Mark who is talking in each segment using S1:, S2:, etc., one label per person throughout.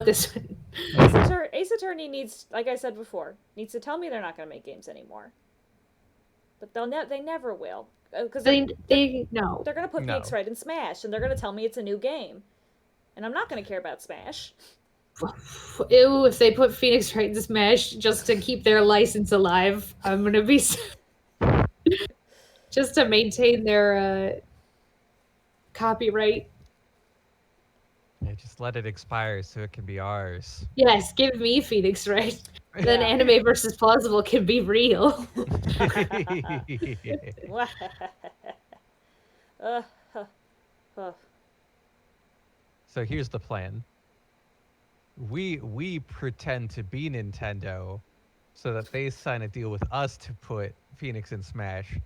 S1: this one.
S2: Ace Attorney needs, like I said before, needs to tell me they're not going to make games anymore. But they never will. Because
S1: no.
S2: they're going to put
S3: No.
S2: Phoenix Wright in Smash, and they're going to tell me it's a new game. And I'm not going to care about Smash.
S1: Ew, if they put Phoenix Wright in Smash just to keep their license alive, I'm gonna be just to maintain their copyright.
S3: Yeah, just let it expire so it can be ours.
S1: Yes, give me Phoenix Wright. Then anime versus plausible can be real.
S3: So here's the plan. We pretend to be Nintendo so that they sign a deal with us to put Phoenix in Smash.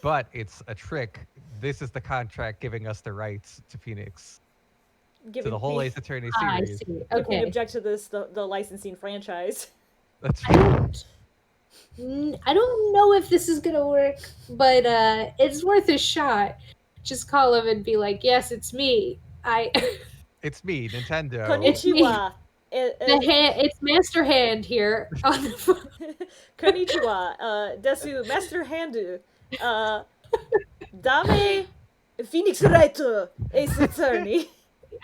S3: But it's a trick. This is the contract giving us the rights to Phoenix. To the whole Ace Attorney series.
S1: I see.
S2: If we
S1: Okay.
S2: object to this, the licensing franchise.
S3: That's right.
S1: I don't know if this is gonna work, but it's worth a shot. Just call him and be like, "Yes, it's me.
S3: It's me, Nintendo."
S2: Konnichiwa.
S1: It's Master Hand here on the phone.
S2: Konnichiwa. Desu Master Handu. Dame Phoenix Wright Ace Attorney.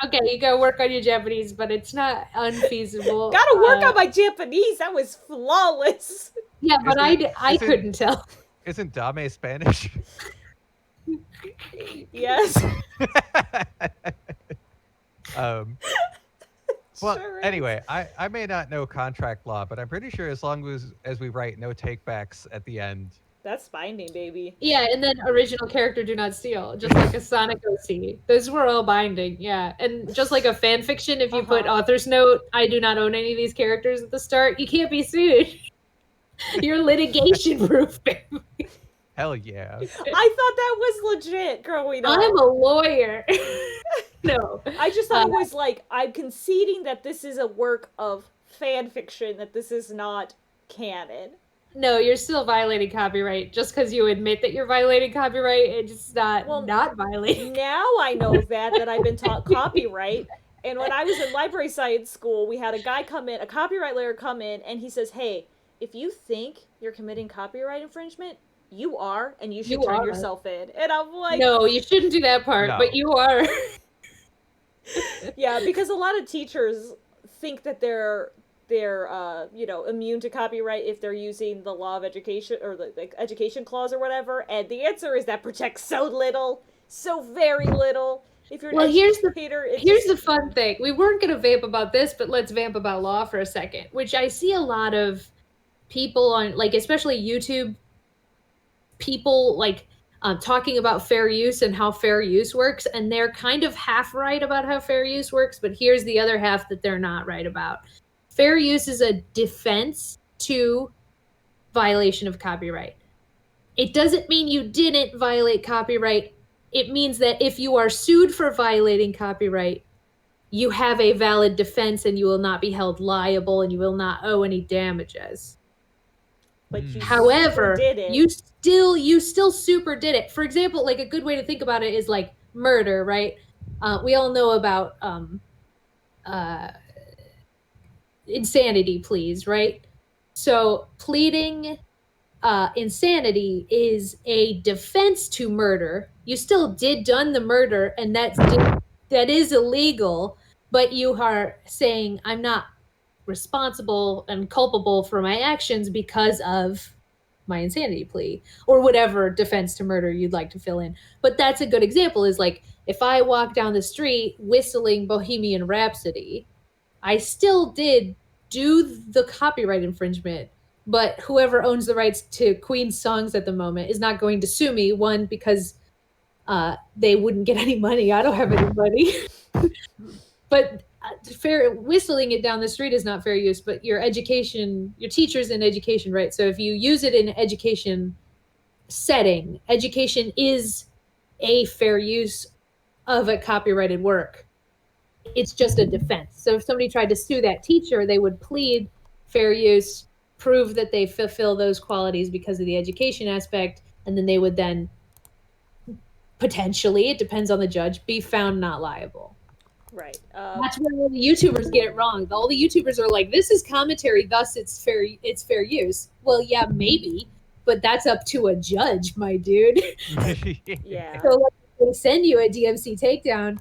S1: Okay, you gotta work on your Japanese, but it's not unfeasible.
S2: Gotta work on my Japanese. That was flawless.
S1: Yeah, but I couldn't tell.
S3: Isn't Dame Spanish?
S2: Yes.
S3: Well,
S2: Sure is.
S3: anyway, I may not know contract law, but I'm pretty sure as long as we write no takebacks at the end.
S2: That's binding, baby.
S1: Yeah, and then original character do not steal, just like a Sonic OC. Those were all binding, yeah. And just like a fan fiction, if you put author's note, I do not own any of these characters at the start, you can't be sued. You're litigation proof, baby.
S3: Hell yeah.
S2: I thought that was legit growing up.
S1: I'm a lawyer. No.
S2: I just thought it was like, I'm conceding that this is a work of fan fiction, that this is not canon.
S1: No, you're still violating copyright. Just because you admit that you're violating copyright, it's not violating.
S2: Now I know that I've been taught copyright. And when I was in library science school, we had a guy come in, a copyright lawyer come in, and he says, hey, if you think you're committing copyright infringement, you are, and you should turn yourself in. And I'm like...
S1: No, you shouldn't do that part, but you are.
S2: Yeah, because a lot of teachers think that they're immune to copyright if they're using the law of education or the education clause or whatever, and the answer is that protects so little, so very little. If you're an educator,
S1: here's the fun thing. We weren't going to vamp about this, but let's vamp about law for a second, which I see a lot of people on, like, especially YouTube, people, like, talking about fair use and how fair use works, and they're kind of half right about how fair use works, but here's the other half that they're not right about. Fair use is a defense to violation of copyright. It doesn't mean you didn't violate copyright. It means that if you are sued for violating copyright, you have a valid defense and you will not be held liable and you will not owe any damages.
S2: But you
S1: however,
S2: did it.
S1: you still super did it. For example, like a good way to think about it is like murder, right? We all know about insanity pleas, right? So pleading insanity is a defense to murder. You still done the murder, and that is illegal, but you are saying I'm not responsible and culpable for my actions because of my insanity plea, or whatever defense to murder you'd like to fill in. But that's a good example, is like, if I walk down the street whistling Bohemian Rhapsody, I still did do the copyright infringement, but whoever owns the rights to Queen's songs at the moment is not going to sue me, one, because they wouldn't get any money. I don't have any money. But fair whistling it down the street is not fair use, but your teacher's in education, right? So if you use it in an education setting, education is a fair use of a copyrighted work. It's just a defense. So if somebody tried to sue that teacher, they would plead fair use, prove that they fulfill those qualities because of the education aspect, and then they would then potentially, it depends on the judge, be found not liable.
S2: Right.
S1: That's where all the YouTubers get it wrong. All the YouTubers are like, "This is commentary, thus it's fair. It's fair use." Well, yeah, maybe, but that's up to a judge, my dude.
S2: Yeah.
S1: So like, if they send you a DMC takedown.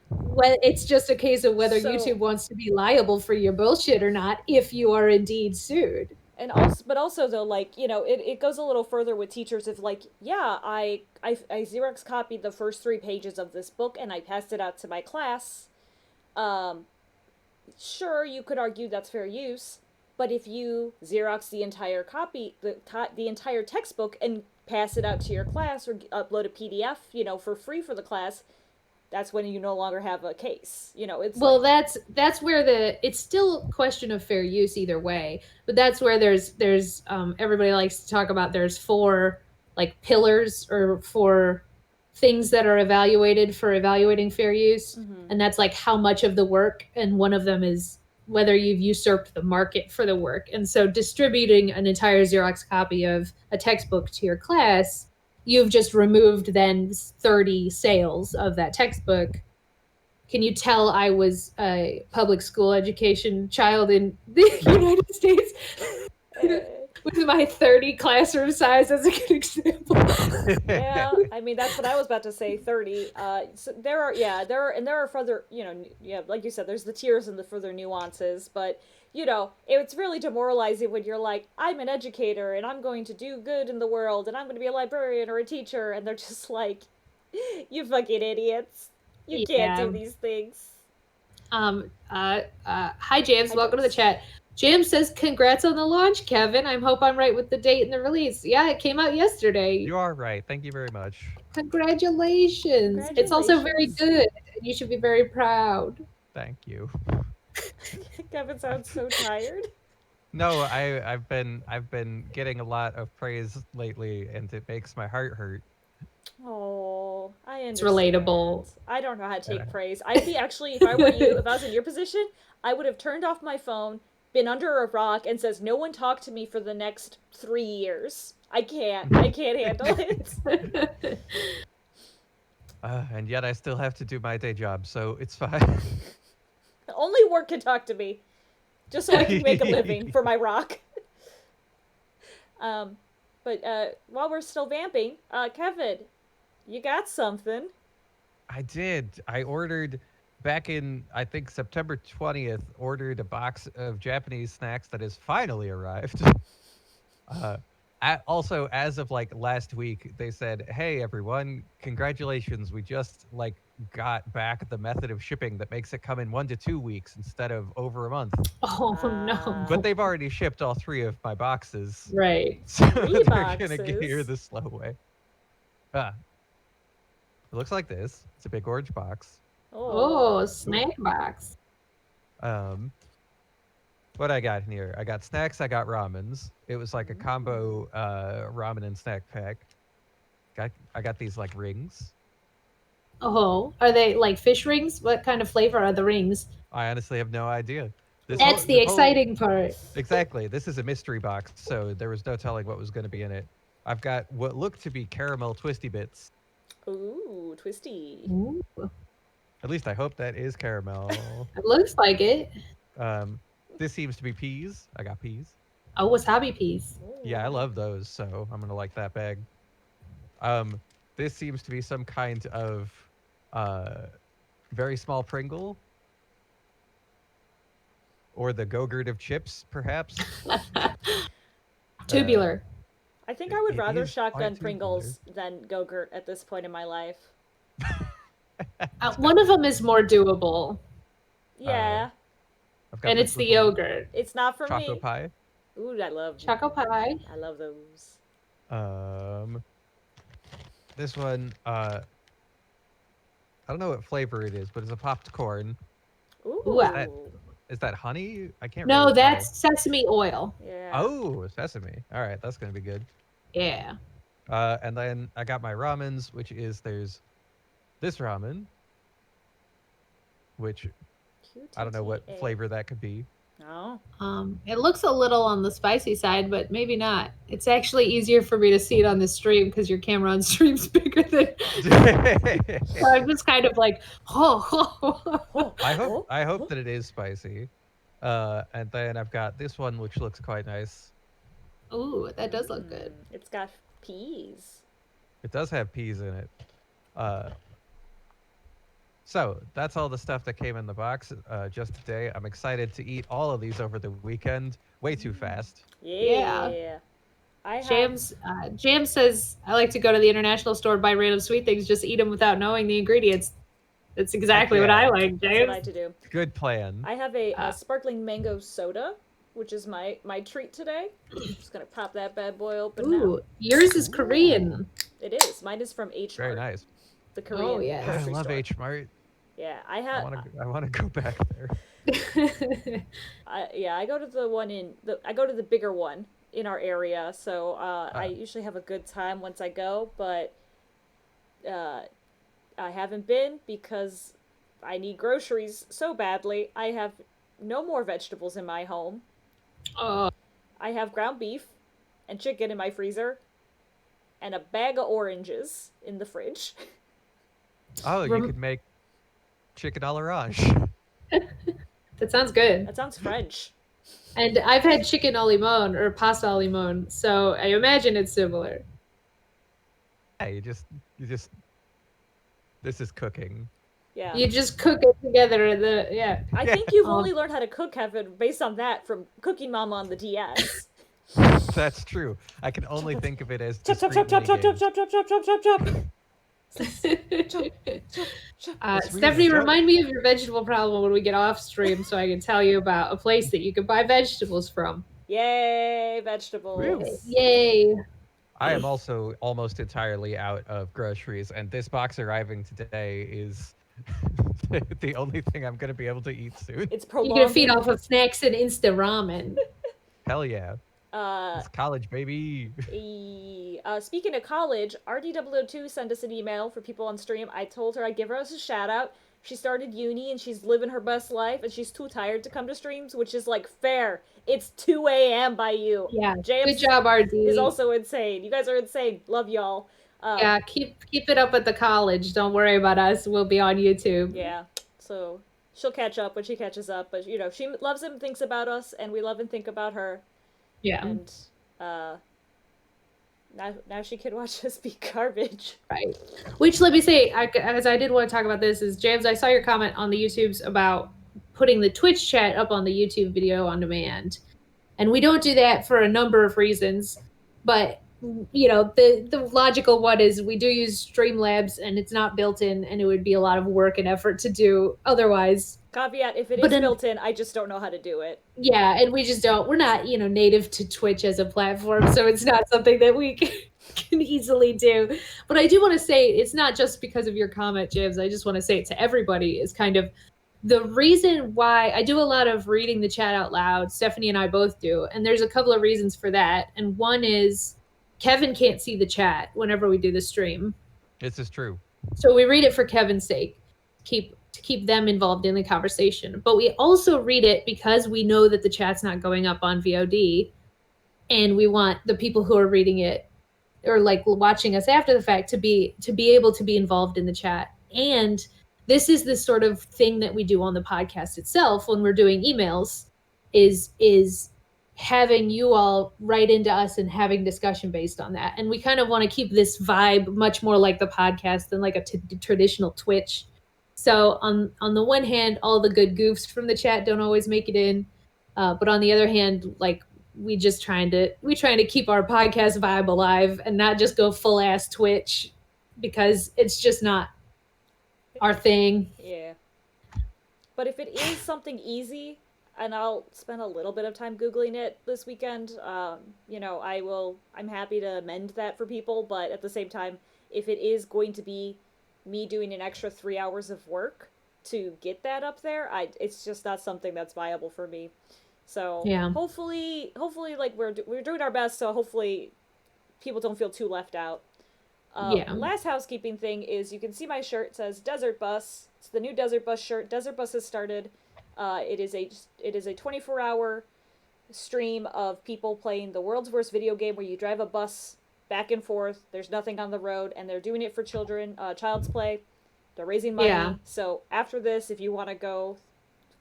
S1: Well, it's just a case of whether
S2: So
S1: YouTube wants to be liable for your bullshit or not if you are indeed sued.
S2: and also but also though, like, it goes a little further with teachers. If like, yeah, I Xerox copied the first 3 pages of this book and I passed it out to my class. um sure, you could argue that's fair use, but if you Xerox the entire copy, the entire textbook, and pass it out to your class or upload a PDF, for free for the class, that's when you no longer have a case. It's
S1: Well,
S2: like,
S1: that's where it's still a question of fair use either way, but that's where there's everybody likes to talk about there's four like pillars or four things that are evaluated for evaluating fair use,
S2: mm-hmm.
S1: and that's like how much of the work, and one of them is whether you've usurped the market for the work. And so distributing an entire Xerox copy of a textbook to your class, you've just removed then 30 sales of that textbook. Can you tell I was a public school education child in the United States with my 30 classroom size as a good example?
S2: Yeah, I mean, that's what I was about to say. 30. So there are, yeah, there are further, yeah, like you said, there's the tiers and the further nuances, but it's really demoralizing when you're like, I'm an educator and I'm going to do good in the world and I'm going to be a librarian or a teacher, and they're just like, you fucking idiots, you can't do
S1: Yeah.
S2: these things.
S1: Hi James,
S2: Hi,
S1: welcome to the
S2: James.
S1: chat. James says, "Congrats on the launch, Kevin. I hope I'm right with the date and the release." Yeah, it came out yesterday.
S3: You are right. Thank you very much.
S1: Congratulations. It's also very
S2: Congratulations.
S1: good. You should be very proud.
S3: Thank you.
S2: Kevin sounds so tired.
S3: No, I've been getting a lot of praise lately, and it makes my heart hurt.
S2: Oh, I
S1: It's
S2: understand.
S1: relatable.
S2: I don't know how to
S3: Uh,
S2: take praise. I'd be actually, if I were you, if I was in your position, I would have turned off my phone, been under a rock, and says, "No one talk to me for the next 3 years. I can't. I can't handle it."
S3: and yet I still have to do my day job, so it's fine.
S2: Only work can talk to me, just so I can make a living for my rock. Um, but while we're still vamping, Kevin, you got something.
S3: I did. I ordered back in, I think, September 20th, ordered a box of Japanese snacks that has finally arrived. uh, also, as of like last week, they said, "Hey everyone, congratulations! We just like got back the method of shipping that makes it come in 1 to 2 weeks instead of over a month."
S1: Oh
S3: But
S1: no.
S3: they've already shipped all 3 of my boxes,
S1: Right.
S3: so
S2: 3
S3: they're gonna get here
S2: boxes.
S3: the slow way. Ah, it looks like this. It's a big orange box.
S1: Oh,
S2: Oh.
S1: snack box.
S3: Um, what I got in here? I got snacks. I got ramens. It was like a combo ramen and snack pack. I got these like rings.
S1: Oh, are they like fish rings? What kind of flavor are the rings?
S3: I honestly have no idea. This whole
S1: That's the
S3: the whole
S1: exciting part.
S3: exactly. This is a mystery box, so there was no telling what was going to be in it. I've got what look to be caramel twisty bits.
S2: Ooh, twisty.
S1: Ooh,
S3: At least I hope that is caramel.
S1: it looks like it.
S3: Um, this seems to be peas. I got peas.
S1: Oh, wasabi peas.
S3: Yeah, I
S2: Ooh.
S3: love those, so I'm gonna like that bag. Um, this seems to be some kind of uh, very small Pringle or the Go-Gurt of chips, perhaps. Uh,
S1: Tubular.
S2: I think I would
S3: it
S2: rather
S3: is
S2: shotgun
S3: quite tubular.
S2: Pringles than Go-Gurt at this point in my life.
S1: One of them is more doable,
S3: uh,
S2: Yeah,
S3: I've got
S1: and
S3: this
S1: it's the
S3: little
S1: yogurt.
S2: it's not for
S3: choco
S2: me.
S3: pie.
S2: Ooh,
S1: Choco pie.
S2: I love those.
S3: Um, this one, I don't know what flavor it is, but it's a popped corn.
S1: Ooh,
S3: Is that
S2: Ooh.
S3: is that honey? I can't really
S1: no,
S3: tell.
S1: that's sesame oil.
S2: Yeah.
S3: Oh, sesame. All right, that's gonna be good.
S1: Yeah.
S3: And then I got my ramens, which is there's this ramen, which I don't know what
S2: QTTA.
S3: flavor that could be.
S2: Oh.
S1: It looks a little on the spicy side, but maybe not. It's actually easier for me to see it on the stream because your camera on stream's bigger than. So I'm just kind of like, oh.
S2: Oh.
S3: I hope
S2: Oh.
S3: I hope
S2: Oh.
S3: that it is spicy. And then I've got this one which looks quite nice.
S1: Ooh, that does look good.
S2: It's got peas.
S3: It does have peas in it. Uh, so that's all the stuff that came in the box just today. I'm excited to eat all of these over the weekend. Way too fast.
S2: Yeah. I have.
S1: James says, I like to go to the international store, buy random sweet things, just eat them without knowing the ingredients. That's exactly what I
S3: yeah.
S1: like,
S2: That's what I
S1: James.
S2: like to do.
S3: Good plan.
S2: I have a sparkling mango soda, which is my treat today. Just gonna pop that bad boy open now.
S1: Ooh, yours is Korean.
S2: It is. Mine is from H
S3: Very
S2: Mart,
S3: nice.
S2: the Korean
S1: yes.
S3: I
S2: grocery
S3: love
S2: store.
S3: H Mart.
S2: Yeah,
S3: I want to go back there.
S2: I go to the one I go to the bigger one in our area, so I usually have a good time once I go, but I haven't been because I need groceries so badly. I have no more vegetables in my home.
S1: Oh,
S2: I have ground beef and chicken in my freezer and a bag of oranges in the fridge.
S3: Oh, you
S1: Rem-
S3: could make chicken à l'orange.
S1: that sounds good.
S2: That sounds French.
S1: And I've had chicken au limon or pasta au limon, so I imagine it's similar.
S3: Yeah, you just this is cooking.
S2: Yeah.
S1: You just cook it together in the
S2: I think you've only learned how to cook, Kevin, based on that from Cooking Mama on the DS.
S3: That's true. I can only think of it as
S2: Chop chop
S3: discrete
S2: chop chop chop
S3: minigames.
S2: chop chop chop chop chop chop.
S1: Stephanie, remind me of your vegetable problem when we get off stream so I can tell you about a place that you can buy vegetables from.
S2: Yay, vegetables.
S3: Woo.
S1: Yay.
S3: I am also almost entirely out of groceries, and this box arriving today is the only thing I'm going to be able to eat soon.
S2: It's
S1: You're
S2: prolonged.
S1: going to feed off of snacks and Insta ramen.
S3: Hell yeah. It's college, baby.
S2: Speaking of college, RD002 sent us an email for people on stream. I told her I'd give her a shout out. She started uni and she's living her best life and she's too tired to come to streams, which is like fair. It's 2 a.m. by you.
S1: Yeah.
S2: James
S1: Good job, RD.
S2: is also insane. You guys are insane. Love y'all.
S1: Yeah, keep it up at the college. Don't worry about us. We'll be on YouTube.
S2: Yeah. So she'll catch up when she catches up, but you know, she loves and thinks about us and we love and think about her.
S1: Yeah.
S2: And now she can watch us be garbage.
S1: Right. Which, let me say, as I did want to talk about this, is James, I saw your comment on the YouTubes about putting the Twitch chat up on the YouTube video on demand. And we don't do that for a number of reasons. But, you know, the logical one is we do use Streamlabs and it's not built in and it would be a lot of work and effort to do otherwise.
S2: Caveat, if it is built in, I just don't know how to do it.
S1: Yeah, and we just don't, we're not, you know, native to Twitch as a platform, so it's not something that we can easily do. But I do want to say, it's not just because of your comment, James, I just want to say it to everybody, is kind of the reason why I do a lot of reading the chat out loud. Stephanie and I both do, and there's a couple of reasons for that. And one is Kevin can't see the chat whenever we do the stream.
S3: This is true.
S1: So we read it for Kevin's sake, to keep them involved in the conversation. But we also read it because we know that the chat's not going up on VOD, and we want the people who are reading it or like watching us after the fact to be able to be involved in the chat. And this is the sort of thing that we do on the podcast itself when we're doing emails, is having you all write into us and having discussion based on that. And we kind of want to keep this vibe much more like the podcast than like a traditional Twitch. So on the one hand, all the good goofs from the chat don't always make it in, but on the other hand, like we trying to keep our podcast vibe alive and not just go full ass Twitch, because it's just not our thing.
S2: Yeah. But if it is something easy, and I'll spend a little bit of time Googling it this weekend, you know, I'm happy to amend that for people, but at the same time, if it is going to be me doing an extra 3 hours of work to get that up there, it's just not something that's viable for me. So
S1: yeah.
S2: hopefully like we're doing our best, so hopefully people don't feel too left out. Last housekeeping thing is, you can see my shirt, it says Desert Bus. It's the new Desert Bus shirt. Desert Bus has started It is a 24-hour stream of people playing the world's worst video game where you drive a bus back and forth. There's nothing on the road, and they're doing it for children, Child's Play. They're raising money.
S1: Yeah.
S2: So after this, if you want to go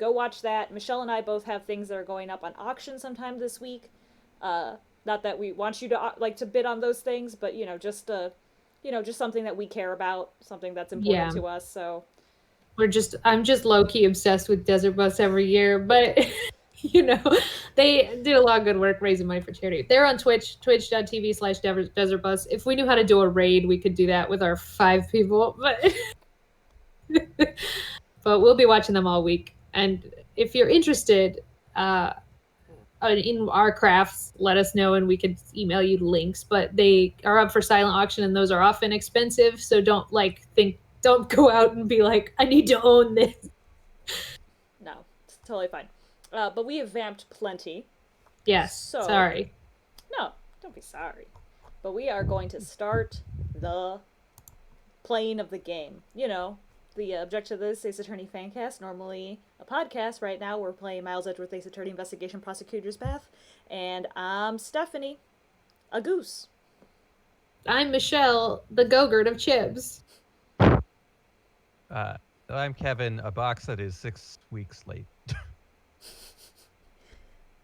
S2: watch that. Michelle and I both have things that are going up on auction sometime this week. Not that we want you to to bid on those things, but just something that we care about, something that's important to us. So
S1: I'm just low-key obsessed with Desert Bus every year, but they do a lot of good work raising money for charity. They're on Twitch, twitch.tv/Desert Bus. If we knew how to do a raid, we could do that with our 5 people, but but we'll be watching them all week. And if you're interested in our crafts, let us know and we can email you links. But they are up for silent auction, and those are often expensive, so don't go out and be like, I need to own this.
S2: No, it's totally fine. But we have vamped plenty.
S1: Yes. So, sorry.
S2: No, don't be sorry. But we are going to start the playing of the game. The objective of this Ace Attorney fancast, normally a podcast. Right now we're playing Miles Edgeworth Ace Attorney Investigation Prosecutor's Path. And I'm Stephanie, a goose.
S1: I'm Michelle, the Go-Gurt of Chibs.
S3: I'm Kevin, a box that is 6 weeks late.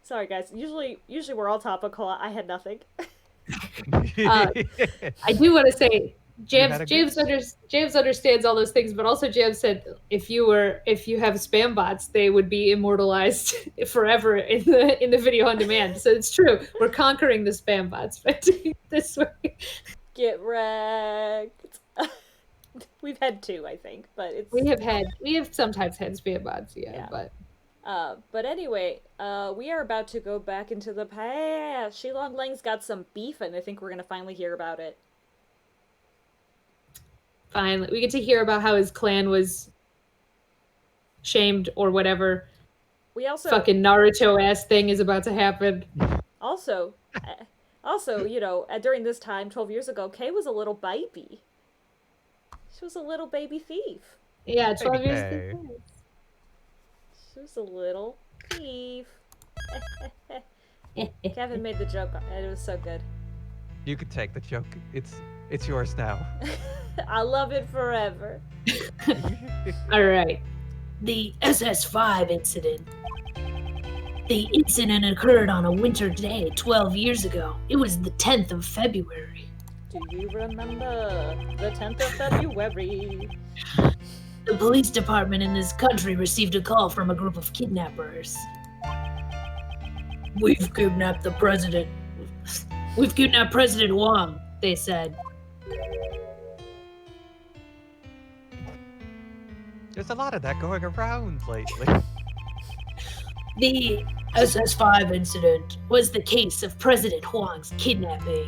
S2: Sorry, guys. Usually we're all topical. I had nothing.
S1: I do want to say, James understands all those things, but also James said if you have spam bots, they would be immortalized forever in the video on demand. So it's true. We're conquering the spam bots by doing it this way.
S2: Get wrecked. We've had 2, I think, but it's
S1: we have sometimes had spam bots,
S2: but anyway, we are about to go back into the past. Shilong Lang's got some beef, and I think we're gonna finally hear about it.
S1: Finally, we get to hear about how his clan was shamed or whatever.
S2: We also
S1: fucking Naruto ass thing is about to happen.
S2: Also, during this time, 12 years ago, Kay was a little baby. She was a little baby thief.
S1: Yeah, 12 years ago.
S2: She was a little thief. Kevin made the joke, and it was so good.
S3: You could take the joke. It's yours now.
S2: I love it forever.
S1: All right. The SS5 incident. The incident occurred on a winter day 12 years ago. It was the 10th of February.
S2: Do you remember the 10th of February?
S1: The police department in this country received a call from a group of kidnappers. We've kidnapped the president. We've kidnapped President Wang, they said.
S3: There's a lot of that going around lately.
S1: The SS5 incident was the case of President Huang's kidnapping.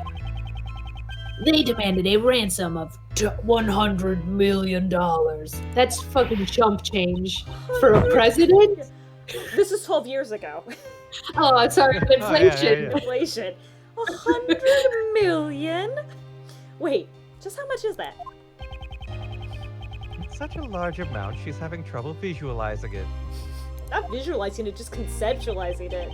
S1: They demanded a ransom of $100 million. That's fucking chump change for a president?
S2: This is 12 years ago.
S1: Oh, sorry, inflation.
S3: Yeah.
S2: Inflation. 100 million? Wait, just how much is that?
S3: It's such a large amount, she's having trouble visualizing it.
S2: Not visualizing it, just conceptualizing it.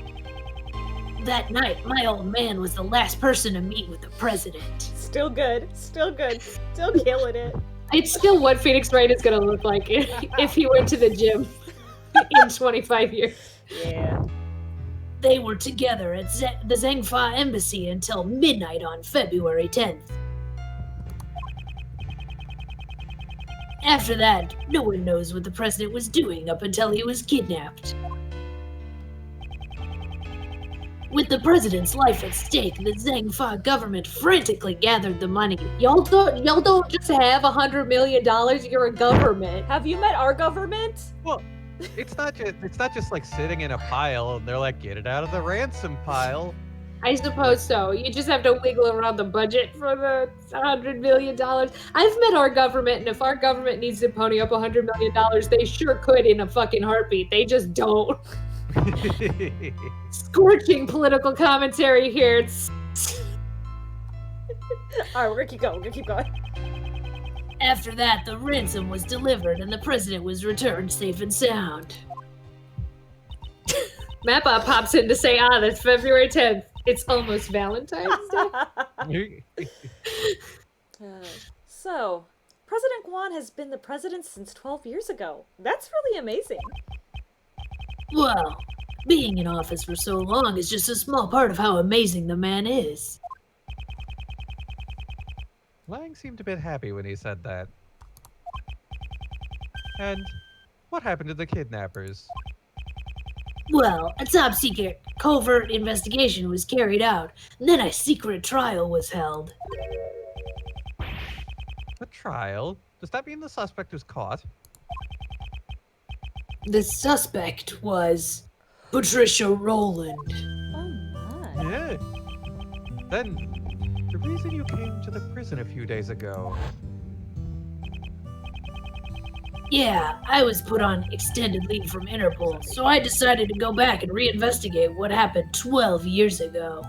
S1: That night, my old man was the last person to meet with the president.
S2: Still good. Still killing it.
S1: It's still what Phoenix Wright is going to look like if he went to the gym in 25 years.
S2: Yeah.
S1: They were together at the Zhengfa embassy until midnight on February 10th. After that, no one knows what the president was doing up until he was kidnapped. With the president's life at stake, the Zhengfa government frantically gathered the money. Y'all don't just have $100 million. You're a government.
S2: Have you met our government?
S3: Well, it's not just like sitting in a pile and they're like, get it out of the ransom pile.
S1: I suppose so. You just have to wiggle around the budget for the $100 million. I've met our government, and if our government needs to pony up $100 million, they sure could in a fucking heartbeat. They just don't. Scorching political commentary here.
S2: Alright, we're gonna keep going.
S1: After that, the ransom was delivered and the president was returned safe and sound. Mappa pops in to say, that's February 10th. It's almost Valentine's Day.
S2: So, President Guan has been the president since 12 years ago. That's really amazing.
S1: Well, being in office for so long is just a small part of how amazing the man is.
S3: Lang seemed a bit happy when he said that. And what happened to the kidnappers?
S1: Well, a top-secret, covert investigation was carried out, and then a secret trial was held.
S3: A trial? Does that mean the suspect was caught?
S1: The suspect was Patricia Rowland.
S2: Oh my.
S3: Yeah. Then, the reason you came to the prison a few days ago.
S1: Yeah, I was put on extended leave from Interpol, so I decided to go back and reinvestigate what happened 12 years ago.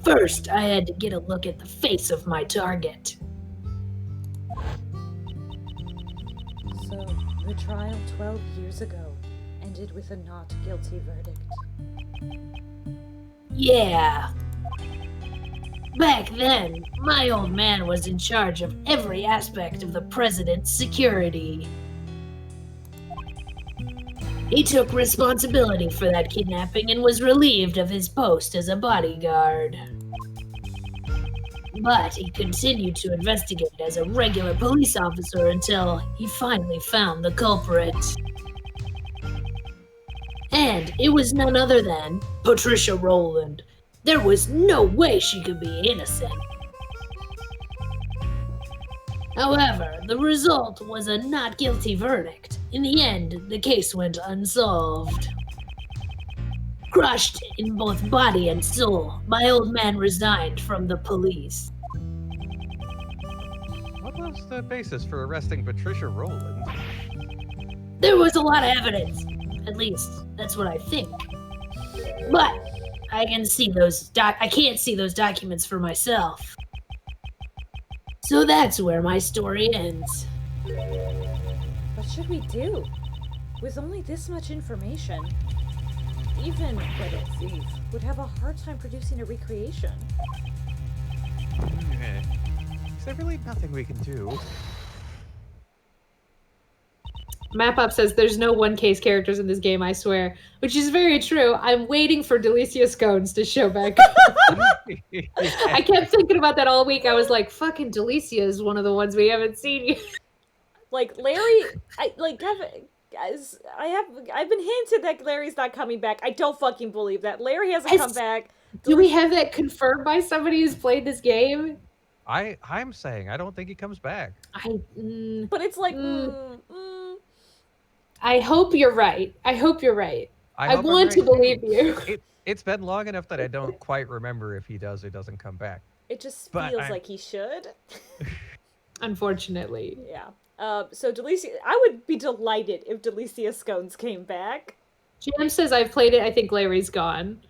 S1: First, I had to get a look at the face of my target.
S2: So, the trial 12 years ago ended with a not guilty verdict.
S1: Yeah. Back then, my old man was in charge of every aspect of the president's security. He took responsibility for that kidnapping and was relieved of his post as a bodyguard. But he continued to investigate as a regular police officer until he finally found the culprit. And it was none other than Patricia Rowland. There was no way she could be innocent. However, the result was a not guilty verdict. In the end, the case went unsolved. Crushed in both body and soul, my old man resigned from the police.
S3: What was the basis for arresting Patricia Rowland?
S1: There was a lot of evidence. At least, that's what I think. But I can see I can't see those documents for myself. So that's where my story ends.
S2: What should we do? With only this much information, even Credit Thief would have a hard time producing a recreation.
S3: Is there really nothing we can do?
S1: MapUp says there's no one-case characters in this game, I swear. Which is very true. I'm waiting for Delicia Scones to show back up. I kept thinking about that all week. I was like, fucking Delicia is one of the ones we haven't seen yet.
S2: Like, Larry, I've been hinted that Larry's not coming back. I don't fucking believe that. Larry hasn't come back.
S1: Do we have that confirmed by somebody who's played this game?
S3: I'm saying I don't think he comes back.
S2: But it's like,
S1: I hope you're right. I want to believe you.
S3: It's been long enough that I don't quite remember if he does or doesn't come back.
S2: It just feels like he should.
S1: Unfortunately.
S2: Yeah. So Delicia, I would be delighted if Delicia Scones came back.
S1: Jam says I've played it. I think Larry's gone.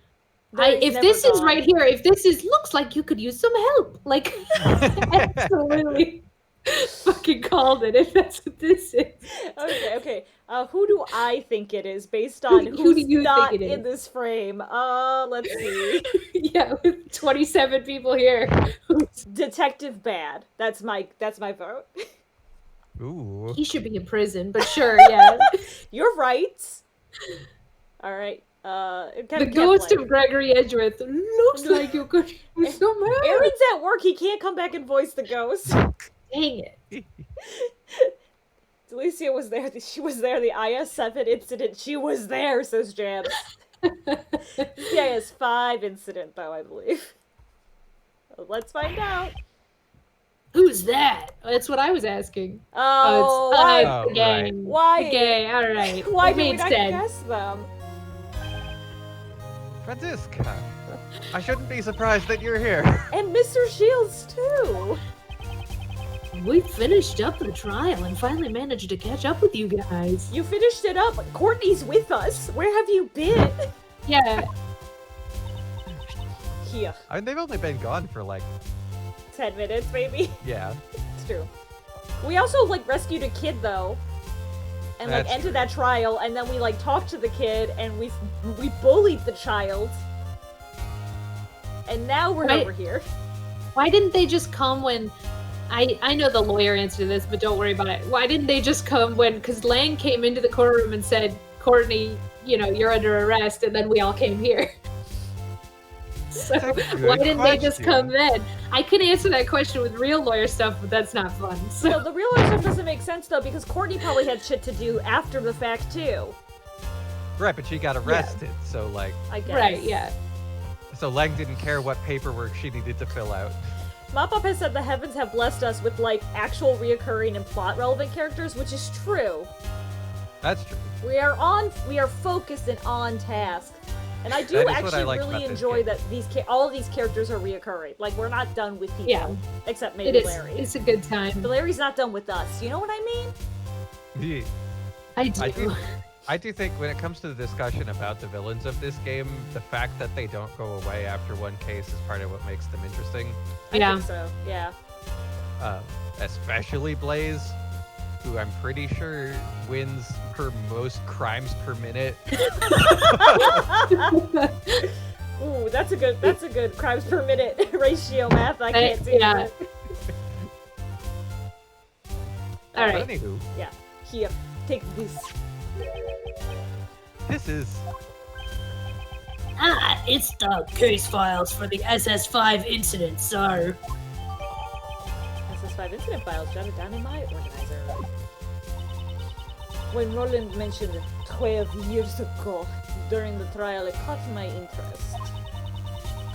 S1: If this is right here, if this looks like you could use some help. Like, absolutely fucking called it if that's what this is.
S2: Okay. Who do I think it is based on who's not in this frame? Let's see.
S1: Yeah, with 27 people here.
S2: Detective Bad. That's my vote.
S3: Ooh.
S1: He should be in prison, but sure, yeah.
S2: You're right. All right.
S1: The ghost of Gregory Edgeworth looks like you could use some help.
S2: Aaron's at work. He can't come back and voice the ghost.
S1: Dang it.
S2: Delicia was there. She was there. The IS-7 incident. She was there, says Jams. The IS-5 incident, though, I believe. Let's find out.
S1: Who's that? That's what I was asking.
S2: Oh,
S1: it's gay.
S3: Right.
S2: Why?
S1: Gay, alright.
S2: Why
S1: it
S2: did we
S1: made
S2: not
S1: sense.
S2: guess them?
S3: Franziska, I shouldn't be surprised that you're here.
S2: And Mr. Shields, too.
S1: We finished up the trial and finally managed to catch up with you guys.
S2: You finished it up. Courtney's with us. Where have you been?
S1: Yeah.
S2: Here.
S3: I mean, they've only been gone for like
S2: 10 minutes, maybe.
S3: Yeah.
S2: It's true. We also, rescued a kid, though. and
S3: That's
S2: like ended
S3: true.
S2: that trial, and then we like talked to the kid, and we bullied the child, and now we're
S1: Right.
S2: over here.
S1: Why didn't they just come when... I know the lawyer answered this, but don't worry about it. Why didn't they just come when... Because Lang came into the courtroom and said, Courtney, you're under arrest, and then we all came here. So
S3: That's a good
S1: why didn't they just
S3: question.
S1: come then? I could answer that question with real lawyer stuff, but that's not fun. So
S2: No, the real life stuff doesn't make sense though, because Courtney probably had shit to do after the fact too.
S3: Right, but she got arrested, so like,
S2: I guess.
S1: right, yeah.
S3: so Lang didn't care what paperwork she needed to fill out.
S2: Mop-Up has said the heavens have blessed us with like actual reoccurring and plot relevant characters, which is true.
S3: That's true.
S2: We are focused and on task. And I do
S3: That is what
S2: actually
S3: I like
S2: really
S3: about this
S2: enjoy
S3: game.
S2: that all of these characters are reoccurring. Like, we're not done with people.
S1: Yeah.
S2: Except
S1: It
S2: maybe
S1: is.
S2: Larry.
S1: It's a good time.
S2: But Larry's not done with us. You know what I mean?
S3: Yeah.
S1: I do.
S3: I do think when it comes to the discussion about the villains of this game, the fact that they don't go away after one case is part of what makes them interesting.
S2: I
S1: Yeah.
S2: think so, yeah.
S3: Especially Blaze, who I'm pretty sure wins her most crimes per minute.
S2: Ooh, that's a good crimes per minute ratio math. I can't do
S1: yeah.
S2: it.
S1: All
S3: But
S1: right.
S3: anywho,
S2: Yeah. Here, take this.
S3: this is
S4: It's the case files for the SS5 incident, sir.
S2: SS5 incident files jotted down in my organizer. When Roland mentioned 12 years ago during the trial, it caught my interest.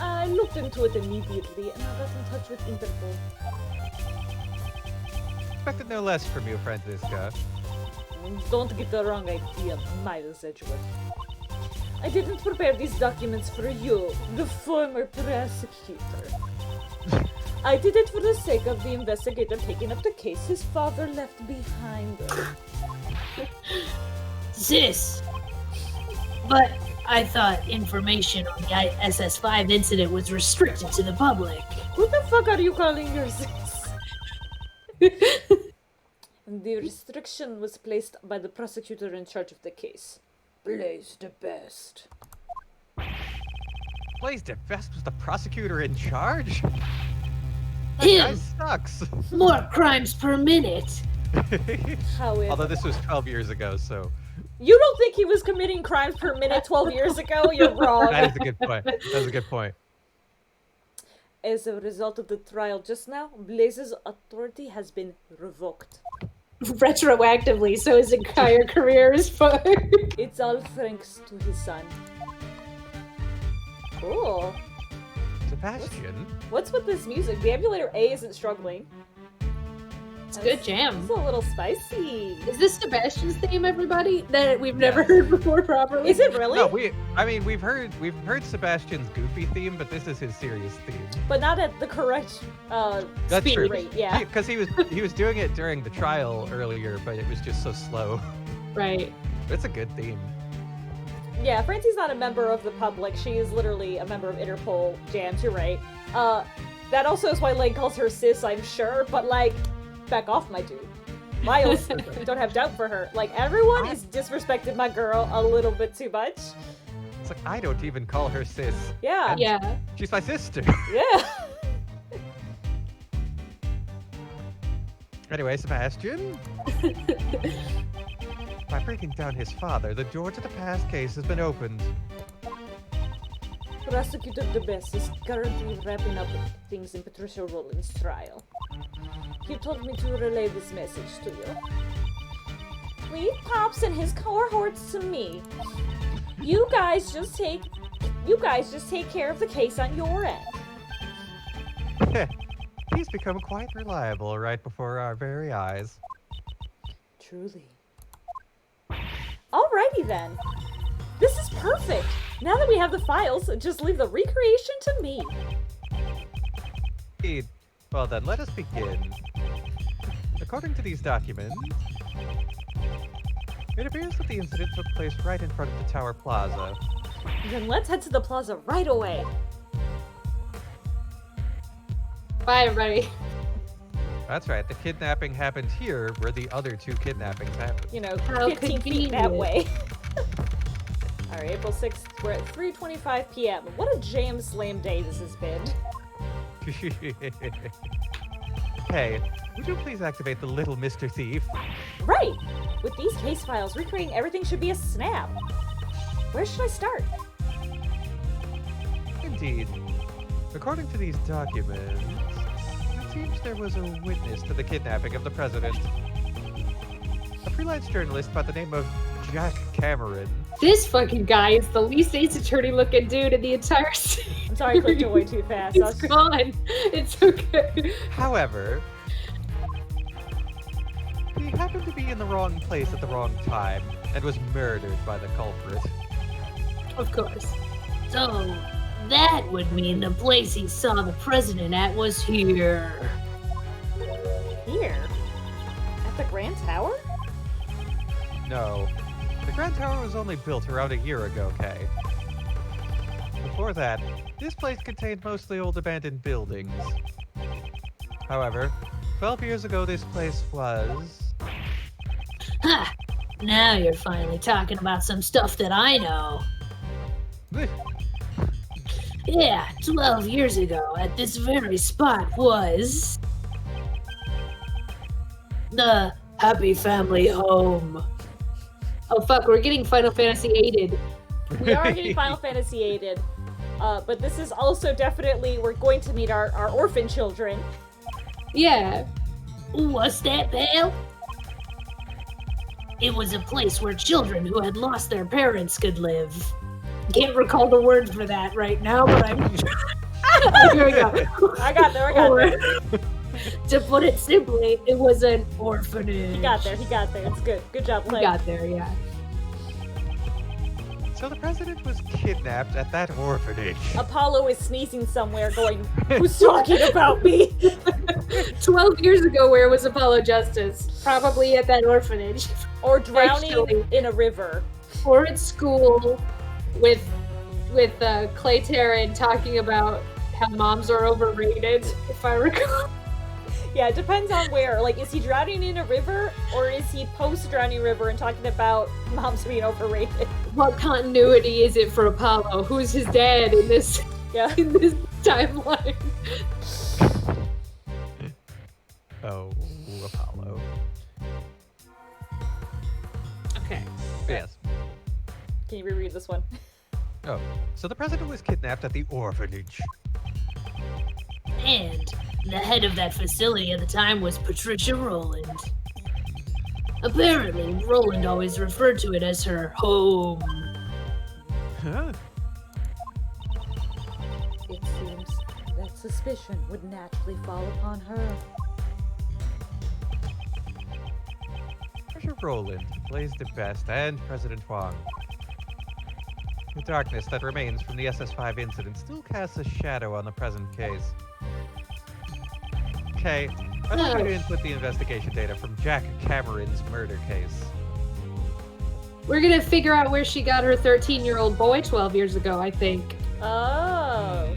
S2: I looked into it immediately and I got in touch with Interpol.
S3: expected no less from you, Francisca.
S2: Don't get the wrong idea, Miles Edgeworth. I didn't prepare these documents for you, the former prosecutor. I did it for the sake of the investigator taking up the case his father left behind.
S4: Sis. But I thought information on the SS5 incident was restricted to the public.
S2: Who the fuck are you calling your sis? The restriction was placed by the prosecutor in charge of the case. Blaze the best.
S3: Blaze DeBest was the prosecutor in charge? That guy
S4: Him!
S3: sucks.
S4: More crimes per minute.
S2: However,
S3: Although this was 12 years ago, so
S2: you don't think he was committing crimes per minute 12 years ago? You're wrong.
S3: that is a good point. That's a good point.
S2: As a result of the trial just now, Blaze's authority has been revoked.
S1: Retroactively, so his entire career is fucked.
S2: It's all thanks to his son. Cool.
S3: Sebastian?
S2: What's with this music? The emulator A isn't struggling.
S1: It's a good jam.
S2: It's a little spicy.
S1: Is this Sebastian's theme, everybody? That we've never heard before properly?
S2: Is it really?
S3: No, we've heard Sebastian's goofy theme, but this is his serious theme.
S2: But not at the correct
S3: That's
S2: speed
S3: true.
S2: rate, yeah.
S3: Because he was doing it during the trial earlier, but it was just so slow.
S1: Right.
S3: It's a good theme.
S2: Yeah, Francie's not a member of the public. She is literally a member of Interpol Jams, you're right. That also is why Lane calls her sis, I'm sure, but like, back off, my dude. Miles, don't have doubt for her. Like, everyone is disrespected my girl a little bit too much.
S3: It's like, I don't even call her sis.
S2: Yeah.
S1: Yeah.
S3: She's my sister.
S2: Yeah.
S3: Anyway, Sebastian. By breaking down his father, the door to the past case has been opened.
S2: Prosecutor DeBest is currently wrapping up things in Patricia Rowland's trial. He told me to relay this message to you. Leave Pops and his cohorts to me. You guys just take care of the case on your end.
S3: He's become quite reliable right before our very eyes.
S2: Truly. Alrighty then. This is perfect. Now that we have the files, just leave the recreation to me.
S3: Indeed. Well then, let us begin. According to these documents, it appears that the incident took place right in front of the Tower Plaza.
S2: Then let's head to the plaza right away.
S1: Bye, everybody.
S3: That's right. The kidnapping happened here, where the other 2 kidnappings happened.
S2: You know,
S1: How
S2: 15 feet that
S1: convenient.
S2: way. All right, April 6th, we're at 3:25 p.m. What a jam slam day this has been.
S3: Hey, would you please activate the little Mr. Thief?
S2: Right! With these case files, recreating everything should be a snap. Where should I start?
S3: Indeed. According to these documents, it seems there was a witness to the kidnapping of the president. A freelance journalist by the name of Jack Cameron.
S1: This fucking guy is the least Ace Attorney looking dude in the entire city.
S2: I'm sorry I clicked away too fast.
S1: It's gone. It's okay.
S3: However, he happened to be in the wrong place at the wrong time and was murdered by the culprit.
S1: Of course.
S4: So, that would mean the place he saw the president at was here.
S2: Here? At the Grand Tower?
S3: No. The Grand Tower was only built around a year ago, Kay. Before that, this place contained mostly old abandoned buildings. However, 12 years ago this place was...
S4: Ha! Now you're finally talking about some stuff that I know. Yeah, 12 years ago, at this very spot was... the Happy Family Home.
S1: Oh fuck, we're getting Final Fantasy aided.
S2: We are getting Final Fantasy aided. But this is also definitely, we're going to meet our orphan children.
S1: Yeah.
S4: What's that, pal? It was a place where children who had lost their parents could live.
S1: Can't recall the word for that right now, but I'm... Here we go.
S2: I got there.
S1: To put it simply, it was an orphanage.
S2: He got there. It's good. Good job,
S1: We
S2: Clay.
S1: got there, yeah.
S3: So the president was kidnapped at that orphanage.
S2: Apollo is sneezing somewhere going, who's talking about me?
S1: 12 years ago, where was Apollo Justice? Probably at that orphanage.
S2: Or drowning
S1: Actually.
S2: in a river.
S1: Or at school with Clay Tarrant talking about how moms are overrated, if I recall.
S2: Yeah, it depends on where. Like, is he drowning in a river, or is he post-drowning river and talking about moms being overrated?
S1: What continuity is it for Apollo? Who's his dad in this
S2: Yeah.
S1: in this timeline?
S3: Oh, Apollo.
S1: Okay.
S3: Yes.
S2: Can you reread this one?
S3: Oh, so the president was kidnapped at the orphanage.
S4: And the head of that facility at the time was Patricia Rowland. Apparently, Rowland always referred to it as her home.
S3: Huh?
S2: It seems that suspicion would naturally fall upon her.
S3: Patricia Rowland plays the best, and President Huang. The darkness that remains from the SS5 incident still casts a shadow on the present case. Okay, I'd like you to input the investigation data from Jack Cameron's murder case.
S1: We're gonna figure out where she got her 13-year-old boy 12 years ago, I think.
S2: Oh.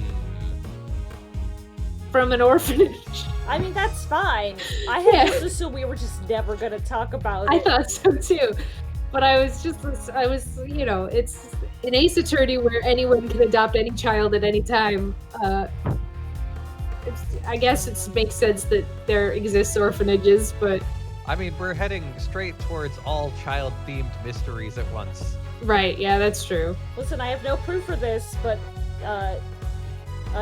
S1: From an orphanage.
S2: I mean, that's fine. I had
S1: Yeah.
S2: just assumed we were just never gonna talk about it.
S1: I thought so too. But it's an Ace Attorney where anyone can adopt any child at any time. I guess it makes sense that there exists orphanages, but
S3: I mean, we're heading straight towards all child-themed mysteries at once.
S1: right, yeah, that's true.
S2: Listen, I have no proof for this, but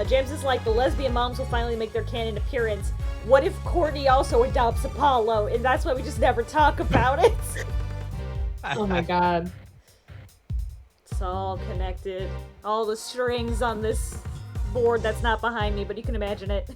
S2: James is like, the lesbian moms will finally make their canon appearance. What if Courtney also adopts Apollo? And that's why we just never talk about it.
S1: Oh my god.
S2: It's all connected. All the strings on this board that's not behind me, but you can imagine it.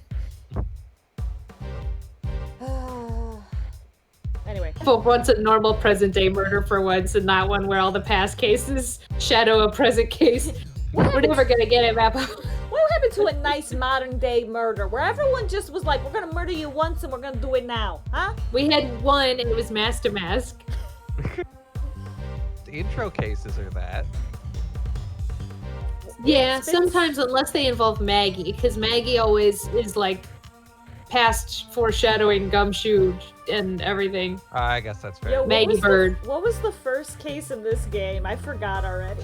S2: Anyway.
S1: But once a normal present-day murder for once, and not one where all the past cases shadow a present case. We're never gonna get it, Mappa.
S2: What happened to a nice modern-day murder where everyone just was like, we're gonna murder you once and we're gonna do it now, huh?
S1: We had one, and it was Mask to Mask.
S3: The intro cases are that.
S1: Yeah,
S2: Spits.
S1: sometimes unless they involve Maggie, because Maggie always is like past foreshadowing Gumshoe and everything.
S3: I guess that's fair.
S2: Yo, what
S1: Maggie
S2: was
S1: Bird.
S2: what was the first case in this game? I forgot already.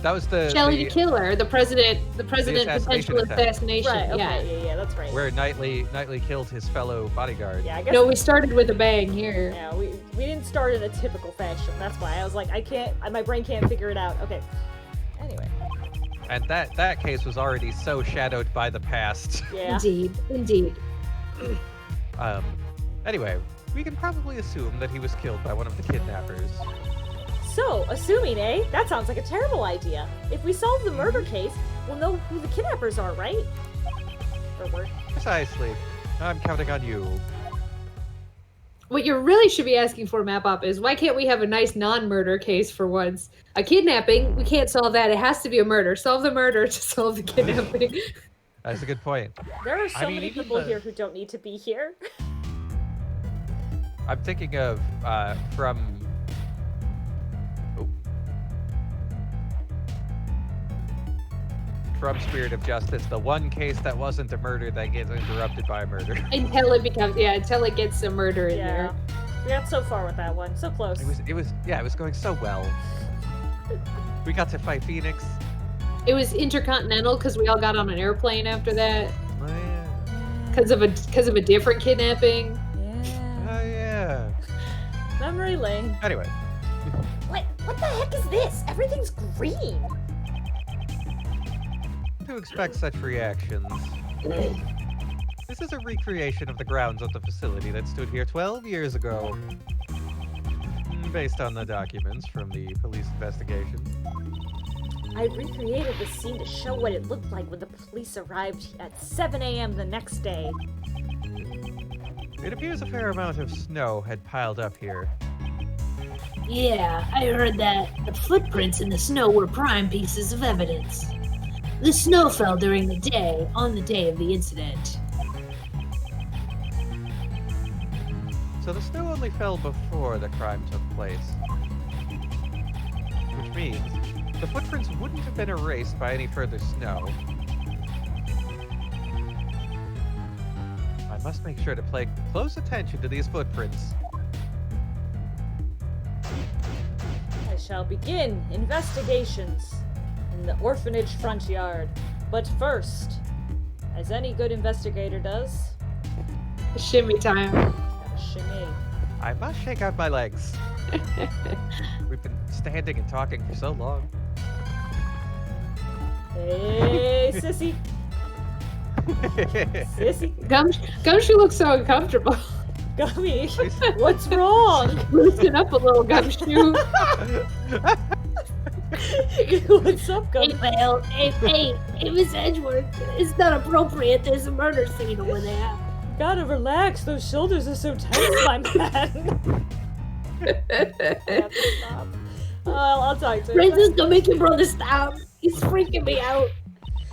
S3: That was the
S1: Shelley the Killer, the president
S3: assassination
S1: potential
S3: attempt.
S1: assassination.
S2: Right,
S1: Yeah.
S2: okay, yeah, that's right.
S3: where Knightley killed his fellow bodyguard.
S2: Yeah, I guess.
S1: No, we started with a bang here.
S2: Yeah, we didn't start in a typical fashion. That's why I was like, my brain can't figure it out. Okay. Anyway.
S3: And that case was already so shadowed by the past.
S2: Yeah.
S1: Indeed.
S3: Anyway, we can probably assume that he was killed by one of the kidnappers.
S2: So, assuming, that sounds like a terrible idea. If we solve the murder case, we'll know who the kidnappers are, right? Or were.
S3: Precisely. I'm counting on you.
S1: What you really should be asking for, Mapop, is why can't we have a nice non-murder case for once? A kidnapping, we can't solve that. It has to be a murder. Solve the murder to solve the kidnapping.
S3: That's a good point.
S2: There are so
S3: mean,
S2: many
S3: even
S2: people
S3: the-
S2: here who don't need to be here.
S3: I'm thinking of from. Oh. From Spirit of Justice, the one case that wasn't a murder that gets interrupted by a murder.
S1: until it gets a murder in there.
S2: We got so far with that one. So close.
S3: It was going so well. We got to fight Phoenix.
S1: It was intercontinental because we all got on an airplane after that
S3: Oh yeah.
S1: because of a different kidnapping.
S2: Yeah.
S3: Oh yeah.
S2: Memory lane.
S3: Anyway,
S2: What the heck is this? Everything's green.
S3: to expect such reactions. This is a recreation of the grounds of the facility that stood here 12 years ago. Based on the documents from the police investigation.
S2: I recreated the scene to show what it looked like when the police arrived at 7 a.m. the next day.
S3: It appears a fair amount of snow had piled up here.
S4: Yeah, I heard that the footprints in the snow were prime pieces of evidence. The snow fell during the day, on the day of the incident.
S3: So the snow only fell before the crime took place. Which means the footprints wouldn't have been erased by any further snow. I must make sure to pay close attention to these footprints.
S2: I shall begin investigations in the orphanage front yard. But first, as any good investigator does,
S1: Shimmy time.
S2: gotta shimmy.
S3: I must shake out my legs. We've been standing and talking for so long.
S2: Hey, sissy. Sissy.
S1: Gumshoe looks so uncomfortable.
S2: Gummy. What's wrong?
S1: Loosen up a little, Gumshoe.
S2: What's up,
S4: Hey,
S2: Gummy?
S4: pal, hey, Miss Edgeworth, it's not appropriate. There's a murder scene over there.
S2: Gotta relax. Those shoulders are so tense, my man. I have to stop. I'll talk to him.
S4: Francisco, make your brother stop. He's freaking me out.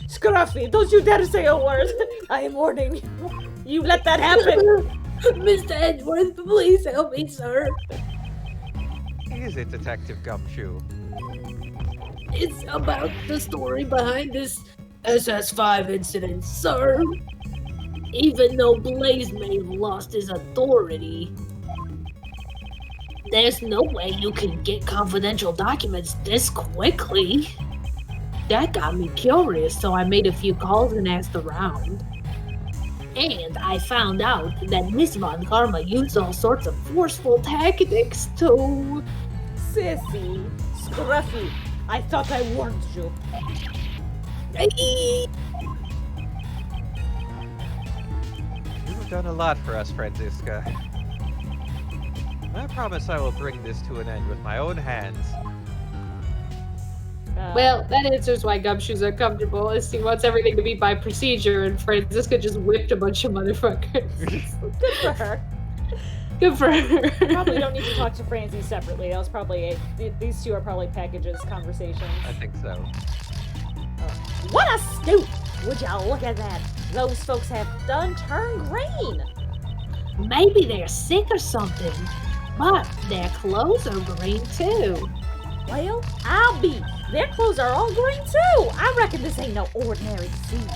S2: Scruffy, don't you dare say a word. I am warning you. You let that happen.
S4: Mr. Edgeworth, please help me, sir.
S3: Is it Detective Gumshoe?
S4: It's about the story behind this SS5 incident, sir. Even though Blaze may have lost his authority, there's no way you can get confidential documents this quickly. That got me curious, so I made a few calls and asked around. And I found out that Miss Von Karma used all sorts of forceful tactics to...
S2: Sissy, Scruffy, I thought I warned you.
S3: You have done a lot for us, Franziska. I promise I will bring this to an end with my own hands.
S1: Well, that answers why Gumshoe's uncomfortable, is he wants everything to be by procedure, and Francisca just whipped a bunch of motherfuckers.
S2: Good for her.
S1: Good for her.
S2: Probably don't need to talk to Francie separately. That was probably these two are probably packages conversations.
S3: I think so.
S2: What a scoop! Would y'all look at that? Those folks have done turned green.
S4: Maybe they're sick or something, but their clothes are green too.
S2: Well, I'll be. Their clothes are all green too. I reckon this ain't no ordinary disease.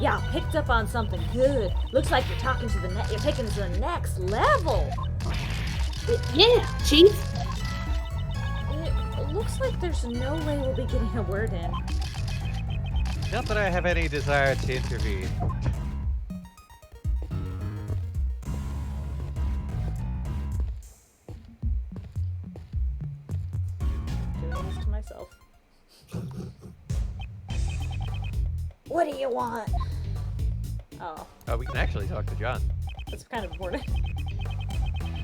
S2: Yeah, picked up on something good. Looks like you're taking it to the next level.
S4: Yeah, Chief.
S2: It looks like there's no way we'll be getting a word in.
S3: Not that I have any desire to intervene.
S2: Doing this to myself. What do you want? Oh,
S3: We can actually talk to John.
S2: that's kind of important.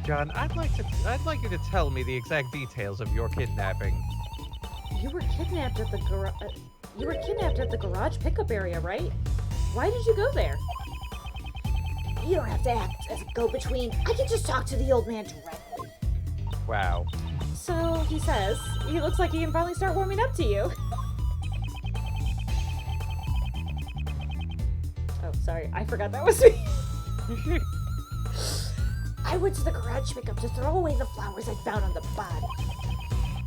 S3: John, I'd like you to tell me the exact details of your kidnapping.
S2: You were kidnapped at the garage pickup area, right? Why did you go there? You don't have to act as a go-between. I can just talk to the old man directly.
S3: Wow.
S2: So, he says, he looks like he can finally start warming up to you. Oh, sorry. I forgot that was me. I went to the garage pickup to throw away the flowers I found on the body.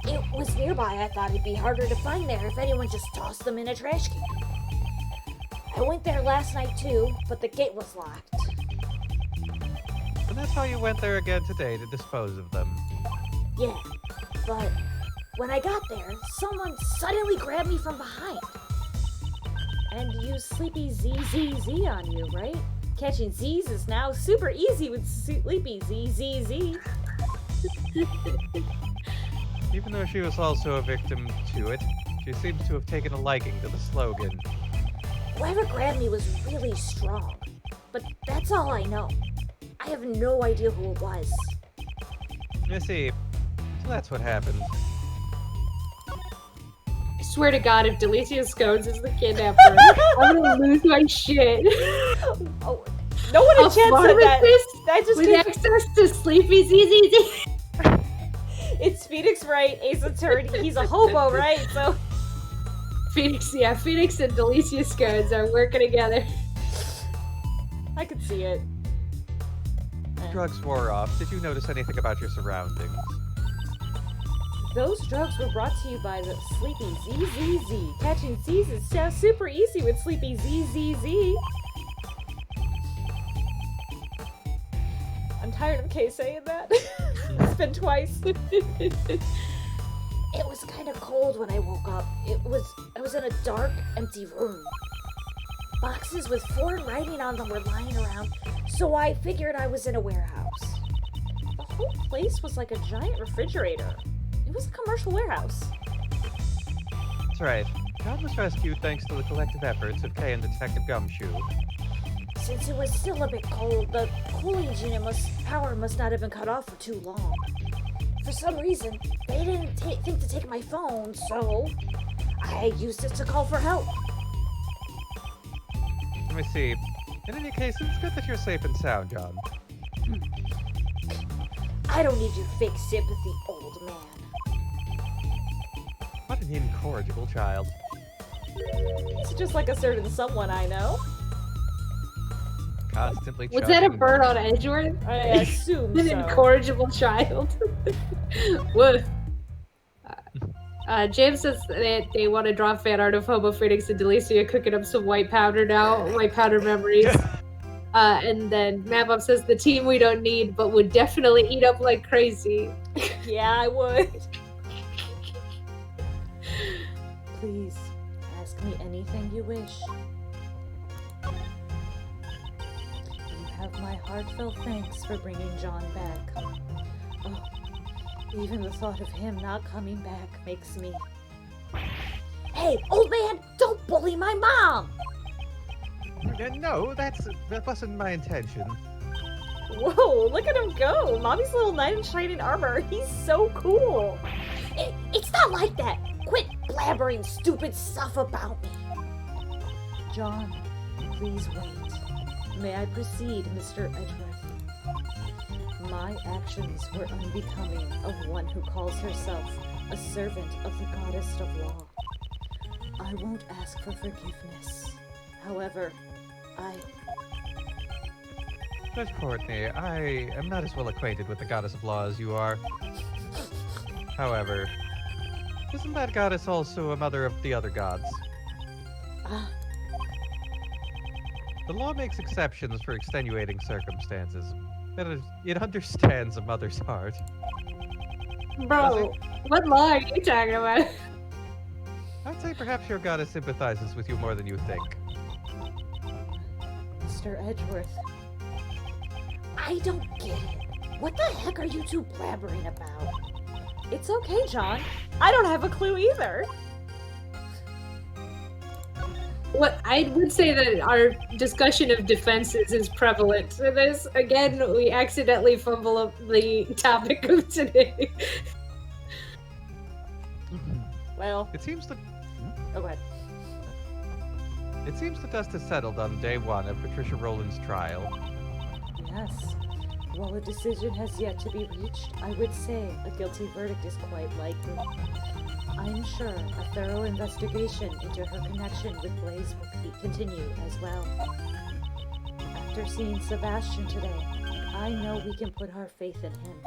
S2: It was nearby. I thought it'd be harder to find there if anyone just tossed them in a trash can. I went there last night too, but the gate was locked.
S3: And that's how you went there again today to dispose of them.
S2: Yeah, but when I got there, someone suddenly grabbed me from behind. And used Sleepy ZZZ on you, right? Catching Z's is now super easy with Sleepy ZZZ.
S3: Even though she was also a victim to it, she seems to have taken a liking to the slogan.
S2: Whoever grabbed me was really strong, but that's all I know. I have no idea who it was.
S3: You see, so that's what happened.
S1: I swear to God, if Delicia Scones is the kidnapper, I'm gonna lose my shit.
S2: Oh, no one in chat said that. That just
S1: With
S2: came.
S1: access to Sleepy ZZZ.
S2: It's Phoenix, right? Ace Attorney. He's a hobo, right? So
S1: Phoenix and Delicia Scones are working together.
S2: I could see it.
S3: Drugs wore off. Did you notice anything about your surroundings?
S2: Those drugs were brought to you by the Sleepy ZZZ. Catching Z's is now super easy with Sleepy ZZZ. I'm tired of Kay saying that. It's been twice. It was kind of cold when I woke up. I was in a dark, empty room. Boxes with foreign writing on them were lying around, so I figured I was in a warehouse. The whole place was like a giant refrigerator. It was a commercial warehouse.
S3: That's right. John was rescued thanks to the collective efforts of Kay and Detective Gumshoe.
S2: Since it was still a bit cold, the cooling unit power must not have been cut off for too long. For some reason, they didn't think to take my phone, so I used it to call for help.
S3: Let me see. In any case, it's good that you're safe and sound, John.
S2: I don't need your fake sympathy, old man.
S3: What an incorrigible child.
S2: It's just like a certain someone I know.
S3: Constantly
S1: Was that a
S3: chugging-
S1: bird on Edgeworth?
S2: I assume
S1: An
S2: so.
S1: incorrigible child. Woof. James says that they want to draw fan art of Homo Phoenix and Delicia cooking up some white powder now, white powder memories. And then Mabop says the team we don't need, but would definitely eat up like crazy.
S2: Yeah, I would. Please, ask me anything you wish. You have my heartfelt thanks for bringing John back. Oh, even the thought of him not coming back makes me... Hey, old man, don't bully my mom!
S3: No, that wasn't my intention.
S2: Whoa, look at him go! Mommy's little knight in shining armor. He's so cool. It's not like that. Quit blabbering stupid stuff about me. John, please wait. May I proceed, Mr. Edgeworth? My actions were unbecoming of one who calls herself a servant of the goddess of law. I won't ask for forgiveness. However,
S3: Judge Courtney, I am not as well acquainted with the goddess of law as you are. However, isn't that goddess also a mother of the other gods? The law makes exceptions for extenuating circumstances. It understands a mother's heart.
S1: Bro, what law are you talking about?
S3: I'd say perhaps your goddess sympathizes with you more than you think.
S2: Mr. Edgeworth. I don't get it. What the heck are you two blabbering about? It's okay, John. I don't have a clue either.
S1: What I would say that our discussion of defenses is prevalent. So this again, we accidentally fumble up the topic of today.
S2: Well,
S3: It seems the
S2: oh, go ahead.
S3: It seems the dust has settled on day one of Patricia Rowland's trial.
S2: Yes. While a decision has yet to be reached, I would say a guilty verdict is quite likely. I'm sure a thorough investigation into her connection with Blaze will continue as well. After seeing Sebastian today, I know we can put our faith in him.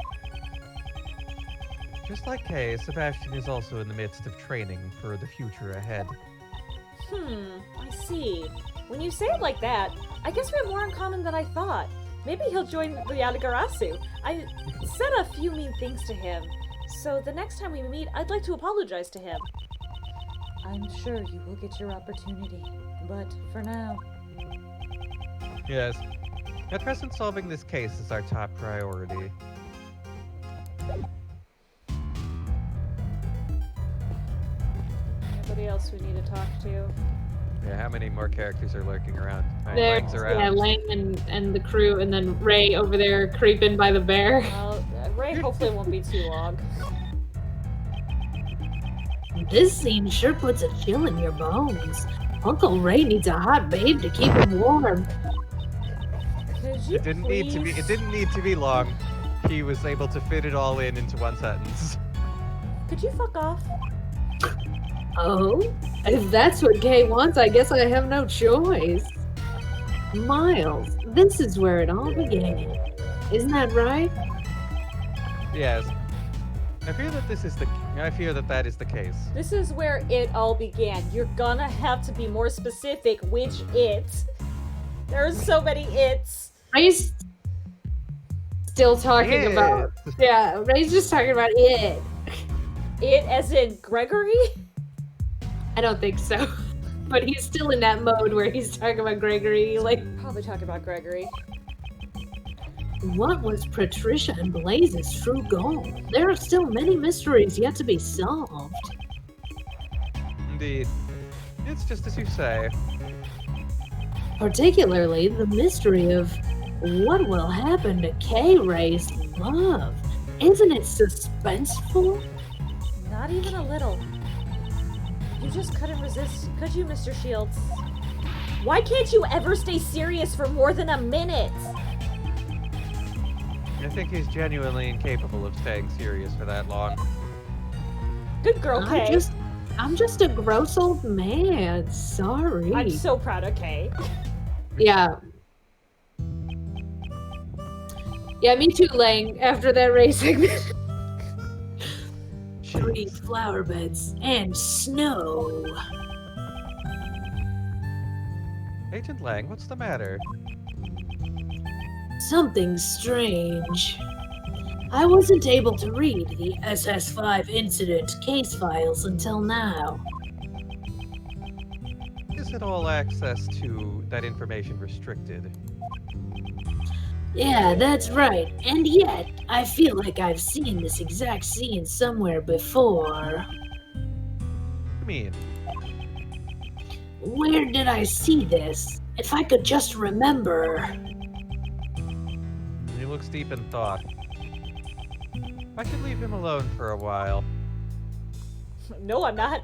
S3: Just like Kay, Sebastian is also in the midst of training for the future ahead.
S2: I see. When you say it like that, I guess we have more in common than I thought. Maybe he'll join the Yadagarasu. I said a few mean things to him, so the next time we meet, I'd like to apologize to him. I'm sure you will get your opportunity, but for now...
S3: Yes. At present, solving this case is our top priority.
S2: Anybody else we need to talk to?
S3: Yeah, how many more characters are lurking around?
S1: There's
S3: Lang's around.
S1: yeah, Lang and the crew, and then Ray over there creeping by the bear.
S2: Well, Ray hopefully won't be too long.
S4: This scene sure puts a chill in your bones. Uncle Ray needs a hot babe to keep him warm.
S2: Could you
S3: It didn't need to be. It didn't need to be long. He was able to fit it all in into one sentence.
S2: Could you fuck off?
S1: Oh, if that's what Kay wants, I guess I have no choice. Miles, this is where it all began. Isn't that right?
S3: Yes. I fear that that is the case.
S2: This is where it all began. You're gonna have to be more specific which it. There's so many it's.
S1: Ray's still talking about... Yeah, Ray's just talking about it.
S2: It as in Gregory?
S1: I don't think so. But he's still in that mode where he's talking about Gregory, like...
S2: Probably talking about Gregory.
S4: What was Patricia and Blaze's true goal? There are still many mysteries yet to be solved.
S3: Indeed. It's just as you say.
S4: Particularly the mystery of what will happen to K-Ray's love. Isn't it suspenseful?
S2: Not even a little. You just couldn't resist, could you, Mr. Shields? Why can't you ever stay serious for more than a minute?
S3: I think he's genuinely incapable of staying serious for that long.
S2: Good girl, Kay.
S1: I'm just a gross old man. Sorry.
S2: I'm so proud of Kay.
S1: Yeah. Yeah, me too, Lang, after that Ray segment.
S4: 3 flower beds and snow.
S3: Agent Lang, what's the matter?
S4: Something strange. I wasn't able to read the SS5 incident case files until now.
S3: Isn't all access to that information restricted?
S4: Yeah, that's right. And yet, I feel like I've seen this exact scene somewhere before.
S3: I mean,
S4: Where did I see this? If I could just remember.
S3: he looks deep in thought. I should leave him alone for a while.
S2: No, I'm not.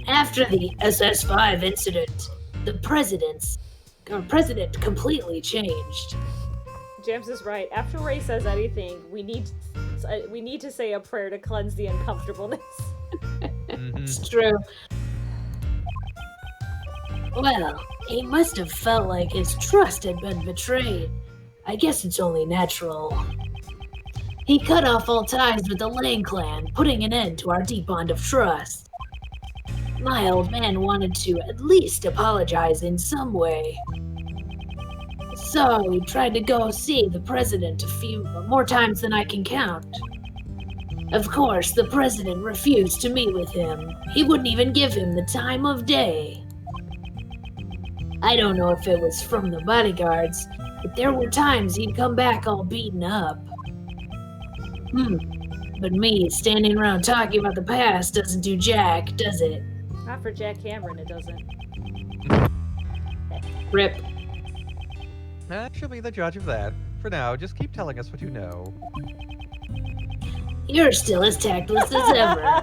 S4: After the SS5 incident, the president completely changed.
S2: Jams is right. After Ray says anything, we need to say a prayer to cleanse the uncomfortableness.
S1: It's true.
S4: Well, he must have felt like his trust had been betrayed. I guess it's only natural. He cut off all ties with the Lang clan, putting an end to our deep bond of trust. my old man wanted to at least apologize in some way. So he tried to go see the president a few more times than I can count. Of course, the president refused to meet with him. He wouldn't even give him the time of day. I don't know if it was from the bodyguards, but there were times he'd come back all beaten up. But me standing around talking about the past doesn't do jack, does it?
S2: Not for Jack Cameron, it doesn't.
S1: Rip.
S3: She'll be the judge of that. For now, just keep telling us what you know.
S4: You're still as tactless as ever.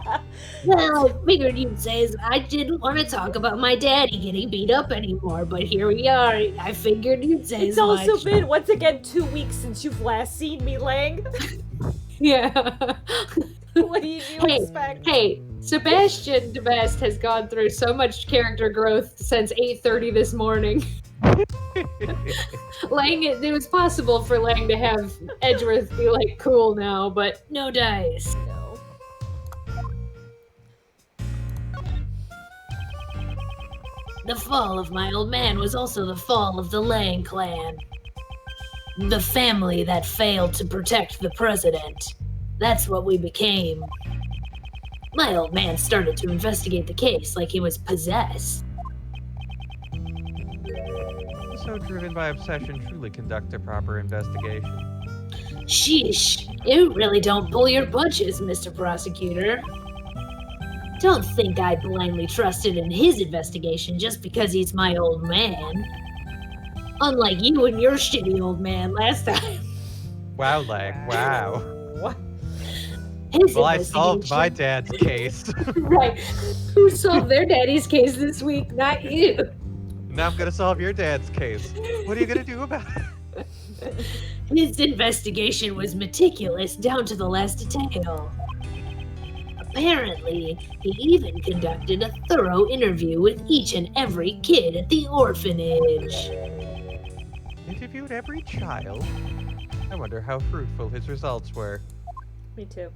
S4: Well, I figured you'd say I didn't want to talk about my daddy getting beat up anymore, but here we are. I figured you'd say
S2: It's
S4: as
S2: also
S4: much.
S2: been, once again, 2 weeks since you've last seen me, Lang.
S1: Yeah.
S2: What do you expect?
S1: Hey, Sebastian DeBest has gone through so much character growth since 8:30 this morning. Lang, it was possible for Lang to have Edgeworth be like cool now, but
S4: No dice.
S2: No.
S4: The fall of my old man was also the fall of the Lang clan. The family that failed to protect the president. That's what we became. My old man started to investigate the case like he was possessed.
S3: So driven by obsession, truly conduct a proper investigation.
S4: Sheesh, you really don't pull your punches, Mr. Prosecutor. Don't think I blindly trusted in his investigation just because he's my old man. Unlike you and your shitty old man last time.
S3: Wow, Lang, wow.
S2: What?
S4: His
S3: Well, I solved my
S4: investigation-
S3: dad's case.
S1: right. Who solved their daddy's case this week? Not you.
S3: Now I'm gonna solve your dad's case. What are you gonna do about it?
S4: His investigation was meticulous down to the last detail. Apparently, he even conducted a thorough interview with each and every kid at the orphanage.
S3: Interviewed every child? I wonder how fruitful his results were.
S2: Me too.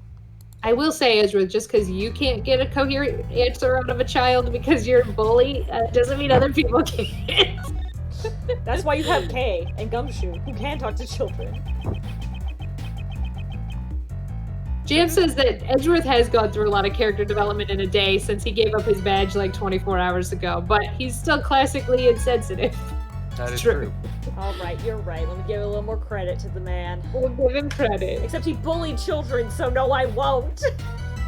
S1: I will say, Ezra, just because you can't get a coherent answer out of a child because you're a bully, doesn't mean other people can't.
S2: That's why you have Kay and Gumshoe, who can talk to children.
S1: Jam says that Edgeworth has gone through a lot of character development in a day since he gave up his badge like 24 hours ago, but he's still classically insensitive.
S3: That is
S1: True.
S3: true.
S2: Alright, you're right. Let me give a little more credit to the man.
S1: We'll give him credit.
S2: Except he bullied children, so no, I won't.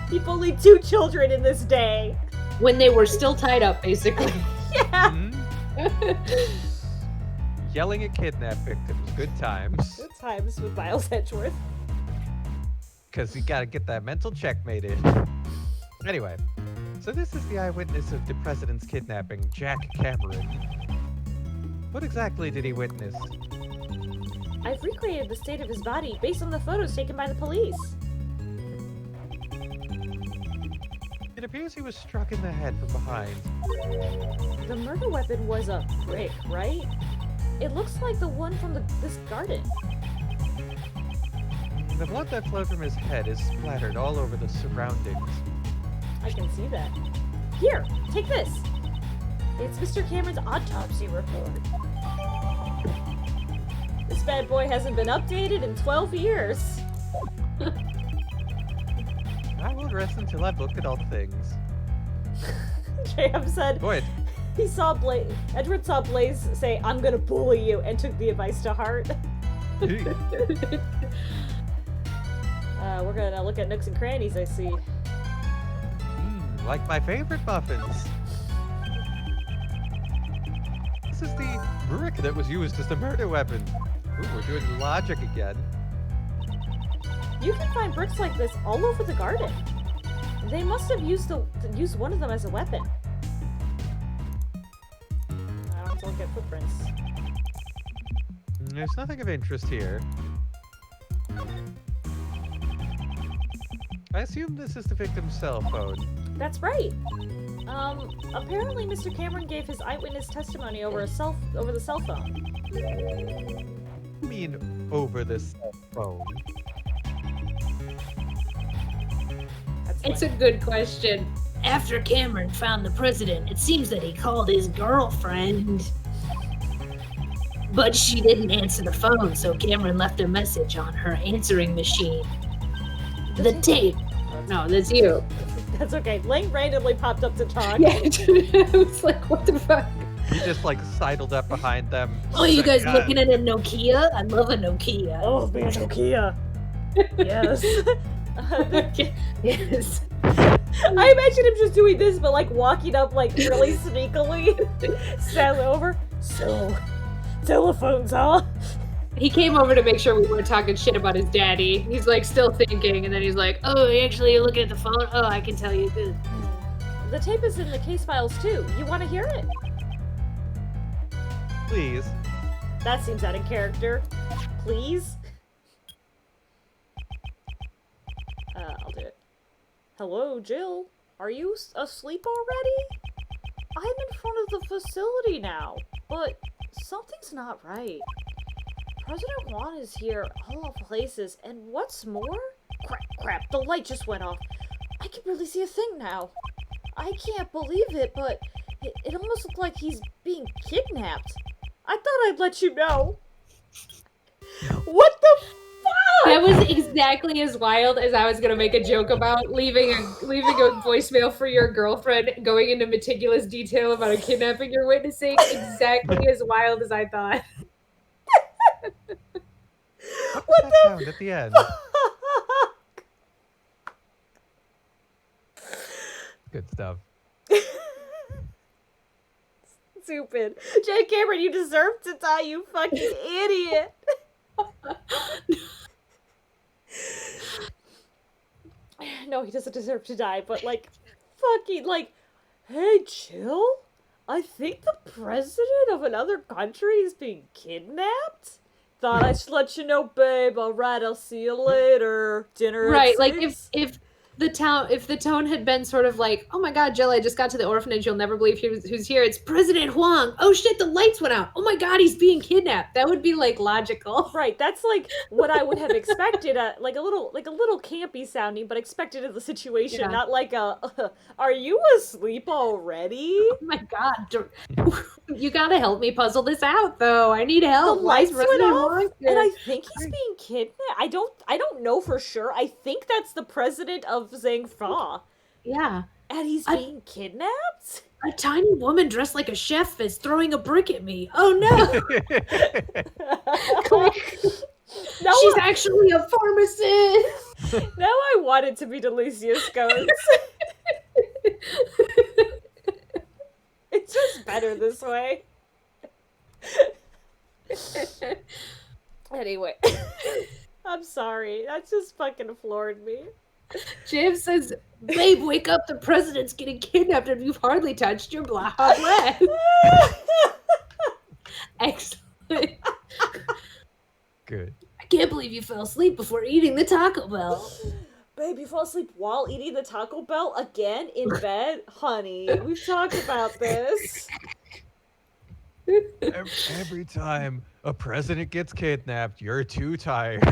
S2: He bullied 2 children in this day.
S1: When they were still tied up, basically.
S2: Yeah.
S3: Mhm. Yelling at kidnap victims, good times.
S2: Good times with Miles Edgeworth.
S3: Because you gotta get that mental checkmate in. Anyway, so this is the eyewitness of the president's kidnapping, Jack Cameron. What exactly did he witness?
S2: I've recreated the state of his body based on the photos taken by the police.
S3: It appears he was struck in the head from behind.
S2: The murder weapon was a brick, right? It looks like the one from this garden.
S3: The blood that flowed from his head is splattered all over the surroundings.
S2: I can see that. Here, take this. It's Mr. Cameron's autopsy report. This bad boy hasn't been updated in 12 years.
S3: I won't rest until I've looked at all things.
S2: JM said
S3: Go ahead.
S2: he saw Edward saw Blaze say, "I'm gonna bully you," and took the advice to heart. We're gonna look at nooks and crannies, I see.
S3: Like my favorite muffins. This is the brick that was used as the murder weapon. Ooh, we're doing logic again.
S2: You can find bricks like this all over the garden. They must have used one of them as a weapon. I don't have to look at footprints.
S3: There's nothing of interest here. I assume this is the victim's cell phone.
S2: That's right. Apparently Mr. Cameron gave his eyewitness testimony over the cell phone.
S3: I mean, over the cell phone.
S2: That's
S1: It's a good question.
S4: after Cameron found the president, it seems that he called his girlfriend. But she didn't answer the phone, so Cameron left a message on her answering machine. The tape. No, that's you.
S2: That's okay. Lane randomly popped up to talk.
S1: Yeah, I was like, what the fuck?
S3: He just like sidled up behind them.
S4: Oh, you guys
S3: God.
S4: looking at a Nokia? I love a Nokia.
S2: Oh man, Nokia. Yes.
S1: Yes.
S2: I imagine him just doing this, but like walking up like really sneakily, sat over. So, telephones, huh?
S1: He came over to make sure we weren't talking shit about his daddy. He's like still thinking, and then he's like,
S4: Oh, actually, you're looking at the phone? Oh, I can tell you. Good.
S2: The tape is in the case files too. You want to hear it?
S3: Please.
S2: That seems out of character. Please. I'll do it. Hello, Jill. Are you asleep already? I'm in front of the facility now, but something's not right. President Juan is here, all places, and what's more? Crap, the light just went off. I can barely see a thing now. I can't believe it, but it almost looked like he's being kidnapped. I thought I'd let you know. What the fuck?
S1: that was exactly as wild as I was gonna make a joke about leaving a voicemail for your girlfriend, going into meticulous detail about a kidnapping you're witnessing. Exactly as wild as I thought.
S3: What was that sound at the end? Good stuff.
S2: Stupid. Jay Cameron, you deserve to die, you fucking idiot. No, he doesn't deserve to die, but like, fucking, like, hey, Jill? I think the president of another country is being kidnapped? Thought I should let you know, babe. Alright, I'll see you later. Dinner
S1: Right,
S2: at
S1: like
S2: 6.
S1: if the tone had been sort of like, oh my god, Jill, I just got to the orphanage, you'll never believe who's here. It's President Huang. Oh shit, the lights went out. Oh my god, he's being kidnapped. That would be like logical.
S2: Right, that's like what I would have expected, like a little campy sounding, but expected in the situation,
S1: Yeah.
S2: not like are you asleep already?
S1: Oh my god, you gotta help me puzzle this out, though. I need
S2: The
S1: help. Why is
S2: lights went
S1: President
S2: off,
S1: Huang
S2: and
S1: here?
S2: I think he's being kidnapped. I don't know for sure. I think that's the president of Zhangfa,
S1: Yeah,
S2: and he's being kidnapped?
S1: a tiny woman dressed like a chef is throwing a brick at me. Oh no,
S2: Now
S1: she's actually a pharmacist.
S2: now I want it to be Delicia Scones. It's just better this way. Anyway, I'm sorry. That just fucking floored me.
S1: James says, babe, wake up, the president's getting kidnapped and you've hardly touched your blah blah. Excellent.
S3: Good.
S1: I can't believe you fell asleep before eating the Taco Bell.
S2: Babe, you fall asleep while eating the Taco Bell again in bed? Honey, we've talked about this.
S3: Every time a president gets kidnapped, you're too tired.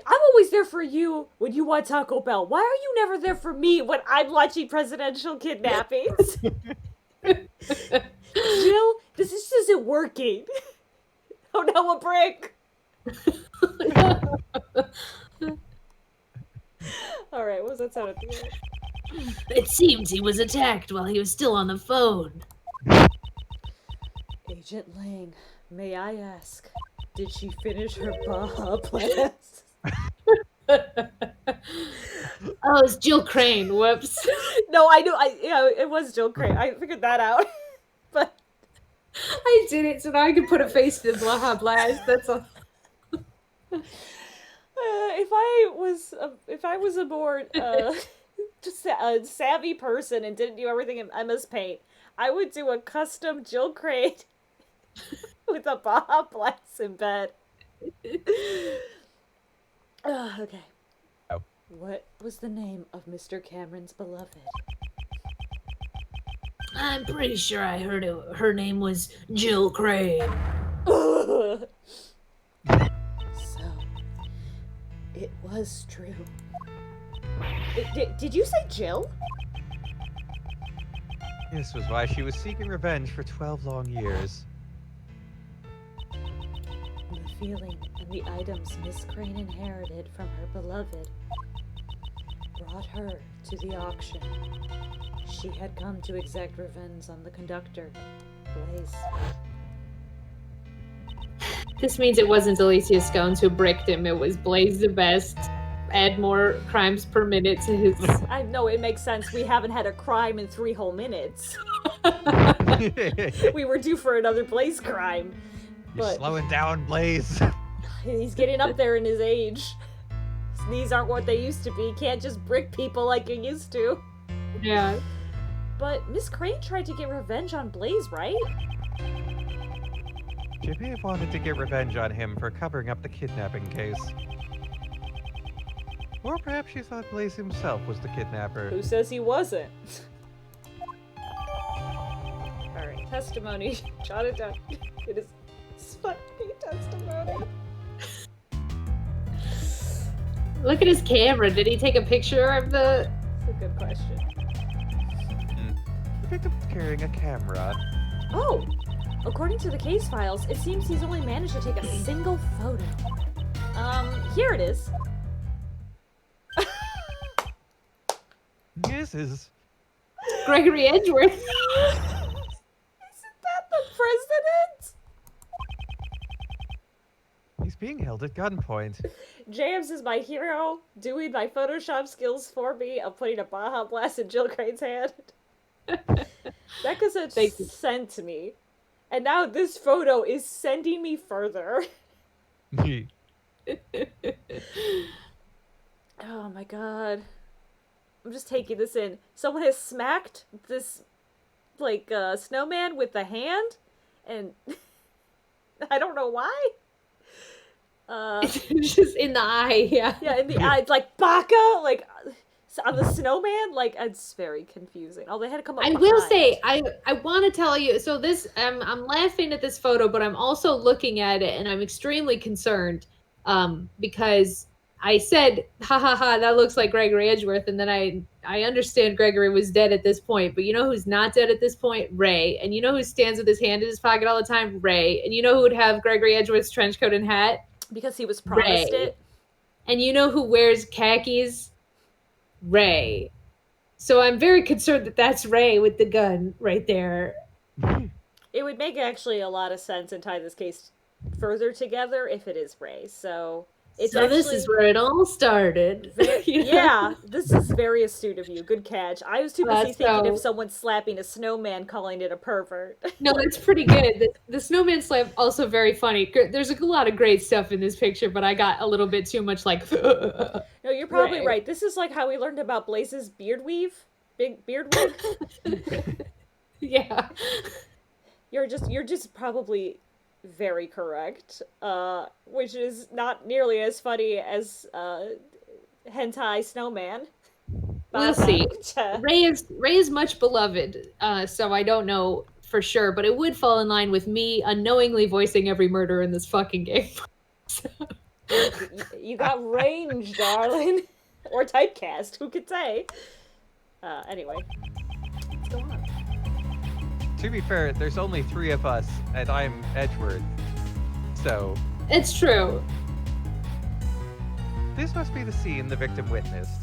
S2: I'm always there for you when you want Taco Bell. Why are you never there for me when I'm watching presidential kidnappings? Jill, this isn't working. Oh no, a brick. Alright, what was that sound at the end?
S4: It seems he was attacked while he was still on the phone.
S2: Agent Lang, may I ask, did she finish her Baja Blast?
S1: Oh, it's Jill Crane. Whoops.
S2: No, I knew. It was Jill Crane. I figured that out. But
S1: I did it so now I can put a face to the blah blast. That's all.
S2: if I was aboard just a savvy person and didn't do everything in MS Paint, I would do a custom Jill Crane with a Baja Blast in bed. Okay.
S3: Oh.
S2: What was the name of Mr. Cameron's beloved?
S4: I'm pretty sure I heard her name was Jill Crane.
S2: So, it was true. Did you say Jill?
S3: This was why she was seeking revenge for 12 long years.
S2: The feeling and the items Miss Crane inherited from her beloved brought her to the auction. She had come to exact revenge on the conductor, Blaze.
S1: This means it wasn't Alicia Scones who bricked him. It was Blaze the Best. Add more crimes per minute to his...
S2: I know, it makes sense. We haven't had a crime in 3 whole minutes. We were due for another Blaze crime.
S3: You're
S2: But
S3: slowing down, Blaze.
S2: he's getting up there in his age. His knees aren't what they used to be. Can't just brick people like you used to.
S1: Yeah.
S2: But Miss Crane tried to get revenge on Blaze, right?
S3: She may have wanted to get revenge on him for covering up the kidnapping case. Or perhaps she thought Blaze himself was the kidnapper.
S2: Who says he wasn't? Alright, testimony. Jot it down. It is fucking testimony.
S1: Look at his camera. Did he take a picture of the...
S2: That's a good question.
S3: The victim was carrying a camera.
S2: Oh! According to the case files, it seems he's only managed to take a single photo. Here it is.
S3: This is...
S1: Gregory Edgeworth?
S2: Isn't that the president?
S3: He's being held at gunpoint.
S2: James is my hero, doing my Photoshop skills for me of putting a Baja Blast in Jill Crane's hand. Becca's had
S1: Thank you.
S2: sent to me. And now this photo is sending me further. Oh my god. I'm just taking this in. Someone has smacked this, like, snowman with the hand, and I don't know why.
S1: It's just in the eye, yeah.
S2: Yeah, in the eye, it's like, Baka! Like, on the snowman? Like, it's very confusing. Oh, they had to come up
S1: I will
S2: behind.
S1: say, I want to tell you, so this, I'm laughing at this photo, but I'm also looking at it, and I'm extremely concerned, because I said, ha ha ha, that looks like Gregory Edgeworth, and then I understand Gregory was dead at this point, but you know who's not dead at this point? Ray. And you know who stands with his hand in his pocket all the time? Ray. And you know who would have Gregory Edgeworth's trench coat and hat?
S2: Because he was promised
S1: Ray.
S2: it.
S1: And you know who wears khakis? Ray. So I'm very concerned that that's Ray with the gun right there.
S2: It would make actually a lot of sense and tie this case further together if it is Ray. So it's
S1: so this
S2: actually
S1: is where it all started. You know?
S2: Yeah, this is very astute of you. Good catch. I was too busy
S1: That's
S2: thinking
S1: so-
S2: of someone slapping a snowman, calling it a pervert.
S1: No, that's pretty good. The snowman slap also very funny. There's a lot of great stuff in this picture, but I got a little bit too much like.
S2: No, you're probably
S1: Ray.
S2: right. This is like how we learned about Blaze's beard weave. Big beard weave.
S1: Yeah.
S2: You're just probably very correct. Which is not nearly as funny as hentai snowman.
S1: We'll see. Ray is much beloved, so I don't know for sure, but it would fall in line with me unknowingly voicing every murder in this fucking game. So-
S2: You got range, darling. Or typecast, who could say? Anyway. What's going on?
S3: To be fair, there's only 3 of us, and I'm Edgeworth. So,
S1: It's true.
S3: this must be the scene the victim witnessed.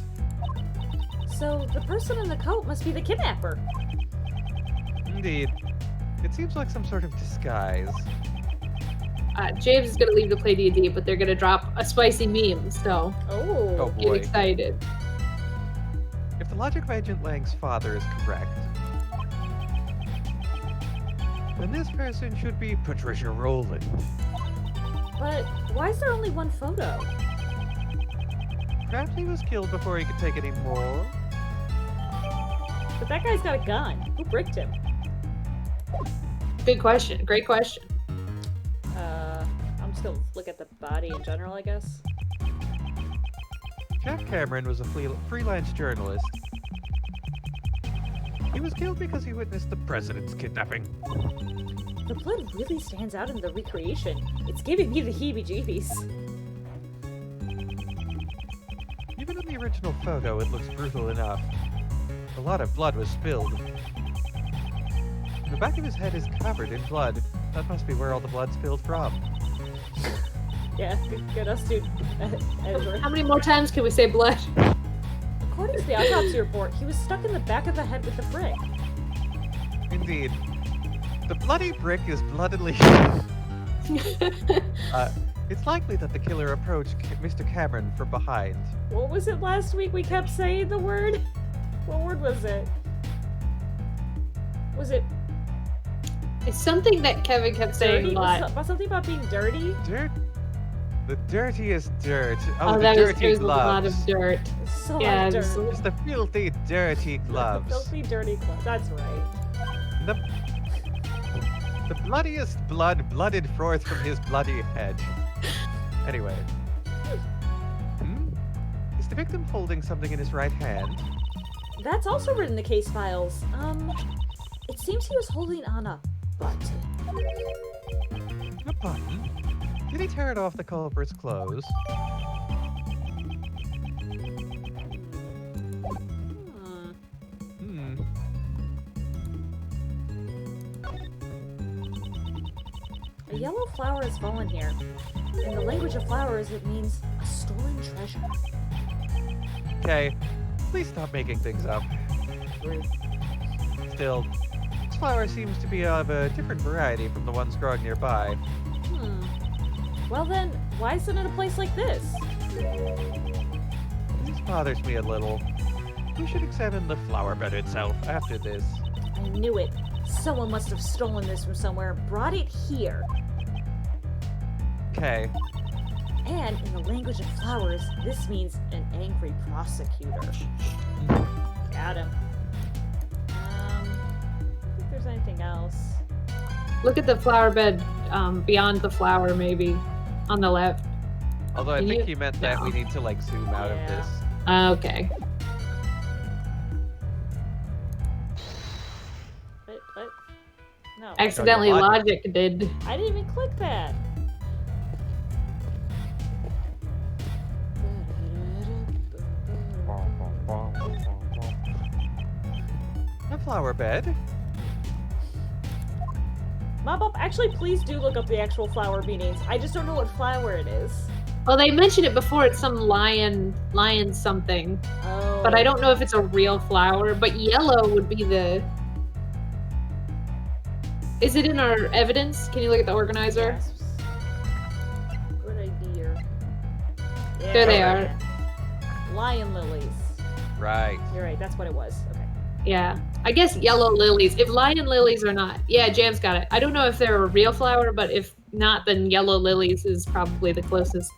S2: So, the person in the coat must be the kidnapper.
S3: Indeed. It seems like some sort of disguise.
S1: James is gonna leave to play D&D, but they're gonna drop a spicy meme, so
S2: Oh.
S3: Oh
S1: get
S3: boy.
S1: excited.
S3: If the logic of Agent Lang's father is correct, then this person should be Patricia Rowland.
S2: But why is there only one photo?
S3: Perhaps he was killed before he could take any more.
S2: But that guy's got a gun. Who bricked him?
S1: Good question. Great question.
S2: I'm just gonna look at the body in general, I guess.
S3: Jack Cameron was a freelance journalist. He was killed because he witnessed the president's kidnapping.
S2: The blood really stands out in the recreation. It's giving me the heebie-jeebies.
S3: Even in the original photo, it looks brutal enough. A lot of blood was spilled. The back of his head is covered in blood. That must be where all the blood spilled from.
S2: Yeah, good us too, Edward.
S1: How many more times can we say blood?
S2: According to the autopsy report, he was stuck in the back of the head with a brick.
S3: Indeed. The bloody brick is bloodily... it's likely that the killer approached Mr. Cameron from behind.
S2: What was it last week we kept saying the word? What word was it? Was it
S1: It's something that Kevin kept saying
S2: dirty?
S1: a lot.
S2: Was something about being dirty?
S3: Dirt? The dirtiest dirt.
S1: Oh,
S3: the
S1: that was,
S3: dirty
S1: there was
S3: gloves.
S1: a lot of dirt.
S2: So much
S1: Yeah,
S2: dirt.
S3: It's the filthy, dirty gloves.
S2: Filthy, dirty gloves. That's right.
S3: The bloodiest blood blooded forth from his bloody head. Anyway. Is the victim holding something in his right hand?
S2: That's also written in the case files. It seems he was holding on a button.
S3: A button? Did he tear it off the culprit's clothes?
S2: A yellow flower has fallen here. In the language of flowers, it means a stolen treasure.
S3: Okay, please stop making things up. Still, this flower seems to be of a different variety from the ones growing nearby.
S2: Well then, why is it in a place like this?
S3: This bothers me a little. We should examine the flower bed itself after this.
S2: I knew it. Someone must have stolen this from somewhere and brought it here.
S3: Okay.
S2: And in the language of flowers, this means an angry prosecutor. Got him. I don't think there's anything else.
S1: Look at the flower bed beyond the flower, maybe. On the left.
S3: Although I
S1: Can
S3: think
S1: you-
S3: he meant that
S1: no.
S3: we need to like zoom out of
S2: Yeah.
S3: this.
S1: Okay.
S2: What? No.
S1: Accidentally
S3: logic.
S1: logic did.
S2: I didn't even click that.
S3: A flower bed?
S2: Mop-Up, actually, please do look up the actual flower meanings. I just don't know what flower it is.
S1: Well, they mentioned it before. It's some lion something.
S2: Oh.
S1: But I don't know if it's a real flower. But yellow would be the... Is it in our evidence? Can you look at the organizer?
S2: Yes. Good idea. Yeah,
S1: There they
S2: are. Lion lilies.
S3: Right.
S2: You're right, that's what it was. Okay.
S1: Yeah. I guess yellow lilies. If lion lilies are not... Yeah, Jam's got it. I don't know if they're a real flower, but if not, then yellow lilies is probably the closest.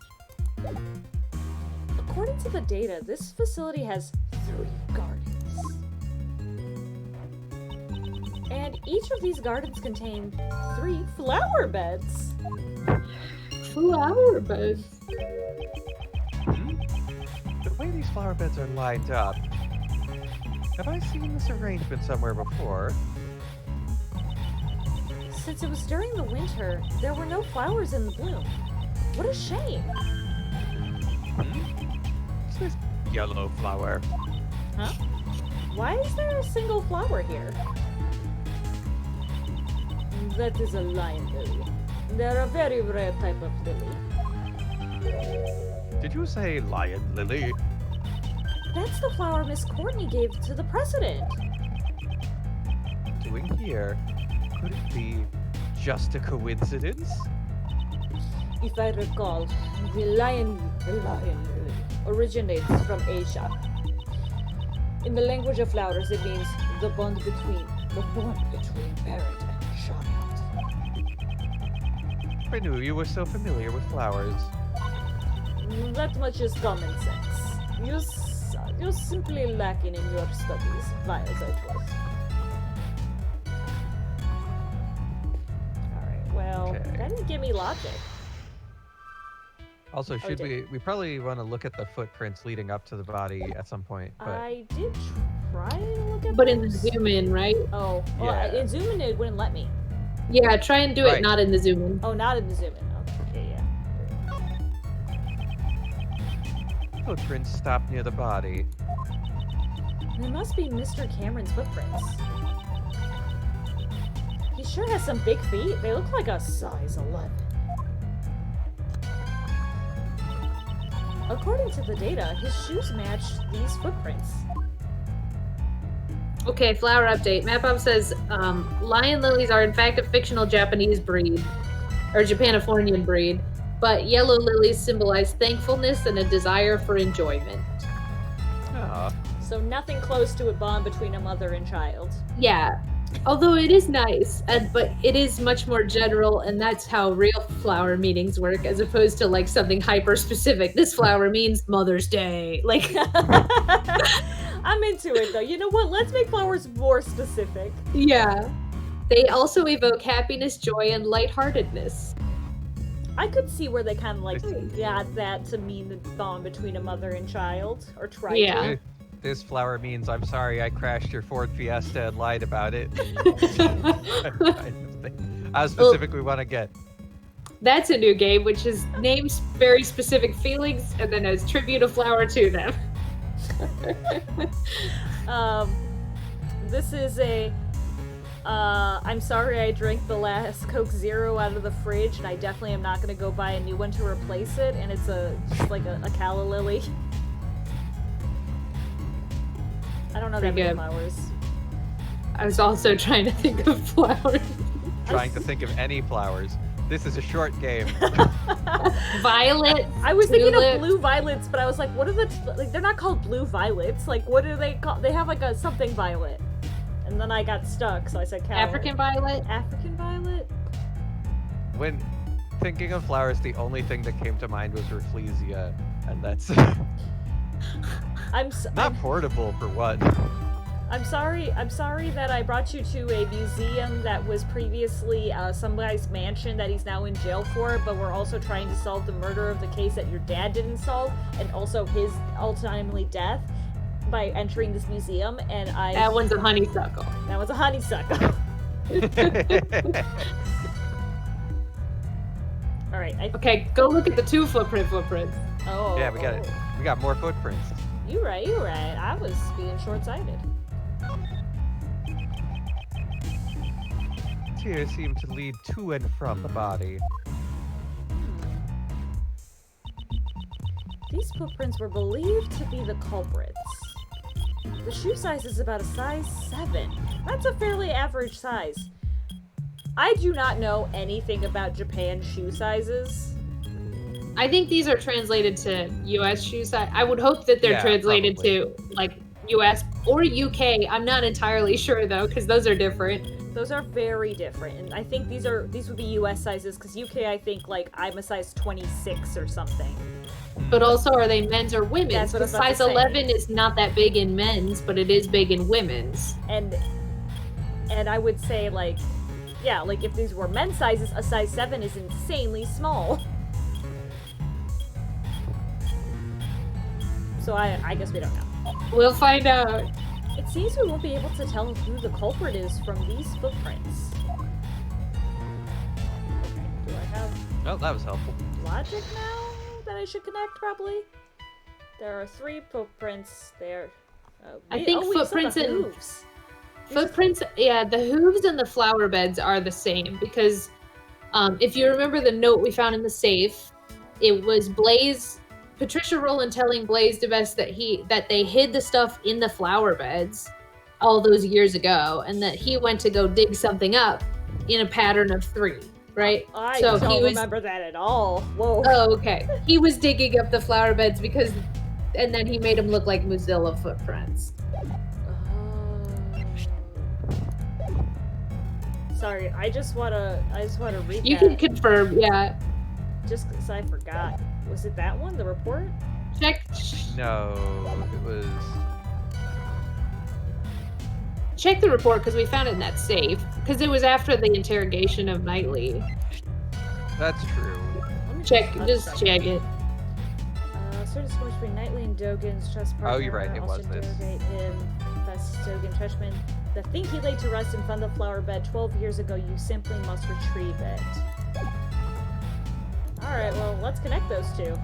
S2: According to the data, this facility has 3 gardens. And each of these gardens contain 3 flower beds.
S1: Flower beds.
S3: The way these flower beds are lined up, have I seen this arrangement somewhere before?
S2: Since it was during the winter, there were no flowers in the bloom. What a shame.
S3: What's this yellow flower?
S2: Huh? Why is there a single flower here? That is a lion lily. They're a very rare type of lily.
S3: Did you say lion lily?
S2: That's the flower Miss Courtney gave to the president.
S3: Doing here? Could it be just a coincidence?
S2: If I recall, the lion lily originates from Asia. In the language of flowers, it means the bond between parent and child.
S3: I knew you were so familiar with flowers.
S2: That much is common sense. You're simply lacking in your studies, Miles Edgeworth. Alright, well,
S3: Okay.
S2: that didn't give me logic.
S3: Also, should
S2: did-
S3: we probably want to look at the footprints leading up to the body at some point, but
S2: I did try to look at
S1: But in the
S2: those.
S1: zoom in, right?
S2: Oh, well,
S3: Yeah.
S2: in zoom in it wouldn't let me.
S1: Yeah, try and do it
S3: Right.
S1: not in the zoom in.
S2: Oh, not in the zoom in. Okay, yeah.
S3: Footprints stop near the body.
S2: They must be Mr. Cameron's footprints. He sure has some big feet. They look like a size 11. According to the data, his shoes match these footprints.
S1: Okay, flower update. MapUp says lion lilies are in fact a fictional Japanese breed, or Japanifornian breed, but yellow lilies symbolize thankfulness and a desire for enjoyment.
S3: Ah,
S2: So nothing close to a bond between a mother and child.
S1: Yeah, although it is nice, but it is much more general, and that's how real flower meanings work, as opposed to like something hyper specific. This flower means Mother's Day. Like,
S2: I'm into it though. You know what? Let's make flowers more specific.
S1: yeah. They also evoke happiness, joy, and lightheartedness.
S2: I could see where they kind of like got that to mean the bond between a mother and child, or tried
S1: Yeah.
S2: to.
S3: this flower means I'm sorry I crashed your Ford Fiesta and lied about it. I specifically want to get.
S1: That's a new game, which is names very specific feelings and then has tribute a flower to them.
S2: This is a I'm sorry I drank the last Coke Zero out of the fridge, and I definitely am not gonna go buy a new one to replace it, and it's just like a calla lily. I don't know that
S1: Pretty
S2: many
S1: good.
S2: flowers.
S1: I was also trying to think of flowers.
S3: Trying to think of any flowers. This is a short game.
S1: Violet.
S2: I was thinking
S1: tulip.
S2: of blue violets, but I was like, what are the like? They're not called blue violets. Like, what do they call? They have like a something violet. And then I got stuck, so I said calla.
S1: African violet.
S2: African violet.
S3: When thinking of flowers, the only thing that came to mind was Rafflesia, and that's not portable for what.
S2: I'm sorry that I brought you to a museum that was previously some guy's mansion that he's now in jail for, but we're also trying to solve the murder of the case that your dad didn't solve, and also his ultimately death by entering this museum, and
S1: That one's a honeysuckle.
S2: That was a honeysuckle. Alright,
S1: Okay, go look at the two footprints.
S2: Oh.
S3: Yeah, we got it. We got more footprints.
S2: You're right. I was being short-sighted.
S3: Tears seem to lead to and from the body.
S2: These footprints were believed to be the culprits. The shoe size is about a size 7. That's a fairly average size. I do not know anything about Japan shoe sizes.
S1: I think these are translated to U.S. shoe size. I would hope that they're translated
S3: probably.
S1: to like U.S. or U.K. I'm not entirely sure though, because those are different.
S2: Those are very different, and I think these would be U.S. sizes, because UK, I think, like, I'm a size 26 or something.
S1: But also, are they men's or women's?
S2: That's what I was
S1: Because
S2: about to
S1: size
S2: say.
S1: 11 is not that big in men's, but it is big in women's.
S2: And I would say, like, yeah, like, if these were men's sizes, a size 7 is insanely small. So I guess we don't know.
S1: We'll find out.
S2: It seems we won't be able to tell who the culprit is from these footprints. Okay, do I have
S3: Oh, that was helpful.
S2: logic now that I should connect, probably? There are 3 footprints there.
S1: I think
S2: we just have
S1: footprints
S2: the
S1: and-
S2: hooves.
S1: Footprints, yeah, the hooves and the flower beds are the same because if you remember the note we found in the safe, it was Patricia Rowland telling Blaze DeVest that they hid the stuff in the flower beds all those years ago, and that he went to go dig something up in a pattern of 3, right?
S2: I
S1: So
S2: don't
S1: he was-
S2: remember that at all. Whoa.
S1: Oh, okay. He was digging up the flower beds and then he made them look like Mozilla footprints.
S2: Sorry, I just wanna read
S1: You
S2: that.
S1: can confirm, yeah.
S2: Just because I forgot. Was it that one, the report?
S3: No, it was.
S1: Check the report because we found it in that safe. Because it was after the interrogation of Knightley.
S3: That's true.
S2: Let me
S1: Just
S2: check.
S1: check it.
S2: Sort of squash between Knightley and Dogan's trust partner.
S3: Oh, you're right, it
S2: also
S3: was this.
S2: interrogate him. Thus, Dogan Treshman. The thing he laid to rest in front of the flower bed 12 years ago, you simply must retrieve it. Alright, well, let's connect those two.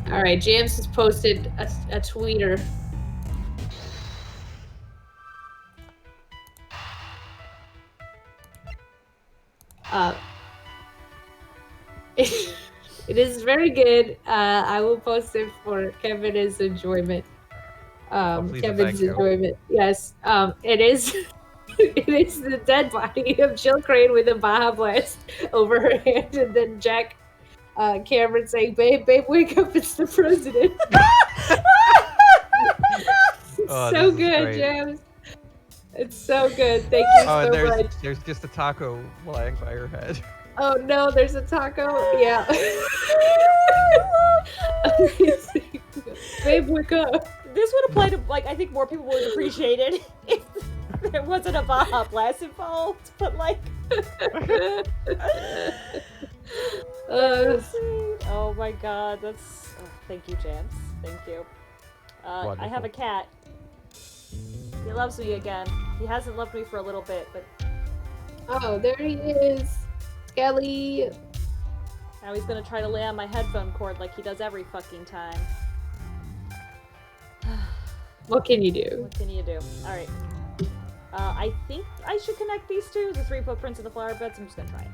S1: All right, James has posted a tweeter. It is very good. I will post it for Kevin's enjoyment.
S3: please and
S1: Kevin's
S3: thank you.
S1: enjoyment. Yes. It is. It is the dead body of Jill Crane with a Baja Blast over her hand, and then Jack Cameron saying, "Babe, wake up! It's the president."
S3: Oh,
S1: So
S3: this is
S1: good,
S3: great.
S1: James. It's so good. Thank you
S3: Oh,
S1: so
S3: and
S1: much.
S3: there's just a taco lying by her head.
S1: Oh no, there's a taco. Yeah. Amazing. Babe, wake up.
S2: This would have played, like, I think more people would appreciate it if there wasn't a Baja Blast involved, but, like... oh my god, that's... Oh, thank you, James. Thank you. I have a cat. He loves me again. He hasn't loved me for a little bit, but...
S1: Oh, there he is. Skelly.
S2: Now he's gonna try to lay on my headphone cord like he does every fucking time.
S1: What can you do?
S2: What can you do? Alright. I think I should connect these two, the 3 footprints and the flower beds. I'm just gonna try it.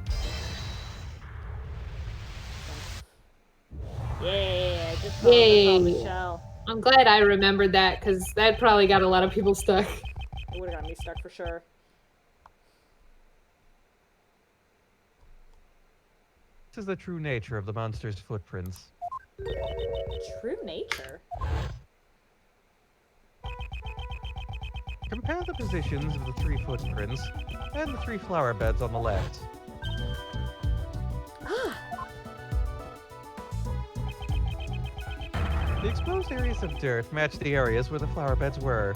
S2: Yeah, just call
S1: Yay.
S2: Michelle.
S1: I'm glad I remembered that, because that probably got a lot of people stuck.
S2: It would've got me stuck for sure.
S3: This is the true nature of the monster's footprints.
S2: True nature?
S3: Compare the positions of the 3 footprints and the 3 flower beds on the left. The exposed areas of dirt match the areas where the flower beds were.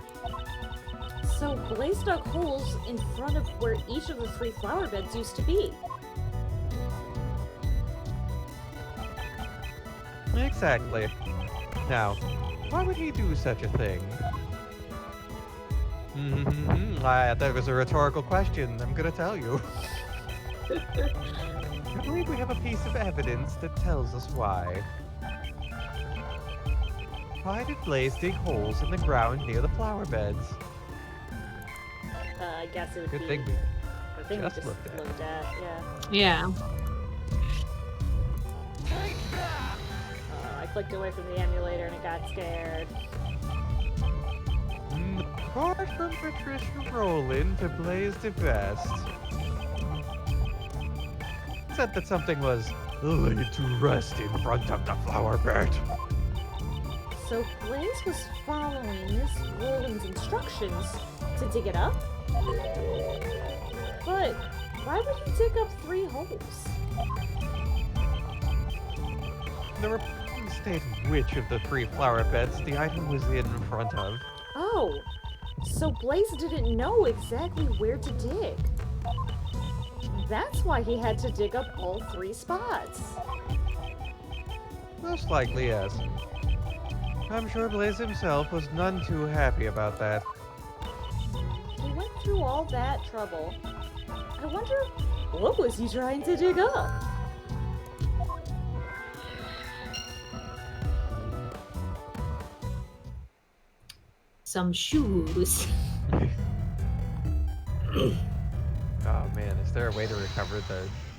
S2: So Blaze dug holes in front of where each of the 3 flower beds used to be.
S3: Exactly. Now, why would he do such a thing? That was a rhetorical question. I'm gonna tell you. I believe we have a piece of evidence that tells us why. Why did Blaze dig holes in the ground near the flower beds?
S2: I guess it would
S3: Good
S2: be
S3: thing
S2: the thing we
S3: just
S2: just
S3: looked at.
S2: looked at, yeah.
S1: Yeah.
S2: I clicked away from the emulator and it got scared.
S3: Report from Patricia Rowland to Blaze DeVest. Said that something was laid to rest in front of the flower bed.
S2: So Blaze was following Miss Rowland's instructions to dig it up? But why would he dig up 3 holes?
S3: The report didn't state which of the 3 flower beds the item was in front of.
S2: Oh, so Blaze didn't know exactly where to dig. That's why he had to dig up all 3 spots.
S3: Most likely, yes. I'm sure Blaze himself was none too happy about that.
S2: He went through all that trouble. I wonder, what was he trying to dig up?
S1: Some shoes.
S3: Oh man, is there a way to recover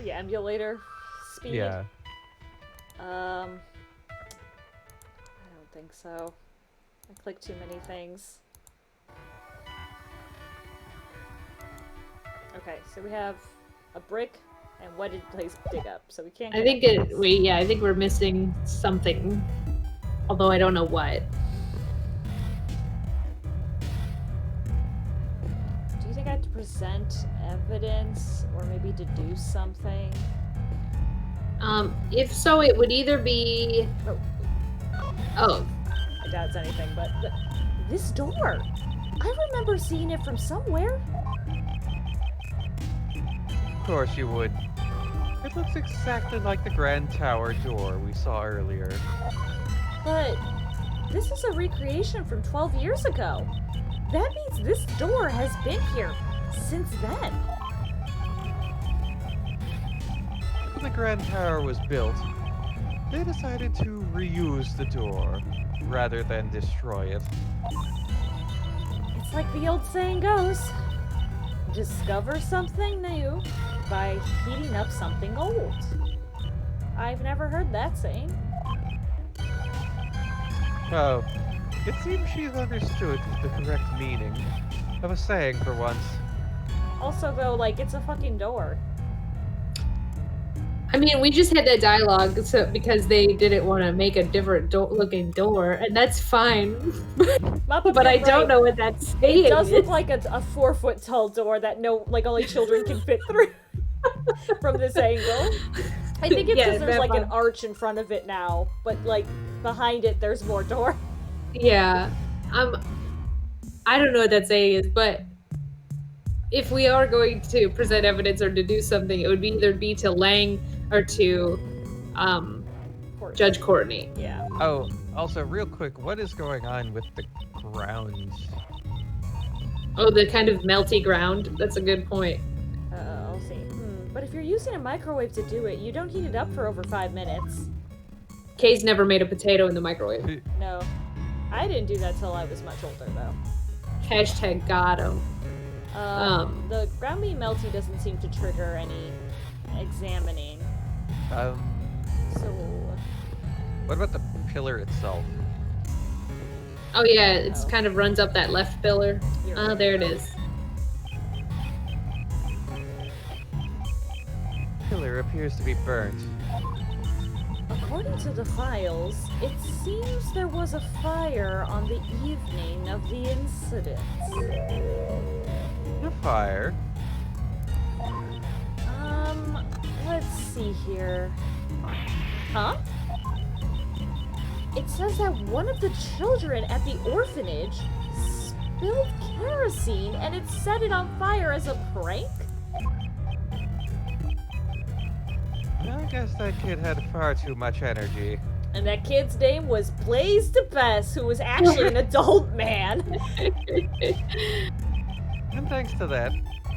S2: The emulator speed?
S3: Yeah.
S2: I don't think so. I clicked too many things. Okay, so we have a brick, and what did Blaze dig up? So we can't.
S1: I think I think we're missing something. Although I don't know what.
S2: Do you think I have to present evidence, or maybe deduce something?
S1: If so, it would either be... Oh.
S2: I doubt it's anything, but this door! I remember seeing it from somewhere.
S3: Of course you would. It looks exactly like the Grand Tower door we saw earlier.
S2: But this is a recreation from 12 years ago. That means this door has been here since then.
S3: When the Grand Tower was built, they decided to reuse the door rather than destroy it.
S2: It's like the old saying goes, discover something new by heating up something old. I've never heard that saying.
S3: Oh, it seems she's understood the correct meaning of a saying for once.
S2: Also, though, like, it's a fucking door.
S1: I mean, we just had that dialogue because they didn't want to make a different looking door, and that's fine.
S2: Mop-Up,
S1: But I
S2: you're
S1: don't
S2: right.
S1: know what that's saying.
S2: It does look like a 4-foot tall door that only children can fit through from this angle. I think it's because there's like an arch in front of it now, but like behind it there's more door.
S1: Yeah. I don't know what that saying is, but if we are going to present evidence or to do something, it would either be to Lang or to Judge Courtney.
S2: Yeah.
S3: Oh, also, real quick, what is going on with the grounds?
S1: Oh, the kind of melty ground? That's a good point.
S2: I'll see. But if you're using a microwave to do it, you don't heat it up for over 5 minutes.
S1: Kay's never made a potato in the microwave.
S2: No. I didn't do that till I was much older, though.
S1: Hashtag got him.
S2: The ground bean melty doesn't seem to trigger any examining.
S3: So what about the pillar itself?
S1: Oh yeah, it's kind of runs up that left pillar. Oh, there it is.
S3: Pillar appears to be burnt.
S2: According to the files, it seems there was a fire on the evening of the incident.
S3: A fire?
S2: Let's see here. Huh? It says that one of the children at the orphanage spilled kerosene and it set it on fire as a prank?
S3: I guess that kid had far too much energy.
S2: And that kid's name was Blaze DeBess, who was actually an adult man.
S3: And thanks to that,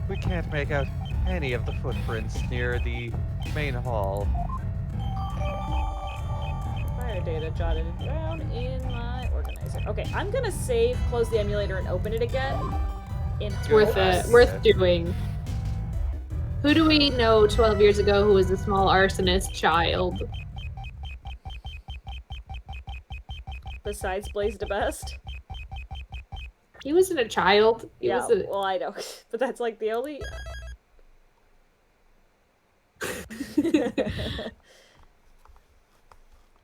S3: we can't make out any of the footprints near the main hall.
S2: Fire data jotted down in my organizer. Okay, I'm gonna save, close the emulator, and open it again.
S1: It's worth doing. Who do we know 12 years ago who was a small arsonist child?
S2: Besides Blaze DeBest?
S1: He wasn't a child.
S2: Well, I know. But that's like the only...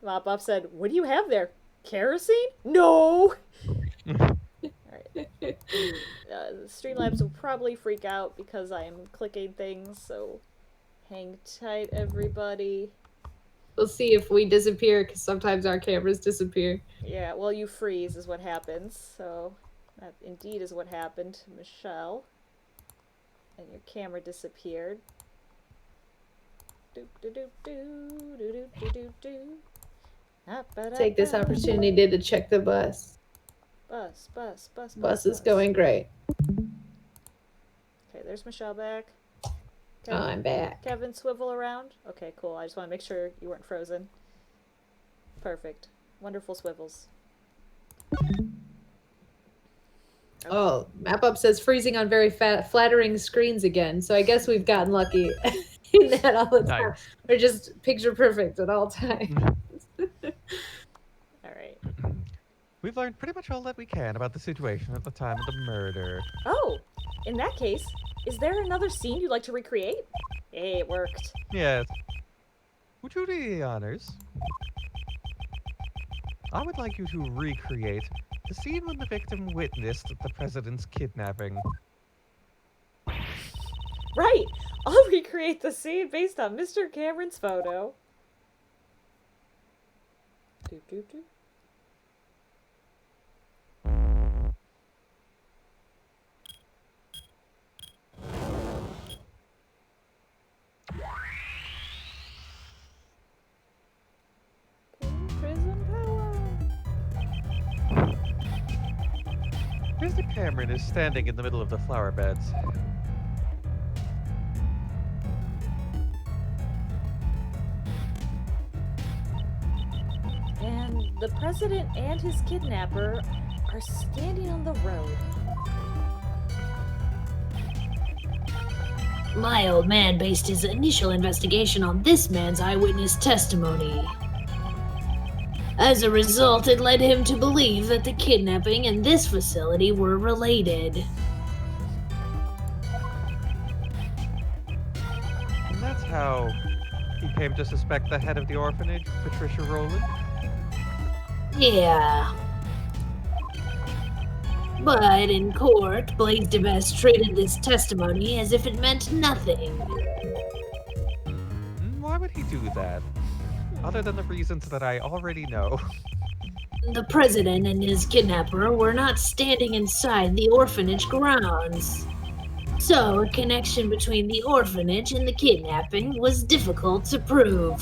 S2: Mop-Up said, what do you have there? Kerosene? No! Alright. Streamlabs will probably freak out because I am clicking things, so hang tight, everybody.
S1: We'll see if we disappear, because sometimes our cameras disappear.
S2: Yeah, well, you freeze is what happens, so that indeed is what happened to Michelle. And your camera disappeared.
S1: Take this opportunity to check the bus. Bus is going great.
S2: Okay, there's Michelle back.
S1: Kevin, I'm back.
S2: Kevin, swivel around. Okay, cool. I just want to make sure you weren't frozen. Perfect. Wonderful swivels.
S1: Oh, Map-Up says freezing on very flattering screens again. So I guess we've gotten lucky in that all the time.
S3: Nice.
S1: We're just picture perfect at all times.
S2: Alright.
S3: We've learned pretty much all that we can about the situation at the time of the murder.
S2: Oh! In that case, is there another scene you'd like to recreate? Hey, it worked.
S3: Yes. Would you do the honors? I would like you to recreate the scene when the victim witnessed the president's kidnapping.
S2: Right! I'll recreate the scene based on Mr. Cameron's photo. Doop, doop, doop. Prison power!
S3: Mr. Cameron is standing in the middle of the flower beds.
S2: The president and his kidnapper are standing on the road.
S4: My old man based his initial investigation on this man's eyewitness testimony. As a result, it led him to believe that the kidnapping and this facility were related.
S3: And that's how he came to suspect the head of the orphanage, Patricia Rowland.
S4: Yeah. But in court, Blaise DeBest treated this testimony as if it meant nothing.
S3: Why would he do that? Other than the reasons that I already know.
S4: The president and his kidnapper were not standing inside the orphanage grounds. So, a connection between the orphanage and the kidnapping was difficult to prove.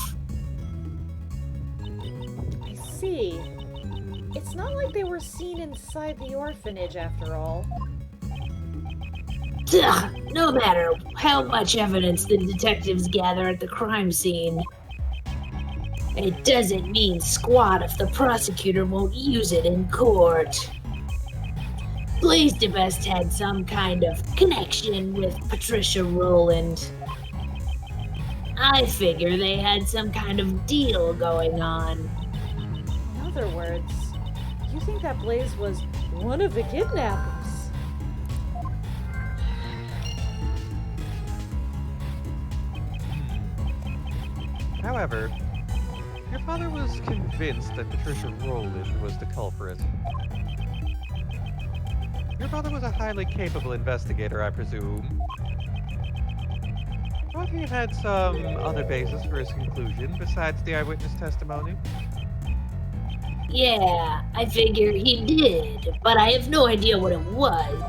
S2: I see. It's not like they were seen inside the orphanage after all.
S4: Ugh, no matter how much evidence the detectives gather at the crime scene, it doesn't mean squat if the prosecutor won't use it in court. Blaise DeBest had some kind of connection with Patricia Rowland. I figure they had some kind of deal going on.
S2: In other words, you think that Blaise was one of the kidnappers?
S3: However, your father was convinced that Patricia Rowland was the culprit. Your father was a highly capable investigator, I presume. Thought he had some other basis for his conclusion besides the eyewitness testimony.
S4: Yeah, I figure he did, but I have no idea what it was.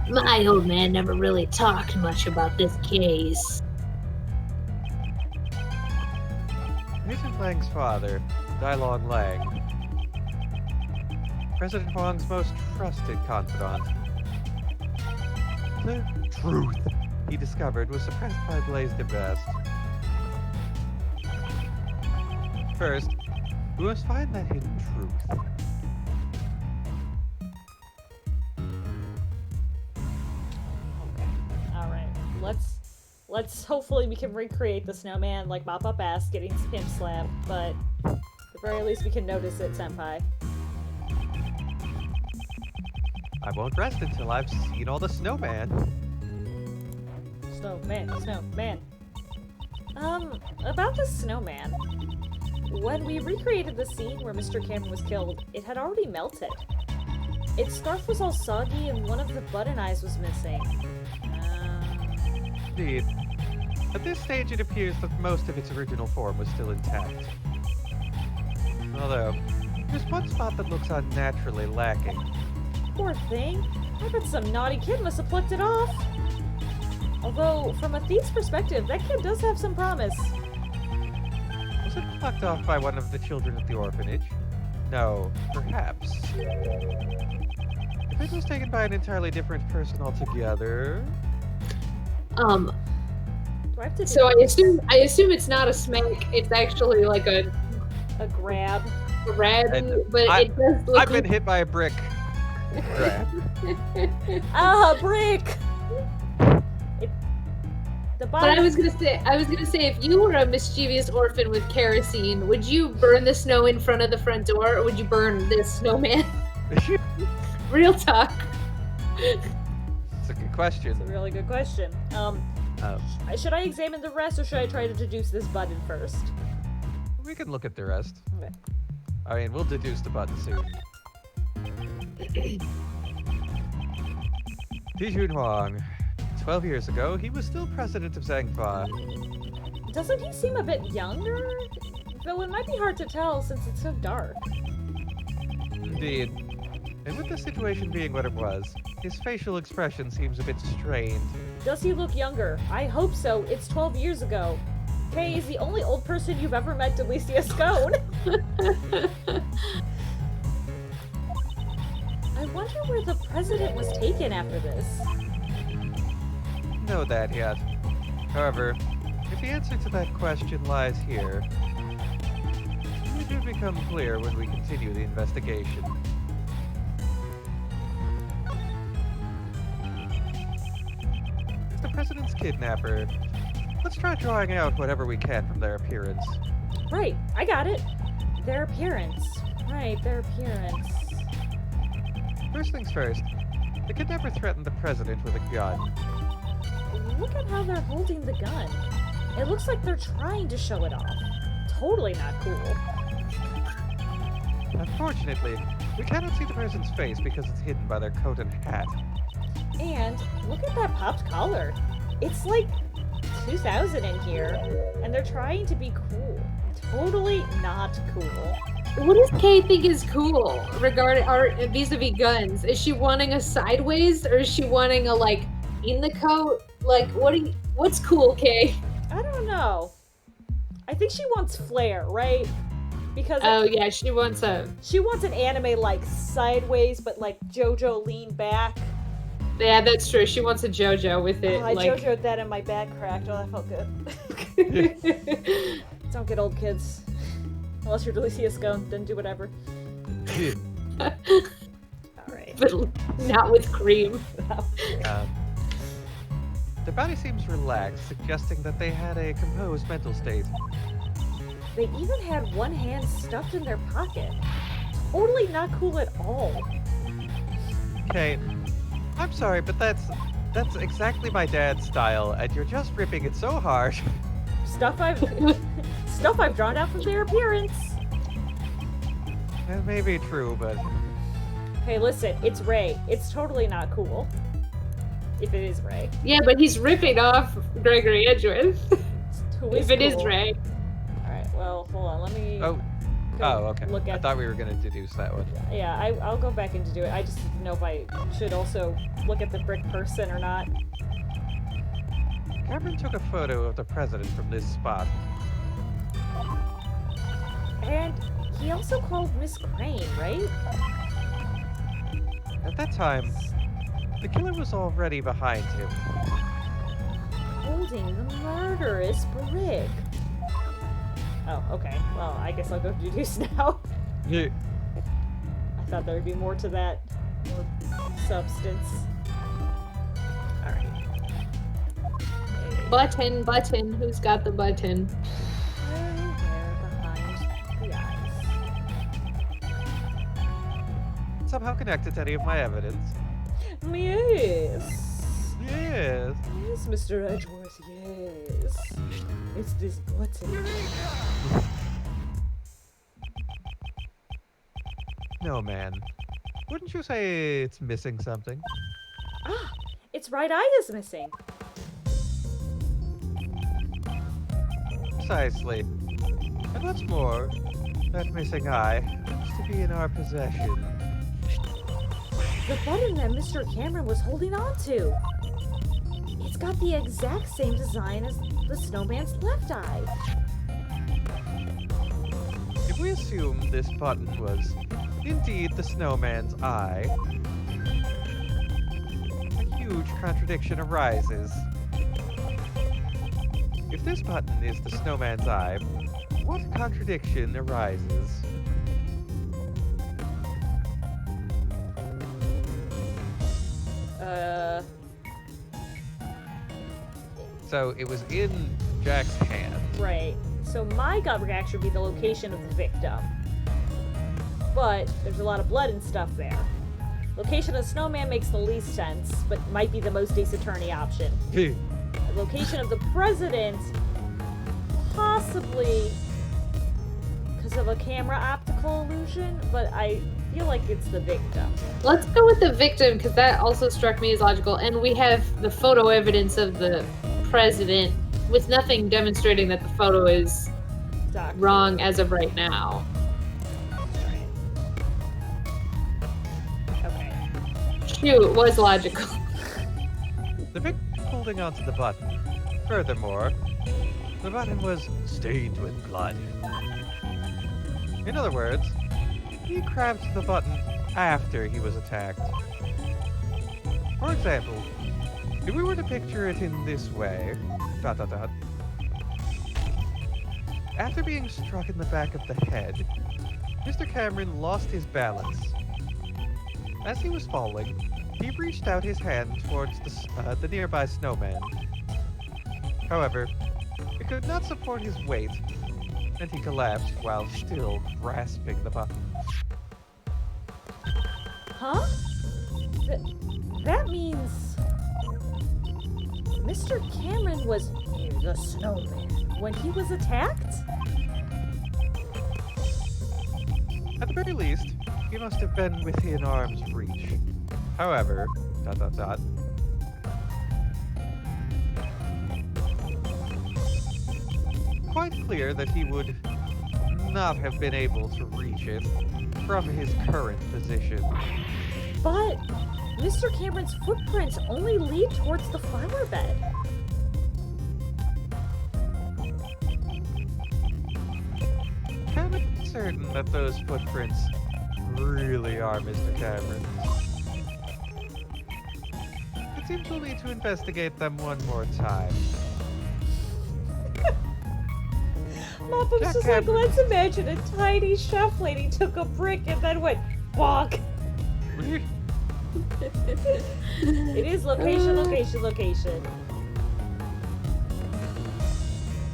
S4: My old man never really talked much about this case.
S3: Agent Lang's father, Dai-Long Lang, President Huang's most trusted confidant. The truth he discovered was suppressed by Blaise DeBest. First, we must find that hidden truth.
S2: Alright, let's hopefully we can recreate the snowman like Mop Up ass getting him slammed, but at the very least we can notice it, Senpai.
S3: I won't rest until I've seen all the snowman.
S2: Snowman. About the snowman. When we recreated the scene where Mr. Cameron was killed, it had already melted. Its scarf was all soggy and one of the button eyes was missing.
S3: Indeed. At this stage, it appears that most of its original form was still intact. Although, there's one spot that looks unnaturally lacking.
S2: Poor thing. I bet some naughty kid must have plucked it off. Although, from a thief's perspective, that kid does have some promise.
S3: Was it plucked off by one of the children at the orphanage? No, perhaps. If it was taken by an entirely different person altogether...
S2: Do I have to do
S1: So I assume it's not a smack. It's actually like a
S2: grab.
S1: grab,
S3: And
S1: but it does look.
S3: I've been hit by a brick. Grab.
S2: Ah, brick! The
S1: But
S2: bottom.
S1: I was gonna say, if you were a mischievous orphan with kerosene, would you burn the snow in front of the front door, or would you burn this snowman? Real talk.
S3: It's a good question.
S2: That's a really good question. Should I examine the rest, or should I try to deduce this button first?
S3: We can look at the rest.
S2: Okay.
S3: I mean, we'll deduce the button soon. Dijun Huang. 12 years ago, he was still president of Zhangfa.
S2: Doesn't he seem a bit younger? Though it might be hard to tell since it's so dark.
S3: Indeed. And with the situation being what it was, his facial expression seems a bit strained.
S2: Does he look younger? I hope so. It's 12 years ago. Kay is the only old person you've ever met to at least see a scone. I wonder where the president was taken after this.
S3: Know that yet. However, if the answer to that question lies here, you would should become clear when we continue the investigation. It's the president's kidnapper. Let's try drawing out whatever we can from their appearance.
S2: Right, I got it. Their appearance. Right, their appearance.
S3: First things first, the kidnapper threatened the president with a gun.
S2: Look at how they're holding the gun. It looks like they're trying to show it off. Totally not cool.
S3: Unfortunately, we cannot see the person's face because it's hidden by their coat and hat.
S2: And look at that popped collar. It's like 2000 in here, and they're trying to be cool. Totally not cool.
S1: What does Kay think is cool regarding our vis-a-vis guns? Is she wanting a sideways or is she wanting a like in the coat? Like what's cool, Kay?
S2: I don't know. I think she wants flair, right? Because
S1: Oh yeah, she wants
S2: an anime like sideways, but like JoJo lean back.
S1: yeah, that's true. She wants a JoJo with it.
S2: I
S1: like
S2: JoJo'd that and my back cracked. Oh, that felt good. Don't get old, kids. Unless you're Delicia Scone, then do whatever. Alright.
S1: but not with cream.
S3: Their body seems relaxed, suggesting that they had a composed mental state.
S2: They even had one hand stuffed in their pocket. Totally not cool at all.
S3: Okay, I'm sorry, but that's exactly my dad's style, and you're just ripping it so hard.
S2: Stuff I've drawn out from their appearance.
S3: That may be true, but
S2: Hey, listen, it's Ray. It's totally not cool. If it is Ray.
S1: Yeah, but he's ripping off Gregory Edgeworth.
S2: Who
S1: if it is
S2: cool.
S1: Ray.
S2: Alright, well, hold on. Let me
S3: oh, okay.
S2: look
S3: I
S2: at
S3: thought we were gonna deduce that one.
S2: Yeah, I'll go back and do it. I just didn't know if I should also look at the brick person or not.
S3: Cameron took a photo of the president from this spot.
S2: And he also called Miss Crane, right?
S3: At that time, the killer was already behind him.
S2: Holding the murderous brick. Oh, okay. Well, I guess I'll go deduce now.
S3: Yeah.
S2: I thought there would be more to that. More substance. Alright.
S1: Button. Who's got the button?
S2: There, behind the eyes.
S3: Somehow connected to any of my evidence.
S2: Yes.
S3: Yes.
S2: Yes, Mr. Edgeworth, yes. It's this button.
S3: No, man. Wouldn't you say it's missing something?
S2: Ah, its right eye is missing.
S3: Precisely. And what's more, that missing eye seems to be in our possession.
S2: The button that Mr. Cameron was holding on to. It's got the exact same design as the snowman's left eye.
S3: If we assume this button was indeed the snowman's eye, a huge contradiction arises. If this button is the snowman's eye, what contradiction arises? So it was in Jack's hand.
S2: Right. So my gut reaction would be the location of the victim. But there's a lot of blood and stuff there. Location of the snowman makes the least sense, but might be the most Ace Attorney option. The location of the president, possibly because of a camera optical illusion, but I feel like it's the victim.
S1: Let's go with the victim because that also struck me as logical. And we have the photo evidence of the president with nothing demonstrating that the photo is wrong as of right now.
S2: Okay.
S1: Shoot, it was logical.
S3: The victim holding onto the button. Furthermore, the button was stained with blood. In other words, he grabbed the button after he was attacked. For example, if we were to picture it in this way, ... After being struck in the back of the head, Mr. Cameron lost his balance. As he was falling, he reached out his hand towards the nearby snowman. However, it could not support his weight, and he collapsed while still grasping the button.
S2: Huh? That means Mr. Cameron was near the snowman when he was attacked?
S3: At the very least, he must have been within arm's reach. However, ... Quite clear that he would not have been able to reach it from his current position.
S2: But Mr. Cameron's footprints only lead towards the flower bed.
S3: I'm certain that those footprints really are Mr. Cameron's. It seems we'll need to investigate them one more time.
S2: Mop-Up's
S3: Jack
S2: just
S3: Cameron.
S2: like, let's imagine a tiny chef lady took a brick and then went, bonk. It is location, location, location.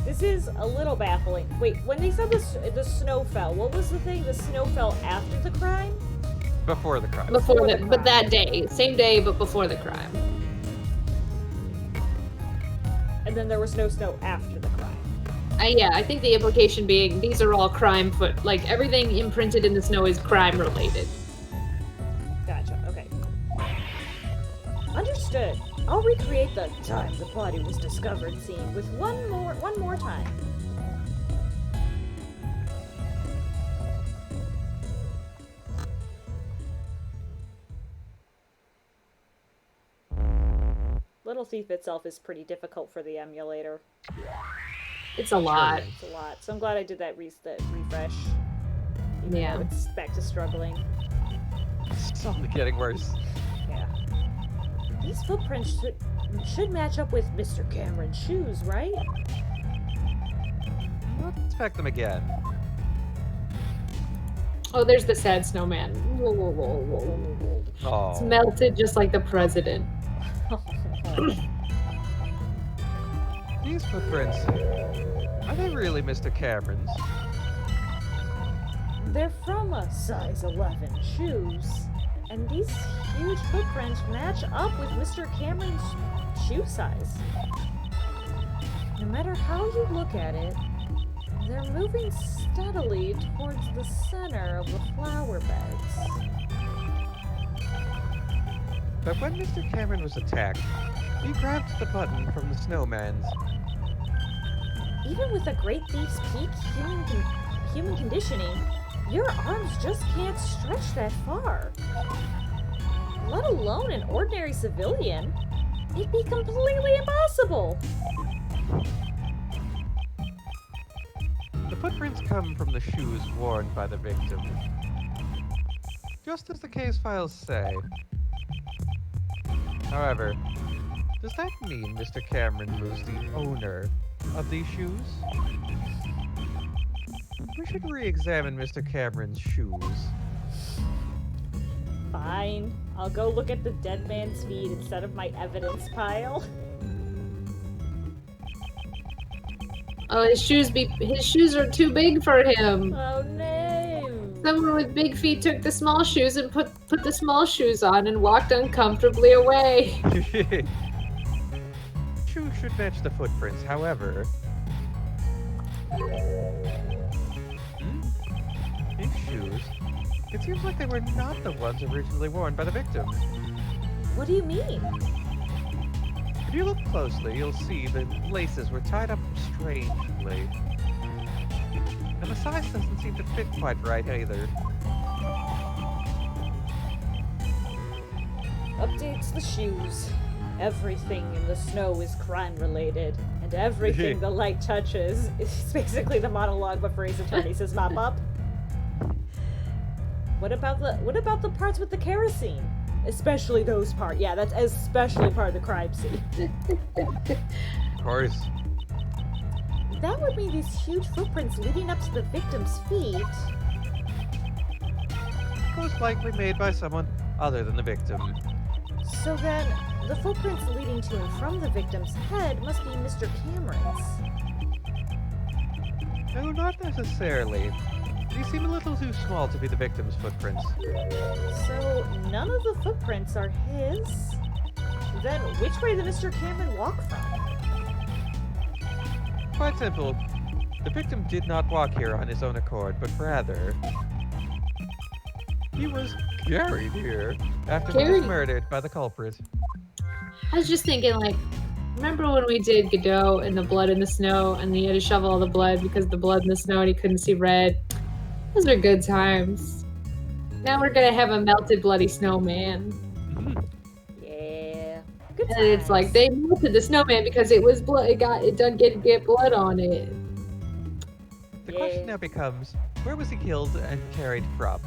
S2: This is a little baffling. Wait, when they said the snow fell, what was the thing? The snow fell after the crime?
S3: Before the crime.
S1: But that day. Same day, but before the crime.
S2: And then there was no snow after the crime.
S1: Yeah, I think the implication being these are all crime like everything imprinted in the snow is crime related.
S2: Gotcha, okay. Understood. I'll recreate the time the body was discovered scene with one more time. Little Thief itself is pretty difficult for the emulator.
S1: It's a lot.
S2: It's a lot. So I'm glad I did that refresh. Even
S1: Yeah.
S2: though it's back to struggling.
S3: It's only getting worse.
S2: Yeah. These footprints should match up with Mr. Cameron's shoes, right?
S3: Let's inspect them again.
S1: Oh, there's the sad snowman. Whoa, whoa, whoa, whoa, whoa. It's
S3: Oh,
S1: melted just like the president.
S3: these footprints, are they really Mr. Cameron's?
S2: They're from a size 11 shoes, and these huge footprints match up with Mr. Cameron's shoe size. No matter how you look at it, they're moving steadily towards the center of the flower beds.
S3: But when Mr. Cameron was attacked, he grabbed the button from the snowman's.
S2: Even with a great thief's peak human conditioning, your arms just can't stretch that far. Let alone an ordinary civilian. It'd be completely impossible.
S3: The footprints come from the shoes worn by the victim. Just as the case files say. However, does that mean Mr. Cameron was the owner of these shoes? We should re-examine Mr. Cameron's shoes.
S2: Fine. I'll go look at the dead man's feet instead of my evidence pile.
S1: Oh, his shoes are too big for him.
S2: Oh no!
S1: Someone with big feet took the small shoes and put the small shoes on and walked uncomfortably away.
S3: Shoes should match the footprints, however. These shoes, it seems like they were not the ones originally worn by the victim.
S2: What do you mean?
S3: If you look closely, you'll see the laces were tied up strangely. And the size doesn't seem to fit quite right either.
S2: Updates the shoes. Everything in the snow is crime related, and everything the light touches is basically the monologue but for Ace Attorney, says Mop-Up. What about the parts with the kerosene? Especially those parts. Yeah, that's especially part of the crime scene.
S3: Of course.
S2: That would mean these huge footprints leading up to the victim's feet
S3: most likely made by someone other than the victim.
S2: So then, the footprints leading to and from the victim's head must be Mr. Cameron's.
S3: No, not necessarily. These seem a little too small to be the victim's footprints.
S2: So none of the footprints are his? Then which way did Mr. Cameron walk from?
S3: Quite simple. The victim did not walk here on his own accord, but rather... he was carried here after he was
S1: Carried?
S3: murdered by the culprit.
S1: I was just thinking, like, remember when we did Godot and the blood in the snow, and he had to shovel all the blood because the blood in the snow and he couldn't see red? Those are good times. Now we're gonna have a melted bloody snowman.
S2: Yeah. Good
S1: And it's like they melted the snowman because it was blood. It done get blood on it.
S3: The question now becomes, where was he killed and carried from?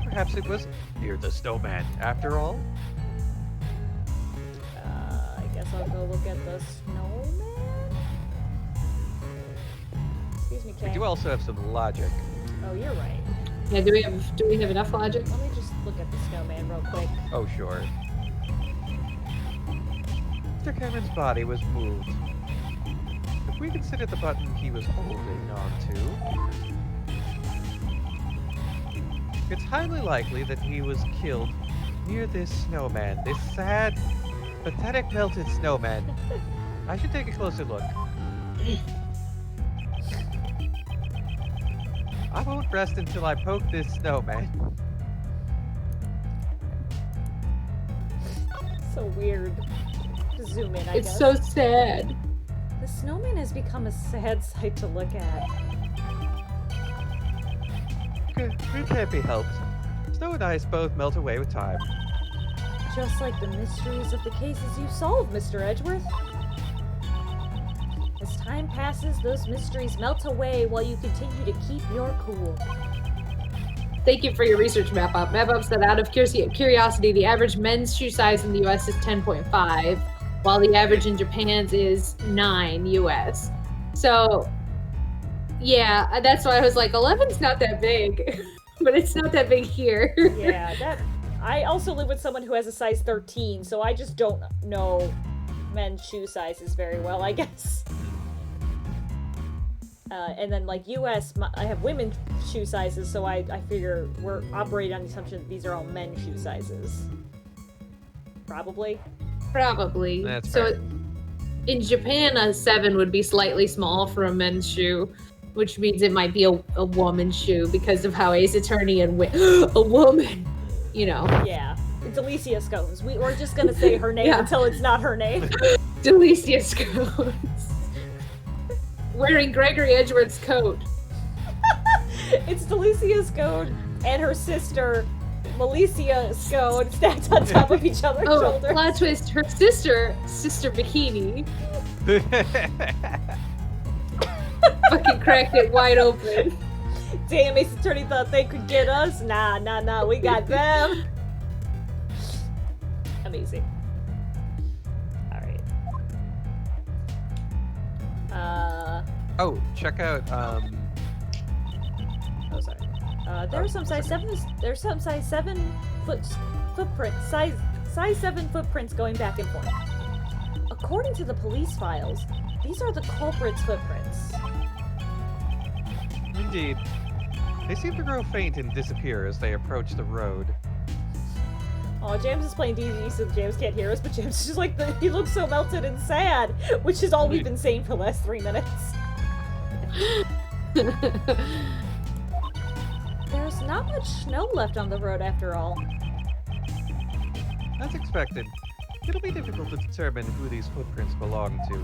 S3: Perhaps it was near the snowman, after all?
S2: I guess I'll go look at the snowman. Excuse me,
S3: We
S2: Kay.
S3: do also have some logic.
S2: Oh, you're right.
S1: Yeah, do we have enough logic?
S2: Let me just look at the snowman real quick.
S3: Oh, sure. Mr. Cameron's body was moved. If we consider the button he was holding onto, it's highly likely that he was killed near this snowman, this sad, pathetic melted snowman. I should take a closer look. I won't rest until I poke this snowman.
S2: So weird. Zoom in, I
S1: It's
S2: guess.
S1: so sad.
S2: The snowman has become a sad sight to look at.
S3: It can't be helped. Snow and ice both melt away with time.
S2: Just like the mysteries of the cases you solved, Mr. Edgeworth. As time passes, those mysteries melt away while you continue to keep your cool.
S1: Thank you for your research, Map Up. Map Up said, out of curiosity, the average men's shoe size in the US is 10.5, while the average in Japan's is 9 US. So, yeah, that's why I was like, 11's not that big, but it's not that big here.
S2: Yeah, that. I also live with someone who has a size 13, so I just don't know men's shoe sizes very well, I guess. And then, like, US, I have women's shoe sizes, so I figure we're operating on the assumption that these are all men's shoe sizes. Probably.
S1: Probably.
S3: That's
S1: so,
S3: fair.
S1: in Japan, a 7 would be slightly small for a men's shoe, which means it might be a woman's shoe because of how Ace Attorney and a woman, you know.
S2: Yeah. It's Alicia Scones. We're just gonna say her name until it's not her name.
S1: Delicia Scones. Wearing Gregory Edgeworth's coat.
S2: It's Delicia Scone and her sister, Melicia Scone, stacked on top of each other's
S1: Oh,
S2: shoulders.
S1: plot twist, her sister Bikini, fucking cracked it wide open.
S2: Damn, Ace Attorney thought they could get us. Nah, we got them. Amazing. Alright.
S3: Oh, check out,
S2: Oh, sorry. There's some size 7. There's some size 7 footprints. Size 7 footprints going back and forth. According to the police files, these are the culprit's footprints.
S3: indeed. They seem to grow faint and disappear as they approach the road.
S2: Oh, James is playing DD, so James can't hear us, but James is just like, he looks so melted and sad, which is all we've been saying for the last 3 minutes. There's not much snow left on the road after all.
S3: As expected, it'll be difficult to determine who these footprints belong to.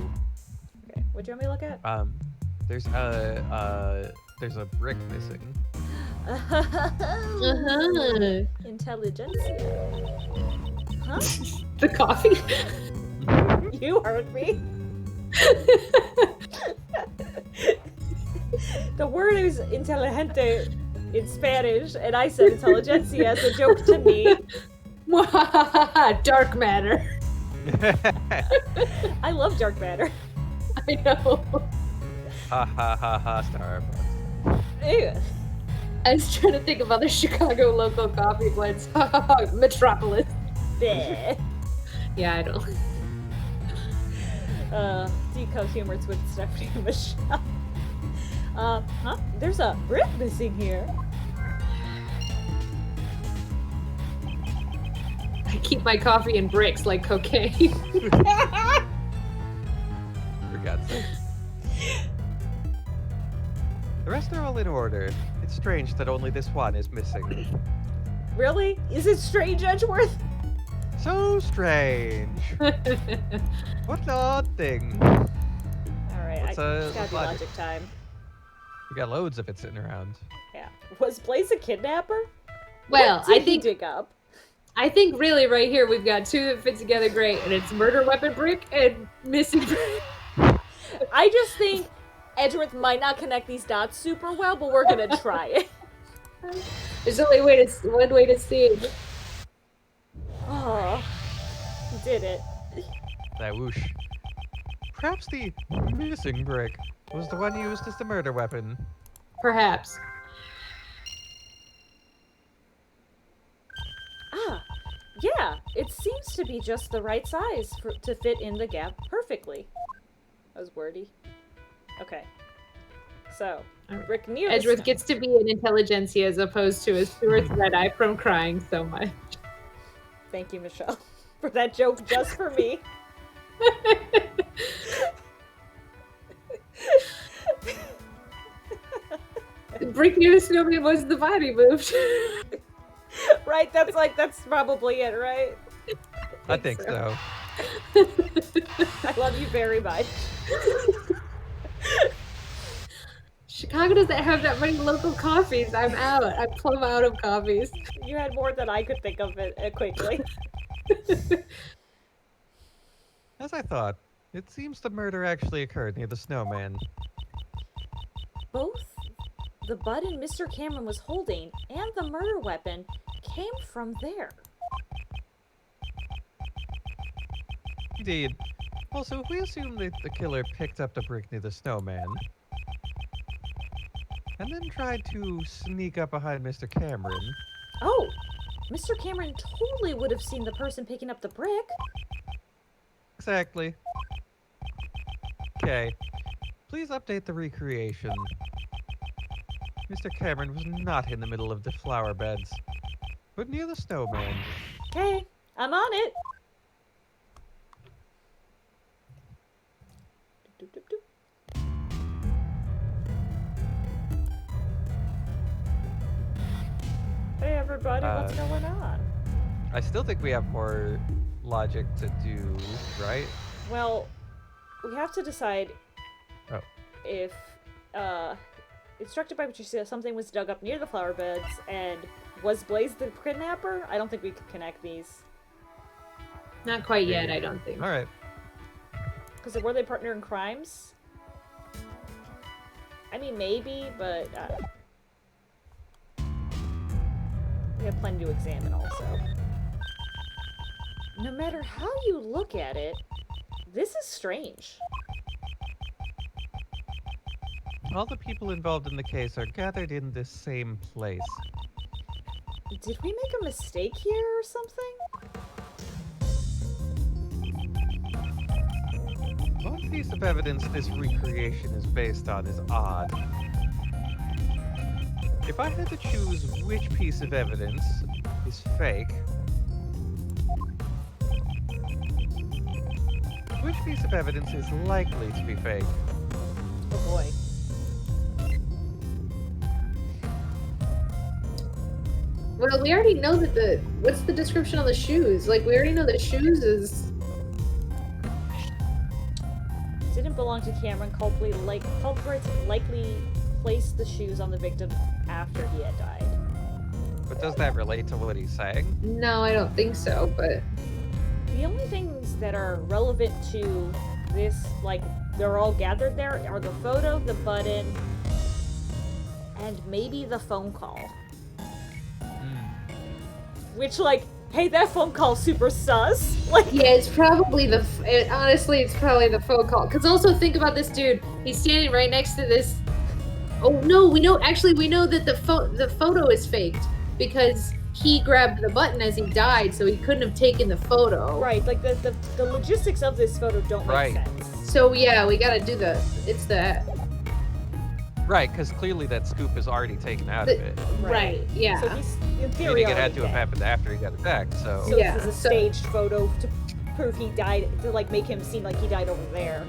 S2: Okay, what do you want me to look at?
S3: There's a brick missing.
S2: Intelligentsia. Huh?
S1: The coffee.
S2: You heard me. The word is inteligente in Spanish, and I said intelligentsia as a joke to me.
S1: Dark matter.
S2: I love dark matter.
S1: I know.
S3: Ha ha ha ha, Starbucks.
S2: Ew.
S1: I was trying to think of other Chicago local coffee blends. Metropolis.
S2: Bleh.
S1: Yeah, I don't.
S2: Decode humors with Stephanie and Michelle. Huh? There's a brick missing here.
S1: I keep my coffee in bricks like cocaine.
S3: For God's sake. The rest are all in order. It's strange that only this one is missing.
S2: Really? Is it strange, Edgeworth?
S3: So strange. What an odd thing.
S2: Alright,
S3: What's,
S2: it's gotta
S3: what's
S2: be
S3: logic?
S2: logic time.
S3: We got loads of it sitting around.
S2: Yeah. Was Blaze a kidnapper?
S1: Well,
S2: What did
S1: I
S2: he
S1: think
S2: dig up?
S1: really right here we've got two that fit together great, and it's murder weapon brick and missing brick.
S2: I just think Edgeworth might not connect these dots super well, but we're gonna try it.
S1: There's only one way to see it.
S2: Oh, he did it.
S3: That whoosh. Perhaps the missing brick was the one used as the murder weapon.
S1: Perhaps.
S2: Ah, yeah, it seems to be just the right size to fit in the gap perfectly. That was wordy. Okay. So, brick near the
S1: Edgeworth
S2: snow.
S1: gets to be an intelligentsia as opposed to a Stuart's red eye from crying so much.
S2: Thank you, Michelle, for that joke just for me.
S1: The brick near the snowman was the body moved.
S2: Right? That's probably it, right?
S3: I think so.
S2: I love you very much.
S1: Chicago doesn't have that many local coffees. I'm out. I'm plumb out of coffees.
S2: You had more than I could think of it quickly.
S3: As I thought, it seems the murder actually occurred near the snowman.
S2: Both the button Mr. Cameron was holding and the murder weapon came from there.
S3: Indeed. Also, if we assume that the killer picked up the brick near the snowman, and then tried to sneak up behind Mr. Cameron,
S2: Oh, Mr. Cameron totally would have seen the person picking up the brick.
S3: exactly. Okay. Please update the recreation. Mr. Cameron was not in the middle of the flower beds, but near the snowman.
S2: Okay, I'm on it. Doop, doop, doop. Hey everybody, what's going on?
S3: I still think we have more logic to do, right?
S2: Well, we have to decide
S3: Oh.
S2: if, instructed by what you said, something was dug up near the flower beds, and was Blaze the kidnapper? I don't think we could connect these.
S1: Not quite yet, I don't think.
S3: Alright.
S2: Because were they partner in crimes? I mean, maybe, but, we have plenty to examine also. No matter how you look at it, this is strange.
S3: All the people involved in the case are gathered in this same place.
S2: Did we make a mistake here or something?
S3: One piece of evidence this recreation is based on is odd. If I had to choose which piece of evidence is fake, which piece of evidence is likely to be fake?
S2: Oh boy.
S1: Well, we already know that what's the description on the shoes? Like, we already know that shoes is...
S2: Didn't belong to Cameron. Culprits likely placed the shoes on the victim after he had died.
S3: But does that relate to what he's saying?
S1: No, I don't think so, but...
S2: The only things that are relevant to this, like, they're all gathered there, are the photo, the button, and maybe the phone call. Which, like, hey, that phone call's super sus. Like,
S1: Yeah, it's probably honestly, it's probably the phone call. Because also think about this dude. He's standing right next to this Oh no, we know. Actually, we know that the photo is faked because he grabbed the button as he died, so he couldn't have taken the photo.
S2: Right, like the logistics of this photo don't make
S3: Right.
S2: sense.
S1: So yeah, we gotta do it's the
S3: Right, because clearly that scoop is already taken out of it.
S1: right. Yeah.
S2: So he's in theory
S3: Meaning it had
S2: already
S3: to have
S2: dead.
S3: happened after he got attacked, so...
S2: So
S1: Yeah,
S2: this is a
S1: so-
S2: staged photo to prove he died, to like make him seem like he died over there.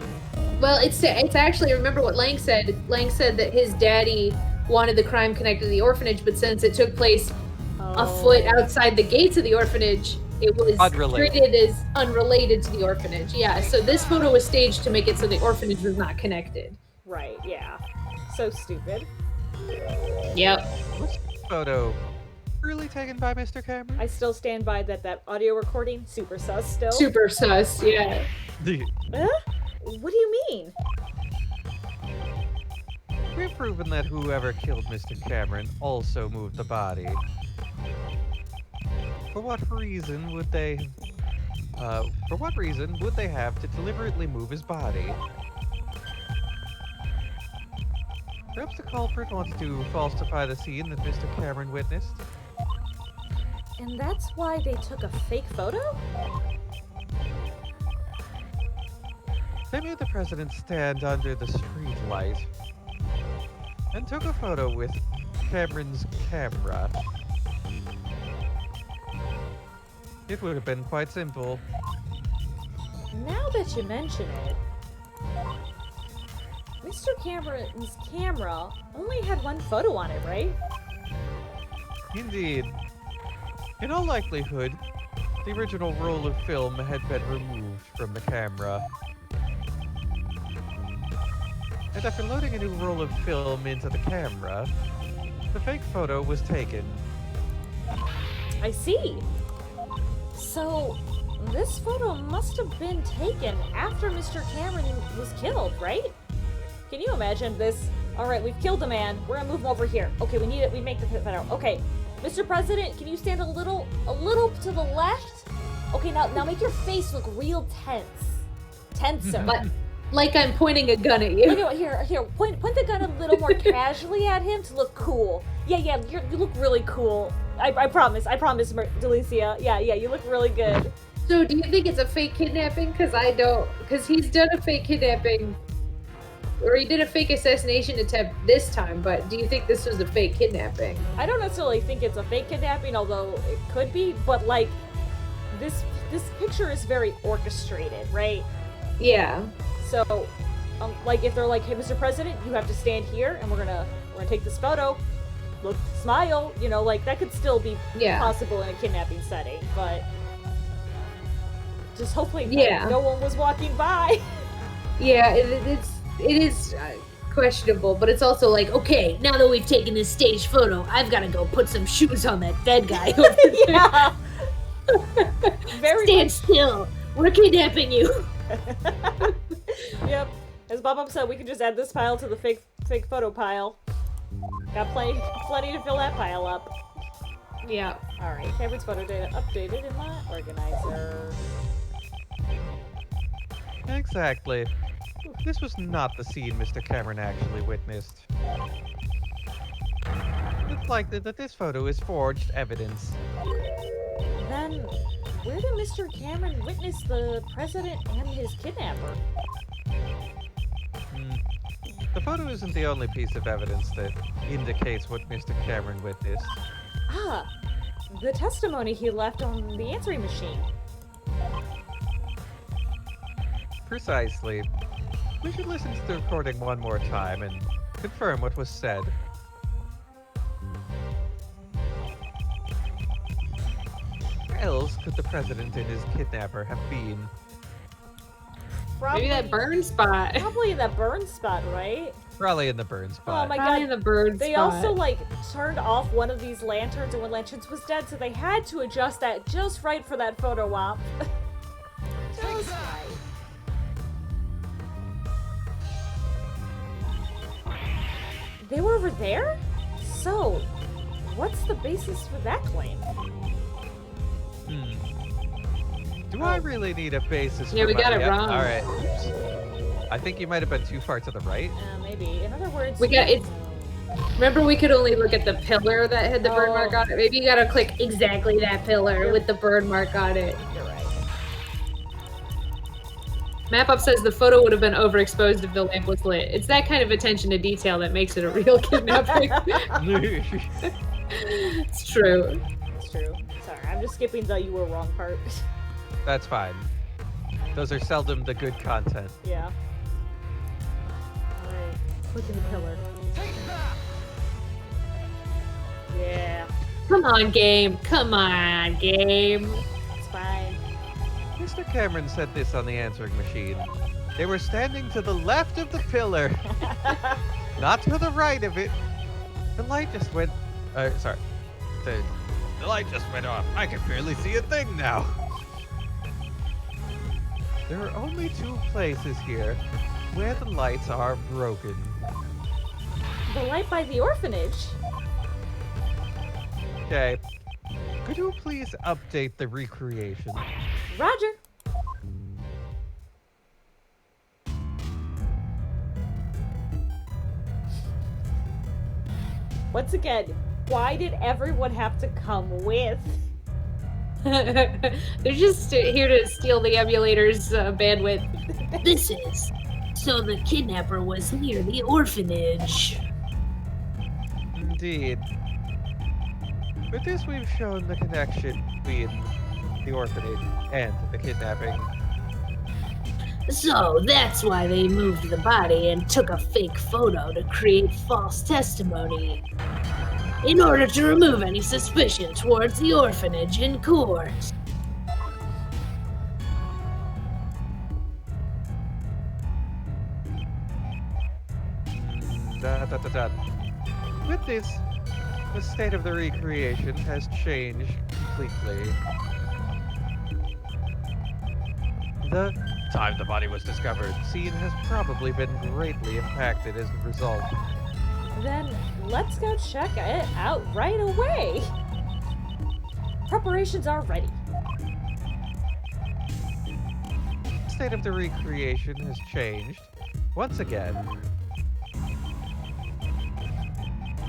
S1: Well, it's actually, remember what Lang said. Lang said that his daddy wanted the crime connected to the orphanage, but since it took place a foot outside the gates of the orphanage, it was
S3: Unrelated.
S1: treated as unrelated to the orphanage. Yeah, so this photo was staged to make it so the orphanage was not connected.
S2: Right, yeah. So stupid.
S1: Yep.
S3: Was this photo really taken by Mr. Cameron?
S2: I still stand by that audio recording, super sus still.
S1: Super sus, yeah.
S2: Huh? What do you mean?
S3: We've proven that whoever killed Mr. Cameron also moved the body. For what reason would they have to deliberately move his body? Perhaps the culprit wants to falsify the scene that Mr. Cameron witnessed.
S2: And that's why they took a fake photo?
S3: They made the president stand under the street light and took a photo with Cameron's camera. It would have been quite simple.
S2: Now that you mention it, Mr. Cameron's camera only had one photo on it, right?
S3: Indeed. In all likelihood, the original roll of film had been removed from the camera. And after loading a new roll of film into the camera, the fake photo was taken.
S2: I see. So, this photo must have been taken after Mr. Cameron was killed, right? Can you imagine this? All right, we've killed the man. We're gonna move him over here. Okay, we need it. We make the photo. Okay, Mr. President, can you stand a little to the left? Okay, now make your face look real tense. Tenser.
S1: Like I'm pointing a gun at you.
S2: Look at here. Point the gun a little more casually at him to look cool. Yeah, you look really cool. I promise, Delicia. Yeah, you look really good.
S1: So do you think it's a fake kidnapping? Because I don't. Because he's done a fake kidnapping, or he did a fake assassination attempt this time. But do you think this was a fake kidnapping?
S2: I don't necessarily think it's a fake kidnapping, although it could be. But like, this picture is very orchestrated, right?
S1: Yeah.
S2: So, like, if they're like, "Hey, Mr. President, you have to stand here, and we're gonna take this photo. Look, smile." You know, like that could still be possible in a kidnapping setting, but just hopefully no one was walking by.
S1: Yeah, it is questionable, but it's also like, okay, now that we've taken this staged photo, I've got to go put some shoes on that dead guy.
S2: Yeah.
S1: Stand still. We're kidnapping you.
S2: Yep. As Bob said, we can just add this pile to the fake photo pile. Got plenty to fill that pile up.
S1: Yeah.
S2: All right. Cameron's photo data updated in my organizer.
S3: Exactly. This was not the scene Mr. Cameron actually witnessed. It's likely that this photo is forged evidence.
S2: Then, where did Mr. Cameron witness the president and his kidnapper?
S3: The photo isn't the only piece of evidence that indicates what Mr. Cameron witnessed.
S2: Ah, the testimony he left on the answering machine.
S3: Precisely. We should listen to the recording one more time and confirm what was said. Where else could the president and his kidnapper have been?
S2: Probably,
S1: Maybe that burn spot.
S2: Probably in that burn spot, right?
S3: Probably in the burn spot.
S2: Oh my
S1: Probably
S2: god.
S1: in the burn
S2: They
S1: spot.
S2: also like turned off one of these lanterns and one lantern was dead, so they had to adjust that just right for that photo op. Just right. They were over there? So, what's the basis for that claim?
S3: Do I really need a basis
S1: Yeah,
S3: for
S1: we
S3: my...
S1: got it wrong.
S3: Alright. Oops. I think you might have been too far to the right.
S2: Maybe. In other words,
S1: We got it's Remember, we could only look at the pillar that had the burn mark
S2: Oh.
S1: on it? Maybe you gotta click exactly that pillar with the burn mark on it.
S2: You're right.
S1: MapUp says the photo would have been overexposed if the lamp was lit. It's that kind of attention to detail that makes it a real kidnapping. It's true.
S2: It's true. Sorry, I'm just skipping the you were wrong part.
S3: That's fine. Those are seldom the good content.
S2: Yeah. Alright. Click in the pillar. Yeah.
S1: Come on, game. Come on, game.
S2: It's fine.
S3: Mr. Cameron said this on the answering machine. They were standing to the left of the pillar, not to the right of it. The light just went. Sorry. The light just went off. I can barely see a thing now. There are only 2 places here where the lights are broken.
S2: The light by the orphanage?
S3: Okay. Could you please update the recreation?
S2: Roger. Once again, why did everyone have to come with?
S1: They're just here to steal the emulator's bandwidth.
S4: This is so the kidnapper was near the orphanage.
S3: Indeed. With this, we've shown the connection between the orphanage and the kidnapping.
S4: So that's why they moved the body and took a fake photo to create false testimony. In order to remove any suspicion towards the orphanage in court.
S3: With this, the state of the recreation has changed completely. The time the body was discovered scene has probably been greatly impacted as a result.
S2: Then let's go check it out right away. Preparations are ready.
S3: The state of the recreation has changed once again.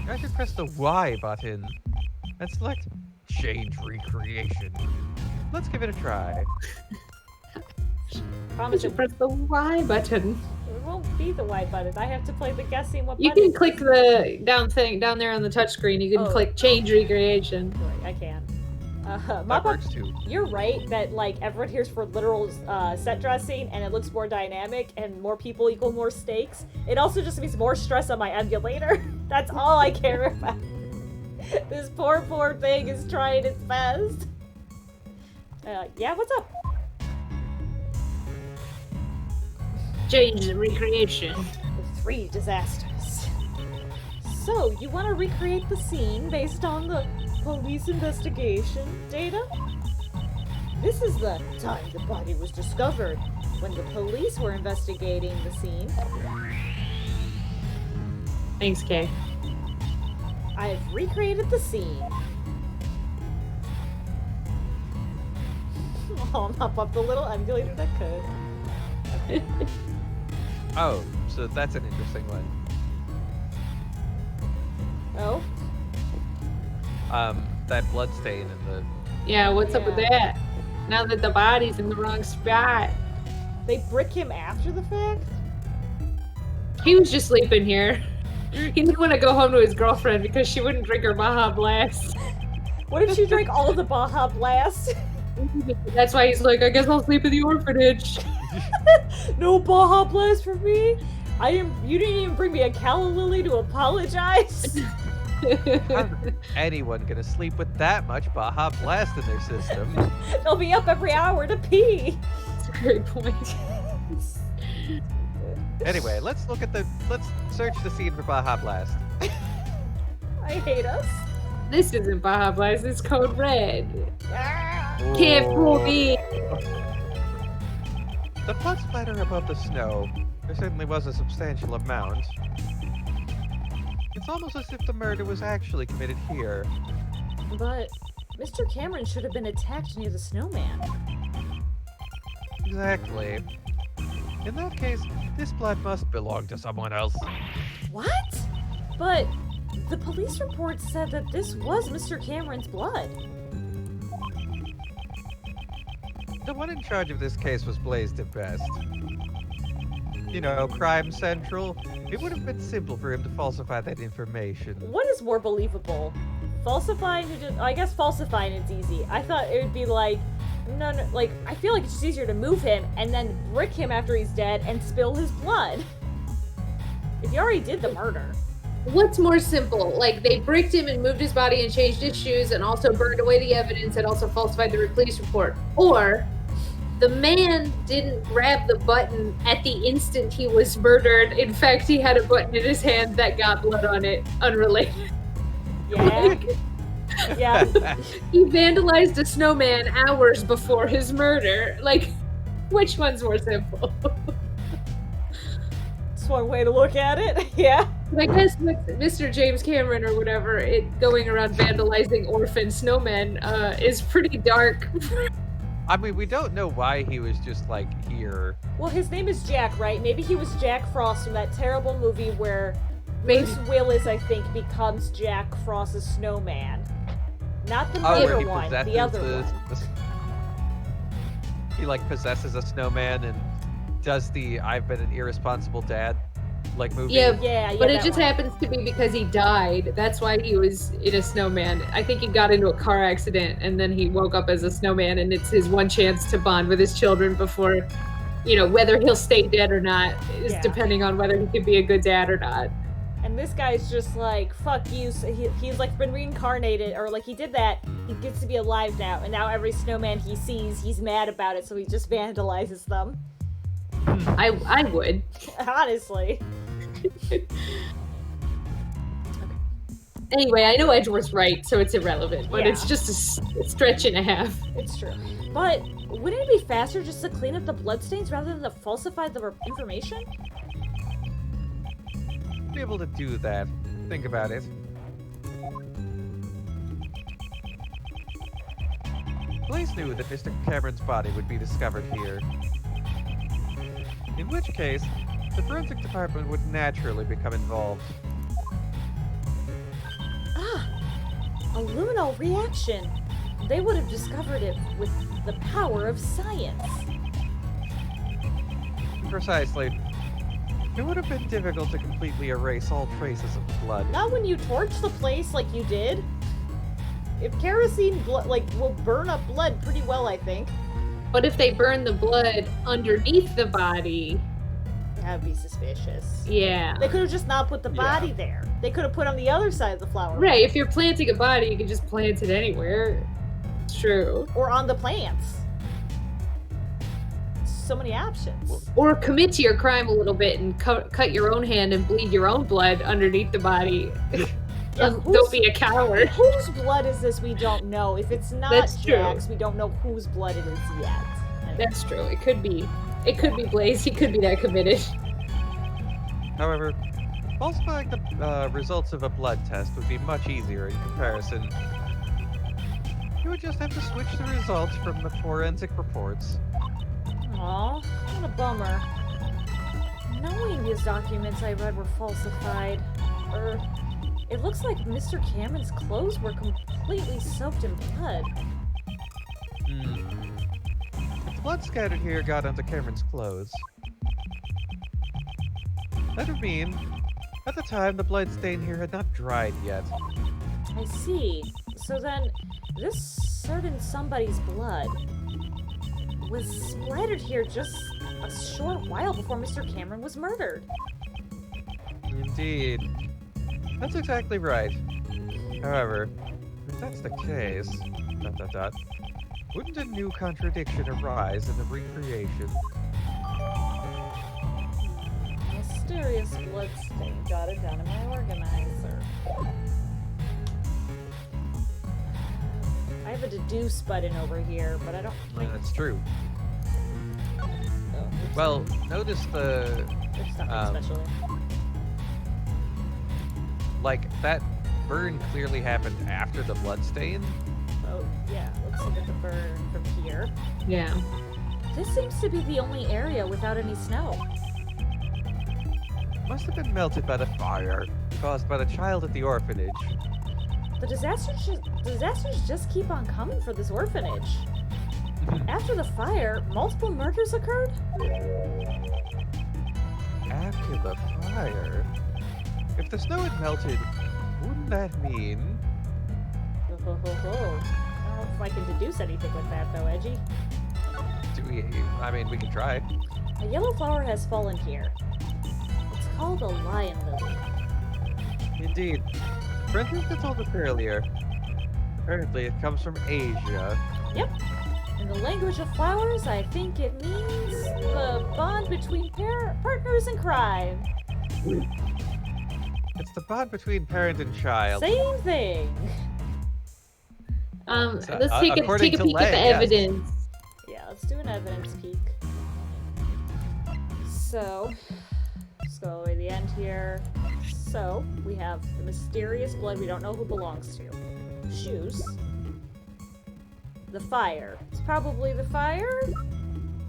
S3: I should press the Y button and select Change Recreation. Let's give it a try.
S2: Promise
S1: You
S2: it,
S1: press the Y button.
S2: it won't be the Y button. I have to play the guessing what
S1: You
S2: button.
S1: can click the down thing down there on the touchscreen. You can
S2: Oh.
S1: click change recreation.
S2: Right, I can.
S3: That
S2: Mop-Up,
S3: works too.
S2: you're right that like everyone here's for literal set dressing and it looks more dynamic and more people equal more stakes. It also just means more stress on my emulator. That's all I care about. This poor thing is trying its best. Yeah, what's up?
S4: Change the recreation.
S2: The 3 disasters. So, you want to recreate the scene based on the police investigation data? This is the time the body was discovered, when the police were investigating the scene.
S1: Thanks, Kay.
S2: I've recreated the scene. I'll mop up the little emulator that could.
S3: Oh, so that's an interesting one.
S2: Oh?
S3: That blood stain in the...
S1: Yeah, what's up with
S2: Yeah.
S1: that? Now that the body's in the wrong spot.
S2: They brick him after the fact?
S1: He was just sleeping here. He didn't want to go home to his girlfriend because she wouldn't drink her Baja Blast.
S2: What if she drank all the Baja Blast?
S1: That's why he's like, I guess I'll sleep in the orphanage.
S2: No Baja Blast for me? You didn't even bring me a calla lily to apologize?
S3: How's anyone gonna sleep with that much Baja Blast in their system?
S2: They'll be up every hour to pee.
S1: That's a great point.
S3: Anyway, let's search the scene for Baja Blast.
S2: I hate us.
S1: This isn't Baja Blast, it's Code Red.
S2: Ah.
S1: Can't fool me.
S3: The blood splatter above the snow. There certainly was a substantial amount. It's almost as if the murder was actually committed here.
S2: But Mr. Cameron should have been attacked near the snowman.
S3: Exactly. In that case, this blood must belong to someone else.
S2: What? But the police report said that this was Mr. Cameron's blood.
S3: The one in charge of this case was blazed at best. You know, Crime Central. It would have been simple for him to falsify that information.
S2: What is more believable? Falsifying, I guess falsifying is easy. I thought it would be like, no, like, I feel like it's just easier to move him and then brick him after he's dead and spill his blood. If you already did the murder.
S1: What's more simple? Like, they bricked him and moved his body and changed his shoes and also burned away the evidence and also falsified the police report. Or the man didn't grab the button at the instant he was murdered. In fact, he had a button in his hand that got blood on it, unrelated.
S2: Yeah. Yeah.
S1: He vandalized a snowman hours before his murder. Like, which one's more simple?
S2: That's one way to look at it. Yeah.
S1: I guess with Mr. James Cameron or whatever, going around vandalizing orphan snowmen is pretty dark.
S3: I mean, we don't know why he was just, like, here.
S2: Well, his name is Jack, right? Maybe he was Jack Frost from that terrible movie where Bruce Willis, I think, becomes Jack Frost's snowman. Not the
S3: where
S2: murder
S3: he
S2: one,
S3: possesses
S2: the other one.
S3: He, like, possesses a snowman and does the I've been an irresponsible dad, like, movie.
S2: Yeah,
S1: but it just
S2: one.
S1: happens to be because he died. That's why he was in a snowman. I think he got into a car accident and then he woke up as a snowman, and it's his one chance to bond with his children before, whether he'll stay dead or not is depending on whether he can be a good dad or not.
S2: And this guy's just like, fuck you. So he's like been reincarnated, or like he did that. He gets to be alive now, and now every snowman he sees, he's mad about it, so he just vandalizes them.
S1: I would.
S2: Honestly.
S1: Anyway, I know Edgeworth's right, so it's irrelevant, but
S2: Yeah.
S1: it's just a stretch and a half.
S2: It's true. But wouldn't it be faster just to clean up the bloodstains rather than to falsify the information?
S3: Be able to do that. Think about it. Police knew that Mr. Cameron's body would be discovered here. In which case, the forensic department would naturally become involved.
S2: A luminol reaction. They would have discovered it with the power of science.
S3: Precisely. It would have been difficult to completely erase all traces of the blood.
S2: Not when you torch the place like you did. If kerosene will burn up blood pretty well, I think.
S1: But if they burn the blood underneath the body,
S2: That would be suspicious.
S1: yeah.
S2: They could have just not put the body there. They could have put on the other side of the flower.
S1: Right, if you're planting a body, you can just plant it anywhere. It's true.
S2: Or on the plants. So many options.
S1: Or commit to your crime a little bit and cut your own hand and bleed your own blood underneath the body.
S2: Yeah,
S1: Don't be a coward.
S2: Whose blood is this? We don't know. If it's not
S1: That's true.
S2: Jack's, we don't know whose blood it is yet.
S1: That's true. It could be Blaze. He could be that committed.
S3: However, falsifying the results of a blood test would be much easier in comparison. You would just have to switch the results from the forensic reports.
S2: Aw, what a bummer. Knowing these documents I read were falsified, it looks like Mr. Cameron's clothes were completely soaked in blood.
S3: If the blood scattered here got onto Cameron's clothes, that would mean, at the time, the blood stain here had not dried yet.
S2: I see. So then, this certain somebody's blood was splattered here just a short while before Mr. Cameron was murdered.
S3: Indeed. That's exactly right. However, if that's the case, ... wouldn't a new contradiction arise in the recreation?
S2: Mysterious blood stain jotted down in my organizer. I have a deduce button over here, but I don't think...
S3: That's true.
S2: Oh,
S3: Well, notice
S2: there's nothing special.
S3: like, that burn clearly happened after the blood stain.
S2: Oh, yeah. Let's look at the burn from here.
S1: Yeah.
S2: This seems to be the only area without any snow.
S3: Must have been melted by the fire. caused by the child at the orphanage.
S2: The disasters just keep on coming for this orphanage. After the fire, multiple murders occurred?
S3: After the fire? If the snow had melted, wouldn't that mean...
S2: Ho, ho, ho, ho. I don't know if I can deduce anything with that, though, Edgy.
S3: we can try.
S2: A yellow flower has fallen here. It's called a lion lily.
S3: Indeed. Brendan told us earlier. Apparently it comes from Asia.
S2: Yep. In the language of flowers, I think it means the bond between partners in crime.
S3: It's the bond between parent and child.
S2: Same thing.
S1: Let's take a
S3: according
S1: peek
S3: to
S1: at the
S3: Len, yes.
S1: evidence.
S2: Yeah, let's do an evidence peek. So, let's go all the way to the end here. So, we have the mysterious blood we don't know who belongs to. Shoes. The fire. It's probably the fire?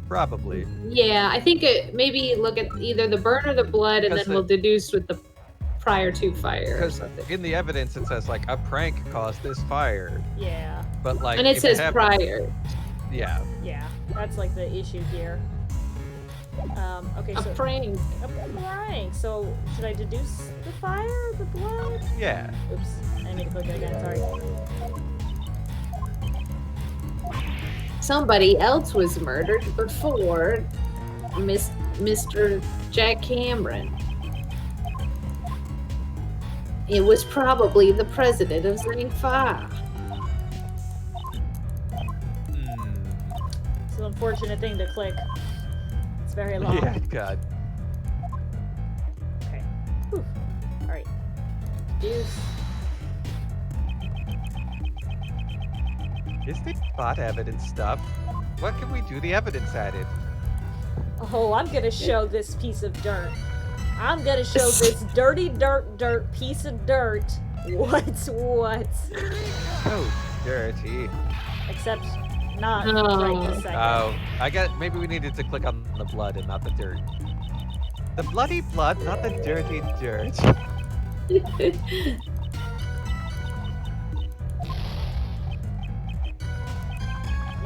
S3: Probably.
S1: Yeah, I think maybe look at either the burn or the blood, and then we'll deduce with the prior to fire or
S3: Because
S1: something.
S3: in the evidence it says, like, a prank caused this fire.
S2: Yeah.
S3: But, like,
S1: And it
S3: if
S1: says
S3: happened-
S1: prior.
S3: Yeah.
S2: Yeah. That's like the issue here. Okay,
S1: A
S2: so...
S1: prank.
S2: A prank. So, should I deduce the fire? The blood?
S3: Yeah.
S2: Oops. I didn't mean to click it again, sorry.
S1: Somebody else was murdered before Mr. Jack Cameron. It was probably the president of Zang Fa.
S2: It's an unfortunate thing to click. It's very long.
S3: Yeah, God.
S2: Okay. Whew. Alright. Deuce.
S3: Is this bot evidence stuff? What can we do the evidence added?
S2: Oh, I'm gonna show this piece of dirt. I'm gonna show this dirty dirt piece of dirt. What's what?
S3: So dirty.
S2: Except not
S1: Oh.
S2: right this second.
S3: Oh, maybe we needed to click on the blood and not the dirt. The bloody blood, not the dirty dirt.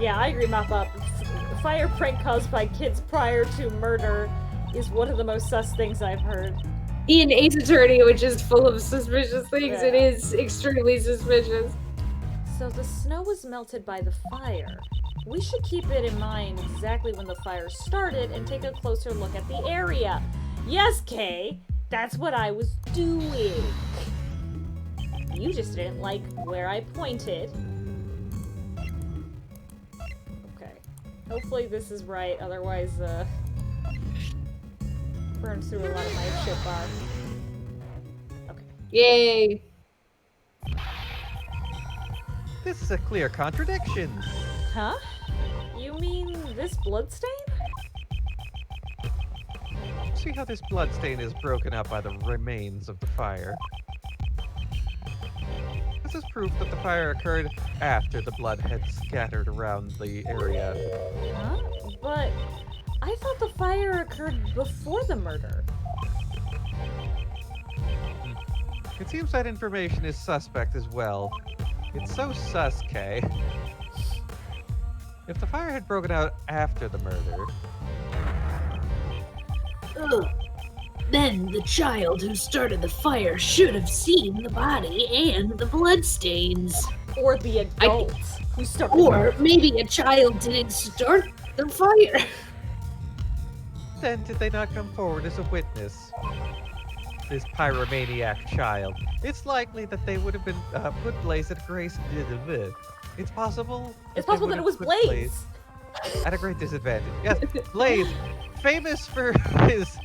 S2: Yeah, I agree, Mop Up. Fire prank caused by kids prior to murder is one of the most sus things I've heard.
S1: In Ace Attorney, which is full of suspicious things, it
S2: Yeah.
S1: is extremely suspicious.
S2: So the snow was melted by the fire. We should keep it in mind exactly when the fire started and take a closer look at the area. Yes, Kay, that's what I was doing. You just didn't like where I pointed. Okay. Hopefully this is right, otherwise, burns through a lot of my shit bar. Okay.
S1: Yay.
S3: This is a clear contradiction.
S2: Huh? You mean this bloodstain?
S3: See how this blood stain is broken up by the remains of the fire. This is proof that the fire occurred after the blood had scattered around the area.
S2: Huh? But I thought the fire occurred before the murder.
S3: It seems that information is suspect as well. It's so sus, Kay. If the fire had broken out after the murder,
S4: Ugh. Then the child who started the fire should have seen the body and the bloodstains.
S2: Or the adults who started
S4: Or maybe a child didn't start the fire.
S3: then did they not come forward as a witness? This pyromaniac child. It's likely that they would have been put Blaze at Grace. It's possible.
S2: It's possible that it was Blaze.
S3: At a great disadvantage. Yes, Blaze, famous for his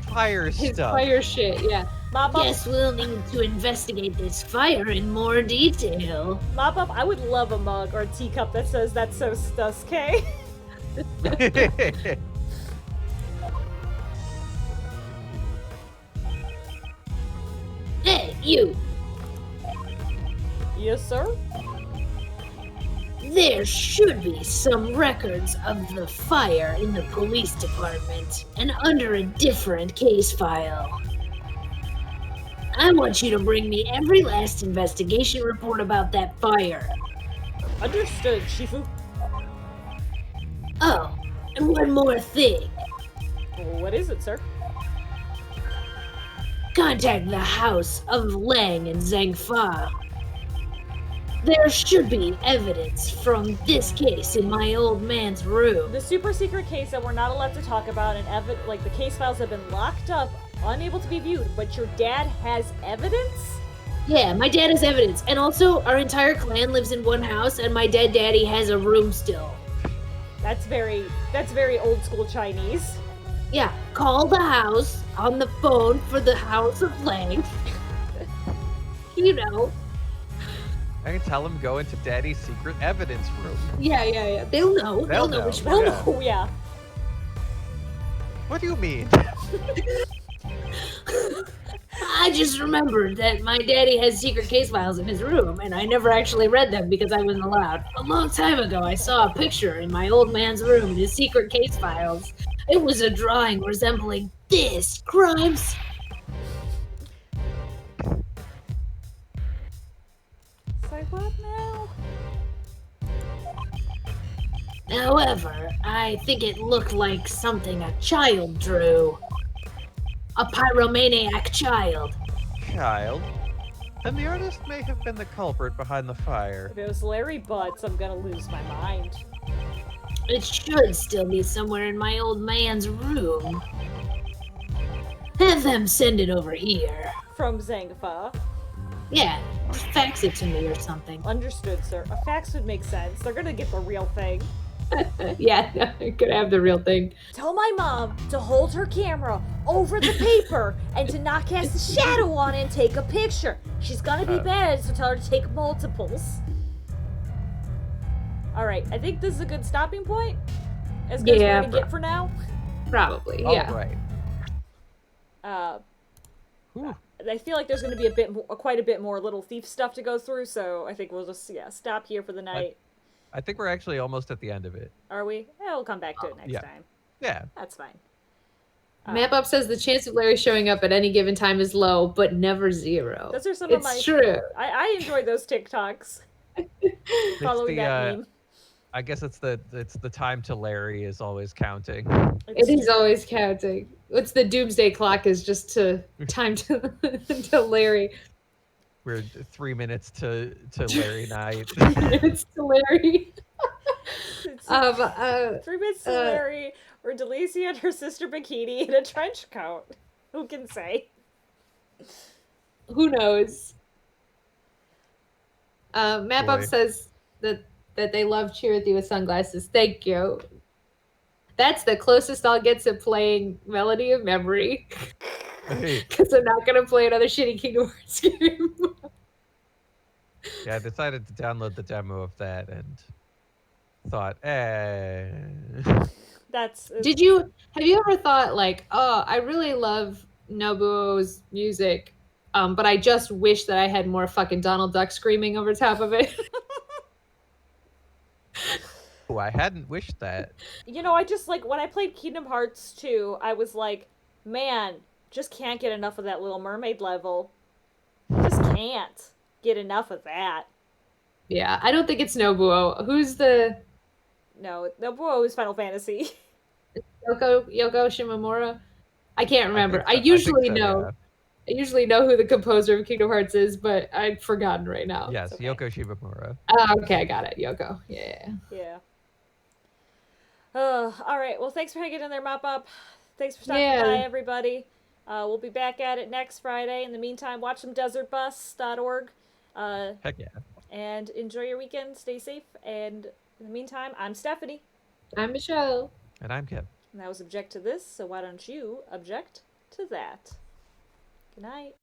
S3: fire
S1: His
S3: stuff.
S1: fire shit, yeah.
S2: Mop Up,
S4: Guess we'll need to investigate this fire in more detail.
S2: Mop Up, I would love a mug or a teacup that says that's so sus, Kay.
S4: Hey, you!
S2: Yes, sir?
S4: There should be some records of the fire in the police department and under a different case file. I want you to bring me every last investigation report about that fire.
S2: Understood, Shifu.
S4: Oh, and one more thing.
S2: What is it, sir?
S4: Contact the house of Lang and Zhang Fa. There should be evidence from this case in my old man's room.
S2: The super secret case that we're not allowed to talk about, and like the case files have been locked up, unable to be viewed, but your dad has evidence?
S4: Yeah, my dad has evidence. And also, our entire clan lives in one house, and my dead daddy has a room still.
S2: That's very old school Chinese.
S4: Yeah, call the house on the phone for the house of Lang. You know.
S3: I can tell him go into Daddy's secret evidence room.
S4: Yeah. They'll know. They'll know which one.
S2: Oh, yeah.
S3: What do you mean?
S4: I just remembered that my daddy has secret case files in his room, and I never actually read them because I wasn't allowed. A long time ago, I saw a picture in my old man's room in his secret case files. It was a drawing resembling this, Grimes.
S2: Say what now?
S4: However, I think it looked like something a child drew. A pyromaniac child.
S3: Child. Then the artist may have been the culprit behind the fire.
S2: If it was Larry Butts, I'm gonna lose my mind.
S4: It should still be somewhere in my old man's room. Have them send it over here.
S2: From Zangfa.
S4: Yeah, fax it to me or something.
S2: Understood, sir. A fax would make sense. They're gonna get the real thing.
S1: Yeah, I could have the real thing.
S2: Tell my mom to hold her camera over the paper and to not cast a shadow on it and take a picture. She's gonna be bad, so tell her to take multiples. Alright, I think this is a good stopping point. As good as we're gonna get for now.
S1: Probably, yeah.
S3: All right. Whew.
S2: I feel like there's going to be quite a bit more Little Thief stuff to go through, so I think we'll just stop here for the night.
S3: I think we're actually almost at the end of it.
S2: Are we? Yeah, we'll come back to it next time.
S3: Yeah.
S2: That's fine.
S1: Map Up says the chance of Larry showing up at any given time is low, but never zero.
S2: Those are some of my.
S1: It's true.
S2: I enjoy those TikToks. Following that meme.
S3: I guess it's the time to Larry is always counting.
S1: It is always counting. What's the doomsday clock is just to time to to Larry.
S3: We're 3 minutes to Larry night.
S1: 3 minutes to Larry.
S2: 3 minutes to Larry, or Delicia and her sister Bikini in a trench coat. Who can say?
S1: Who knows? Map Up says that they love Cheer With You with Sunglasses. Thank you. That's the closest I'll get to playing Melody of Memory. Because I'm not going to play another shitty Kingdom Hearts game.
S3: Yeah, I decided to download the demo of that and thought,
S2: Have
S1: you ever thought, like, oh, I really love Nobuo's music, but I just wish that I had more fucking Donald Duck screaming over top of it?
S3: Oh, I hadn't wished that.
S2: You know, I just, like, when I played Kingdom Hearts 2, I was like, man, just can't get enough of that Little Mermaid level. Just can't get enough of that.
S1: Yeah, I don't think it's Nobuo. Who's the...
S2: No, Nobuo is Final Fantasy.
S1: Yoko Shimomura? I can't remember. I usually know. I usually know who the composer of Kingdom Hearts is, but I've forgotten right now.
S3: Yes, okay. Yoko Shimomura.
S1: Okay, I got it. Yoko. Yeah.
S2: Yeah. All right. Well, thanks for hanging in there, Mop Up. Thanks for stopping by, everybody. We'll be back at it next Friday. In the meantime, watch some desertbus.org.
S3: Heck yeah.
S2: And enjoy your weekend. Stay safe. And in the meantime, I'm Stephanie.
S1: I'm Michelle.
S3: And I'm Kim.
S2: And I was object to this, so why don't you object to that? Good night.